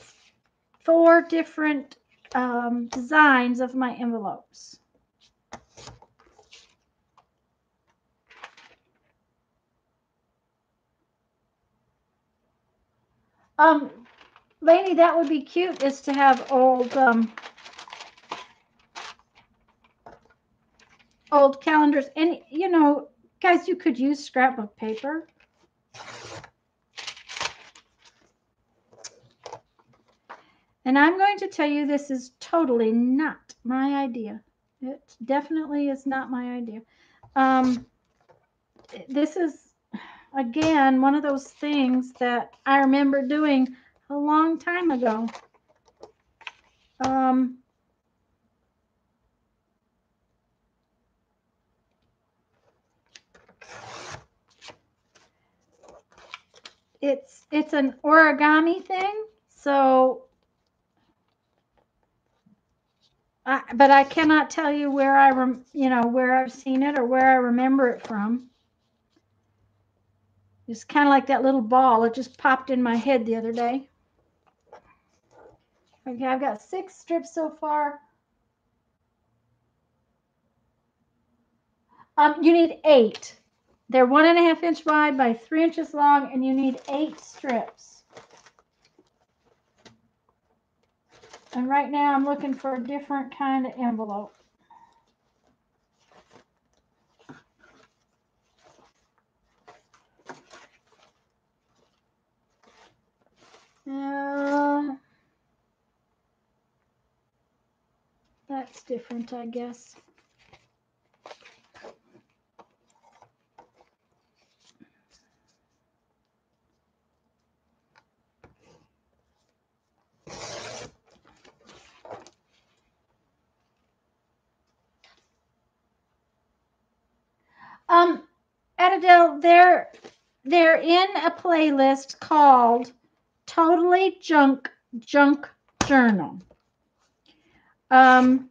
4 different designs of my envelopes. Lainey, that would be cute, is to have old old calendars. And, you know, guys, you could use scrapbook paper. And I'm going to tell you, this is totally not my idea. It definitely is not my idea. This is, again, one of those things that I remember doing a long time ago. It's an origami thing, so but I cannot tell you where where I've seen it or where I remember it from. It's kind of like that little ball. It just popped in my head the other day. Okay, I've got 6 strips so far. You need 8. They're 1.5 inch wide by 3 inches long, and you need 8 strips. And right now I'm looking for a different kind of envelope. That's different, I guess. Adele, they're in a playlist called Totally Junk Journal. On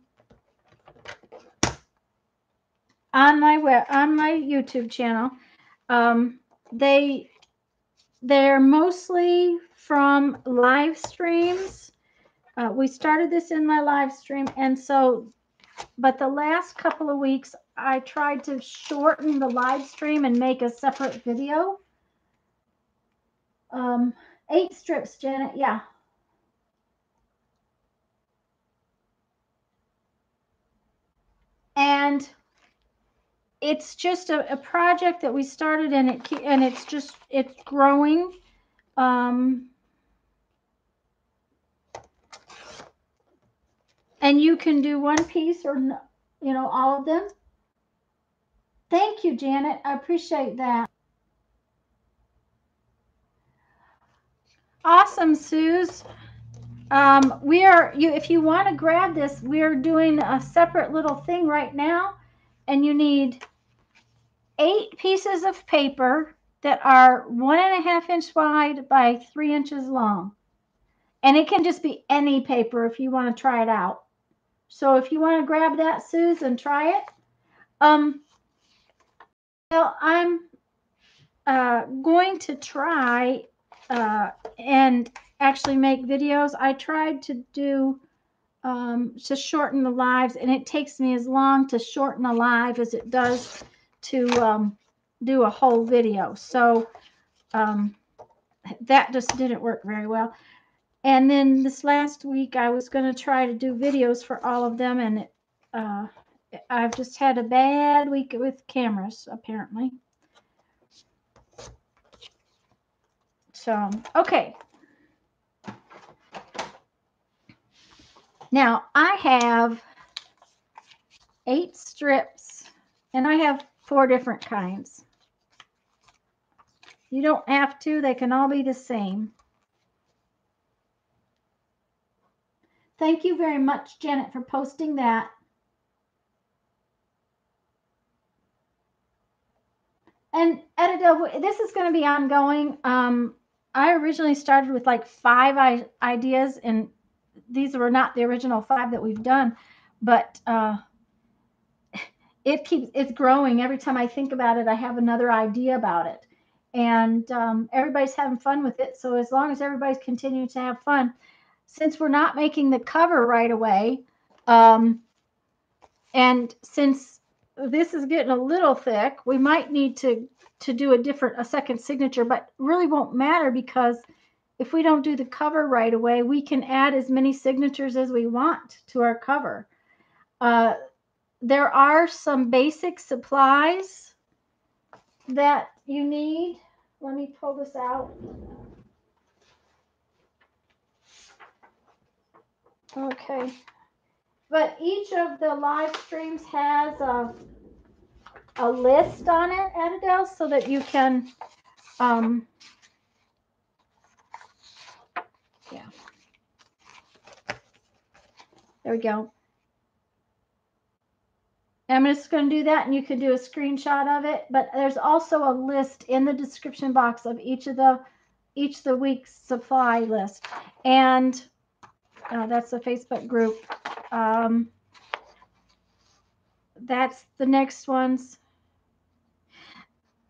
my YouTube channel. They're mostly from live streams. We started this in my live stream, and so, but the last couple of weeks I tried to shorten the live stream and make a separate video. 8 strips, Janet. Yeah. And it's just a project that we started, and it's growing. And you can do one piece or, all of them. Thank you, Janet. I appreciate that. Awesome, Suze. If you want to grab this, we are doing a separate little thing right now, and you need 8 pieces of paper that are 1.5 inch wide by 3 inches long. And it can just be any paper if you want to try it out. So if you want to grab that, Suze, and try it. Well, I'm going to try and actually make videos. I tried to do to shorten the lives, and it takes me as long to shorten a live as it does to do a whole video. So that just didn't work very well. And then this last week I was going to try to do videos for all of them, and I've just had a bad week with cameras, apparently. So, okay. Now I have 8 strips, and I have 4 different kinds. You don't have to. They can all be the same. Thank you very much, Janet, for posting that. And Edidel, this is going to be ongoing. I originally started with like 5 ideas, and these were not the original 5 that we've done, but it's growing. Every time I think about it, I have another idea about it, and everybody's having fun with it. So as long as everybody's continuing to have fun, since we're not making the cover right away, and since this is getting a little thick, we might need to do a second signature, but really won't matter, because if we don't do the cover right away, we can add as many signatures as we want to our cover. There are some basic supplies that you need. Let me pull this out. Okay. But each of the live streams has a list on it, Adele, so that you can, yeah. There we go. I'm just going to do that, and you can do a screenshot of it. But there's also a list in the description box of each of the week's supply list, and that's the Facebook group. That's the next ones.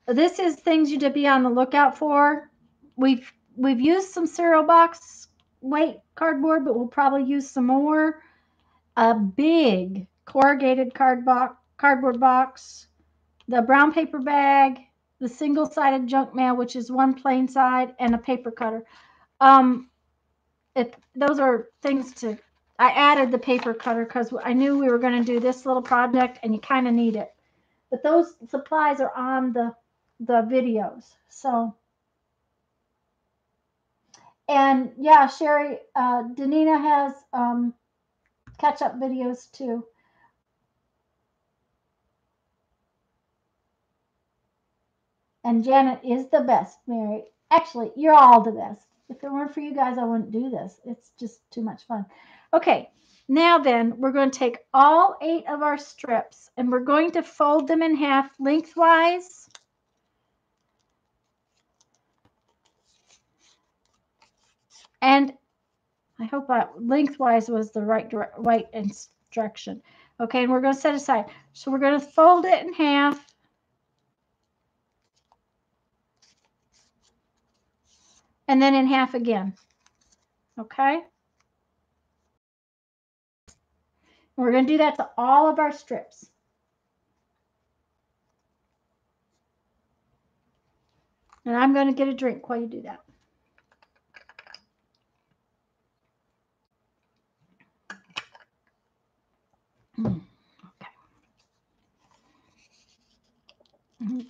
This is things you to be on the lookout for. We've used some cereal box weight cardboard, but we'll probably use some more. A big corrugated cardboard box, the brown paper bag, the single-sided junk mail, which is one plain side, and a paper cutter. Those are things to. I added the paper cutter because I knew we were going to do this little project, and you kind of need it. But those supplies are on the videos. So, and yeah, Sherry, Danina has catch-up videos too. And Janet is the best, Mary. Actually, you're all the best. If it weren't for you guys, I wouldn't do this. It's just too much fun. Okay, now then, we're going to take all 8 of our strips, and we're going to fold them in half lengthwise. And I hope lengthwise was the right instruction. Okay, and we're going to set aside. So we're going to fold it in half. And then in half again. Okay? We're going to do that to all of our strips. And I'm going to get a drink while you do that.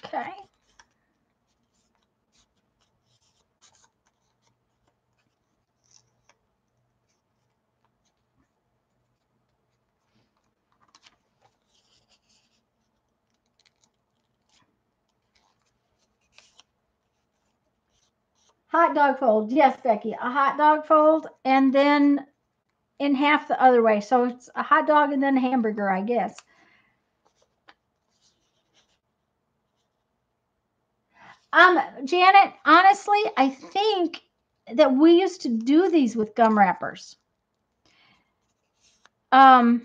Okay. Hot dog fold. Yes, Becky. A hot dog fold, and then in half the other way. So it's a hot dog and then a hamburger, I guess. Janet, honestly, I think that we used to do these with gum wrappers. I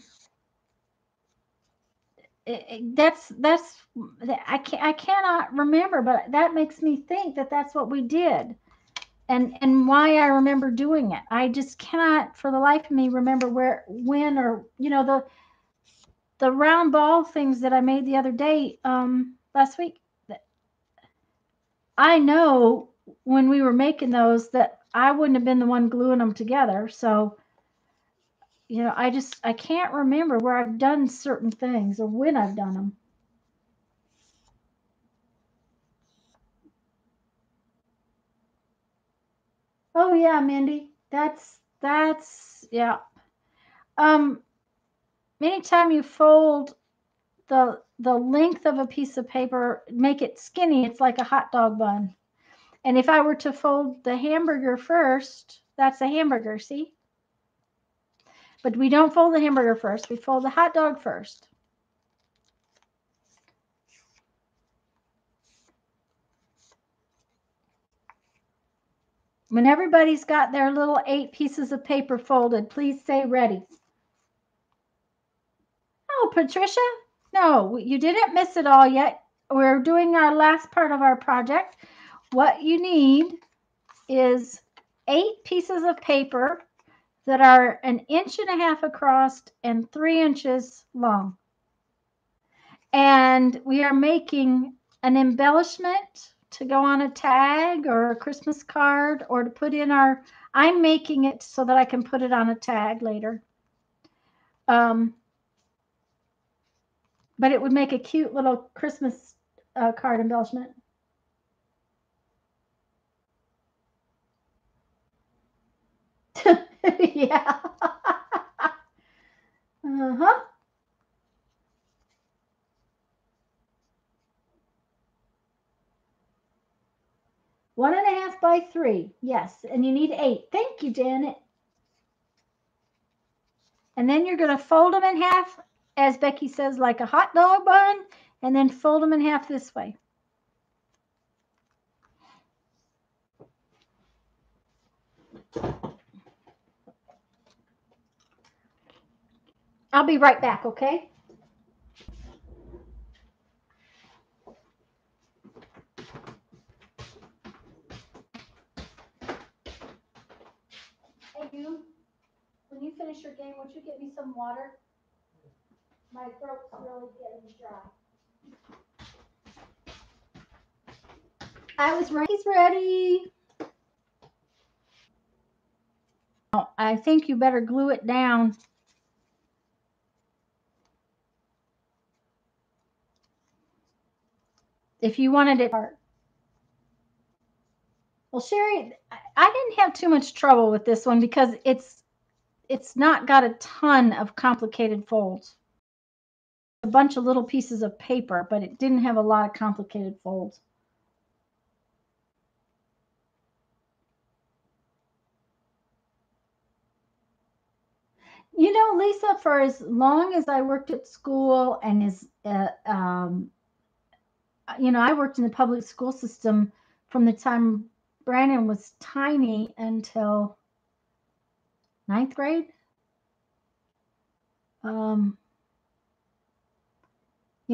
cannot remember, but that makes me think that that's what we did, and why I remember doing it. I just cannot, for the life of me, remember when, or the round ball things that I made the other day, last week. I know when we were making those that I wouldn't have been the one gluing them together. So, I can't remember where I've done certain things or when I've done them. Oh yeah, Mindy. That's yeah. Anytime you fold the length of a piece of paper, make it skinny, it's like a hot dog bun. And if I were to fold the hamburger first, that's a hamburger, see? But we don't fold the hamburger first. We fold the hot dog first. When everybody's got their little 8 pieces of paper folded, please say ready. Oh, Patricia, no, you didn't miss it all yet. We're doing our last part of our project. What you need is 8 pieces of paper that are 1.5 inches across and 3 inches long. And we are making an embellishment to go on a tag or a Christmas card or to put in our, I'm making it so that I can put it on a tag later. But it would make a cute little Christmas card embellishment. Yeah. Uh-huh. One and a half by 3. Yes. And you need 8. Thank you, Janet. And then you're going to fold them in half, as Becky says, like a hot dog bun, and then fold them in half this way. I'll be right back, okay? Hey, you, when you finish your game, would you get me some water? My throat's really getting dry. I was ready. He's ready. Oh, I think you better glue it down. If you wanted it. Well, Sherry, I didn't have too much trouble with this one because it's not got a ton of complicated folds. A bunch of little pieces of paper, but it didn't have a lot of complicated folds. You know, Lisa, for as long as I worked at school and you know, I worked in the public school system from the time Brandon was tiny until 9th grade. You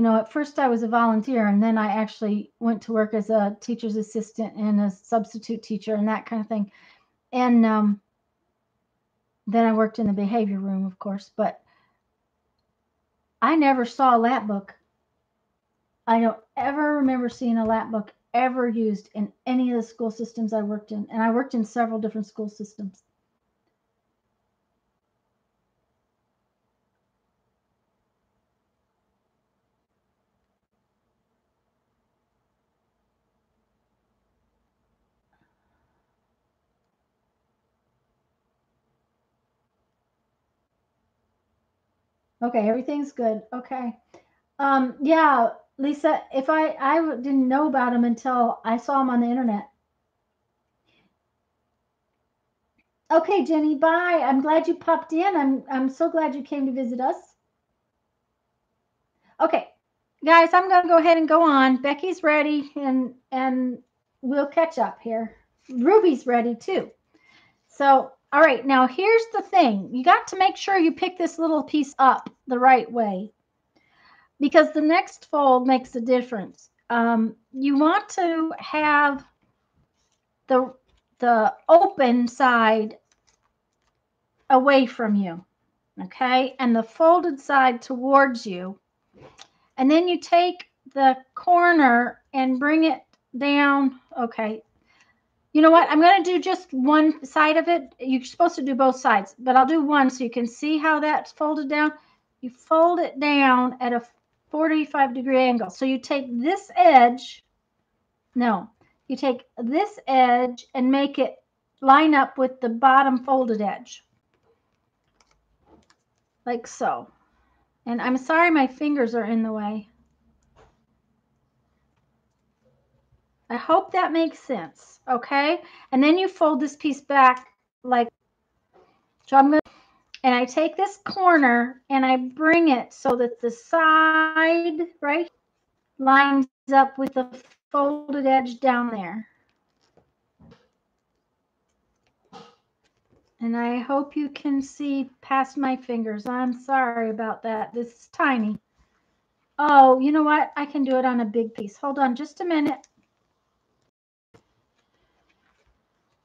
know, at first I was a volunteer, and then I actually went to work as a teacher's assistant and a substitute teacher and that kind of thing. And then I worked in the behavior room, of course, but I never saw a lap book. I don't ever remember seeing a lap book ever used in any of the school systems I worked in. And I worked in several different school systems. Okay, everything's good. Okay. Yeah, Lisa, if I didn't know about them until I saw them on the internet. Okay, Jenny, bye. I'm glad you popped in. I'm so glad you came to visit us. Okay, guys, I'm going to go ahead and go on. Becky's ready, and we'll catch up here. Ruby's ready too. So, all right, now here's the thing. You got to make sure you pick this little piece up the right way, because the next fold makes a difference. You want to have the open side away from you, okay, and the folded side towards you. And then you take the corner and bring it down. Okay. You know what? I'm going to do just one side of it. You're supposed to do both sides, but I'll do one so you can see how that's folded down. You fold it down at a 45-degree angle. So you take this edge. No, you take this edge and make it line up with the bottom folded edge. Like so. And I'm sorry my fingers are in the way. I hope that makes sense, okay? And then you fold this piece back like, so I'm going to, and I take this corner and I bring it so that the side, right, lines up with the folded edge down there. And I hope you can see past my fingers. I'm sorry about that. This is tiny. Oh, you know what? I can do it on a big piece. Hold on just a minute.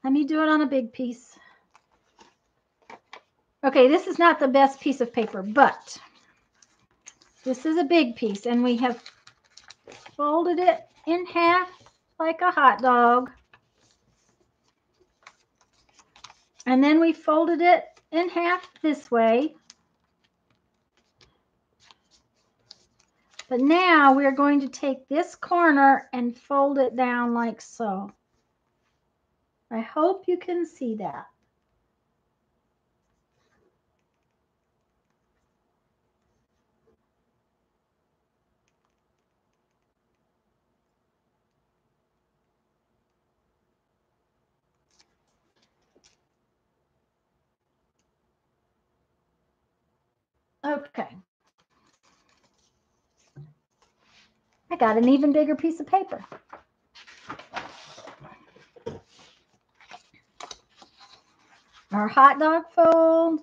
Let me do it on a big piece. Okay, this is not the best piece of paper, but this is a big piece, and we have folded it in half like a hot dog. And then we folded it in half this way. But now we're going to take this corner and fold it down like so. I hope you can see that. Okay. I got an even bigger piece of paper. Our hot dog fold.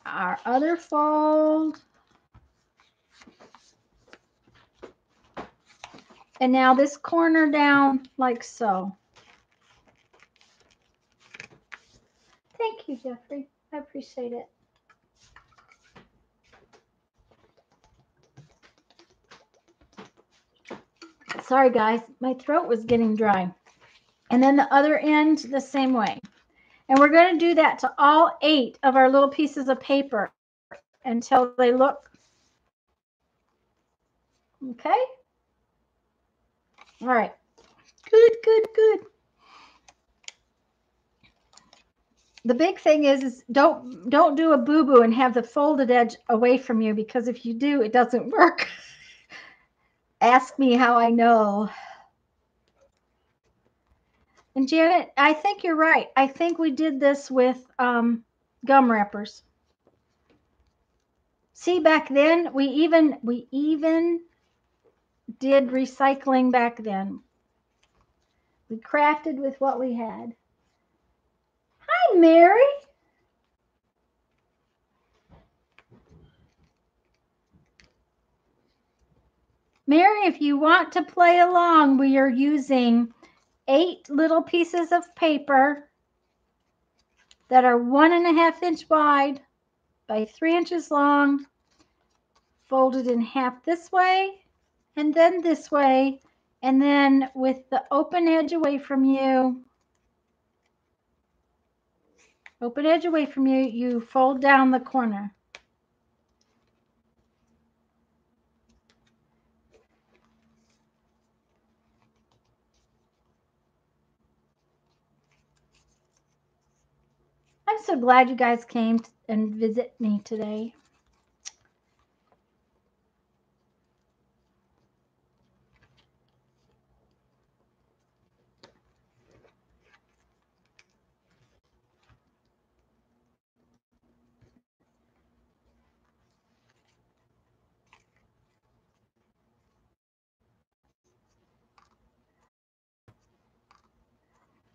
Our other fold. And now this corner down like so. Thank you, Jeffrey. I appreciate it. Sorry, guys. My throat was getting dry. And then the other end the same way. And we're going to do that to all 8 of our little pieces of paper until they look okay. All right. Good, good, good. The big thing is don't do a boo-boo and have the folded edge away from you, because if you do, it doesn't work. Ask me how I know. And Janet, I think you're right. I think we did this with gum wrappers. See, back then we even did recycling back then. We crafted with what we had. Hi, Mary. Mary, if you want to play along, we are using 8 little pieces of paper that are 1.5 inch wide by 3 inches long, folded in half this way and then this way, and then with the open edge away from you, you fold down the corner. I'm so glad you guys came and visit me today.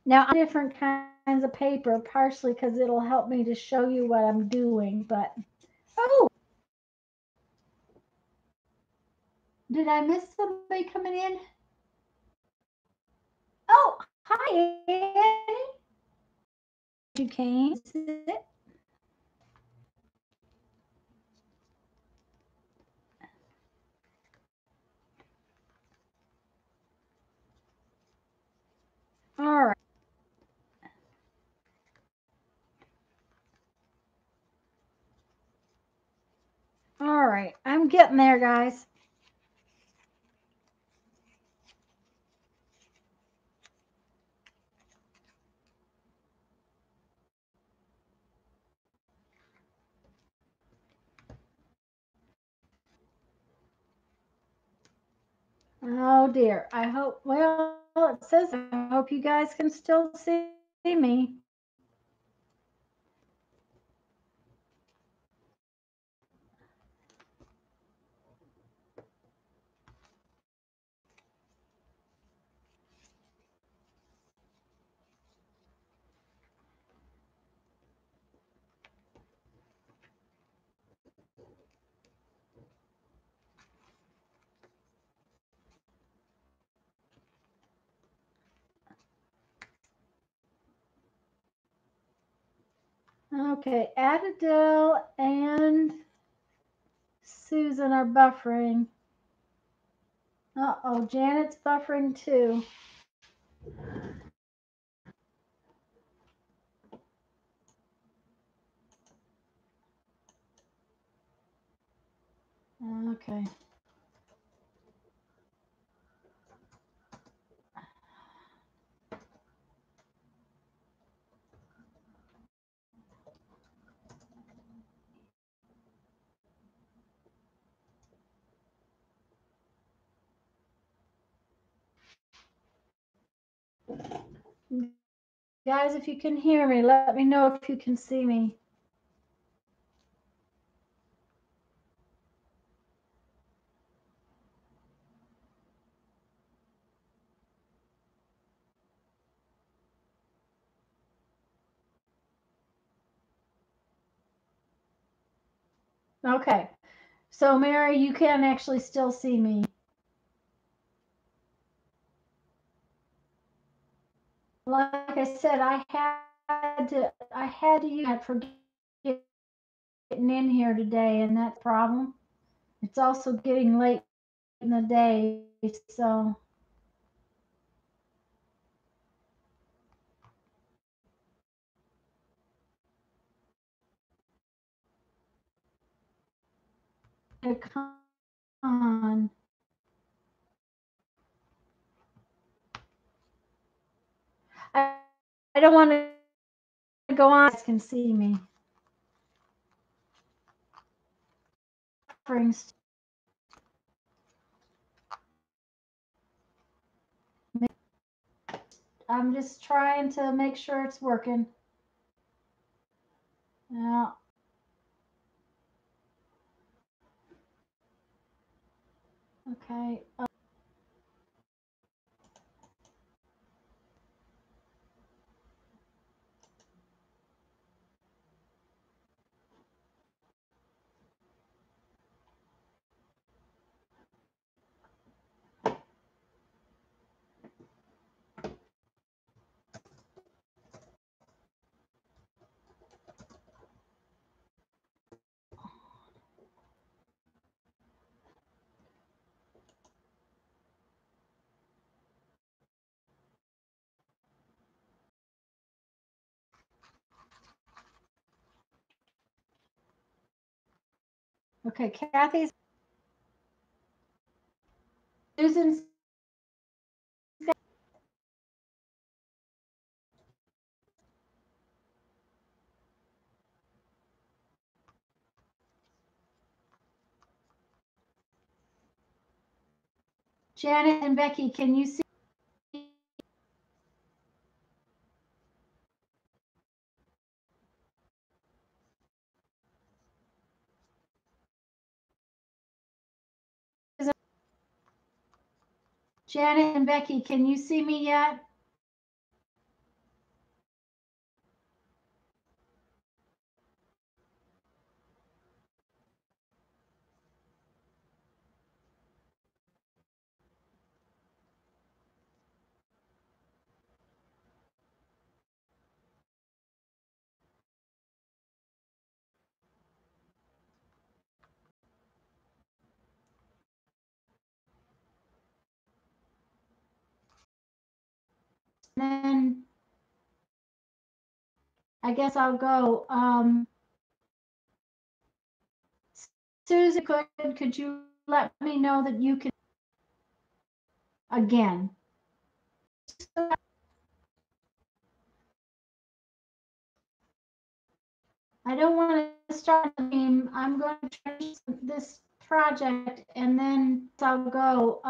Now, I'm different kinds of paper, partially because it'll help me to show you what I'm doing, but oh, did I miss somebody coming in? Oh, hi, Annie. You came. Sit. All right. All right. I'm getting there, guys. Oh dear. I hope, well, it says I hope you guys can still see me. Okay, Adele and Susan are buffering. Uh-oh, Janet's buffering too. Okay. Guys, if you can hear me, let me know if you can see me. Okay. So, Mary, you can actually still see me. Like I said, I had to use that for getting in here today, and that's the problem. It's also getting late in the day, so come on. I, I don't want to go on. You guys can see me. I'm just trying to make sure it's working. Yeah. Okay. Okay, Kathy's Susan's Janet and Becky, can you see? Janet and Becky, can you see me yet? Then I guess I'll go. Susan, could you let me know that you can again? I don't want to start a game. I'm going to finish this project and then I'll go.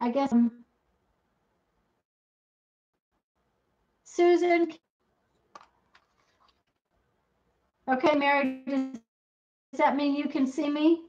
I guess Susan. Okay, Mary, does that mean you can see me?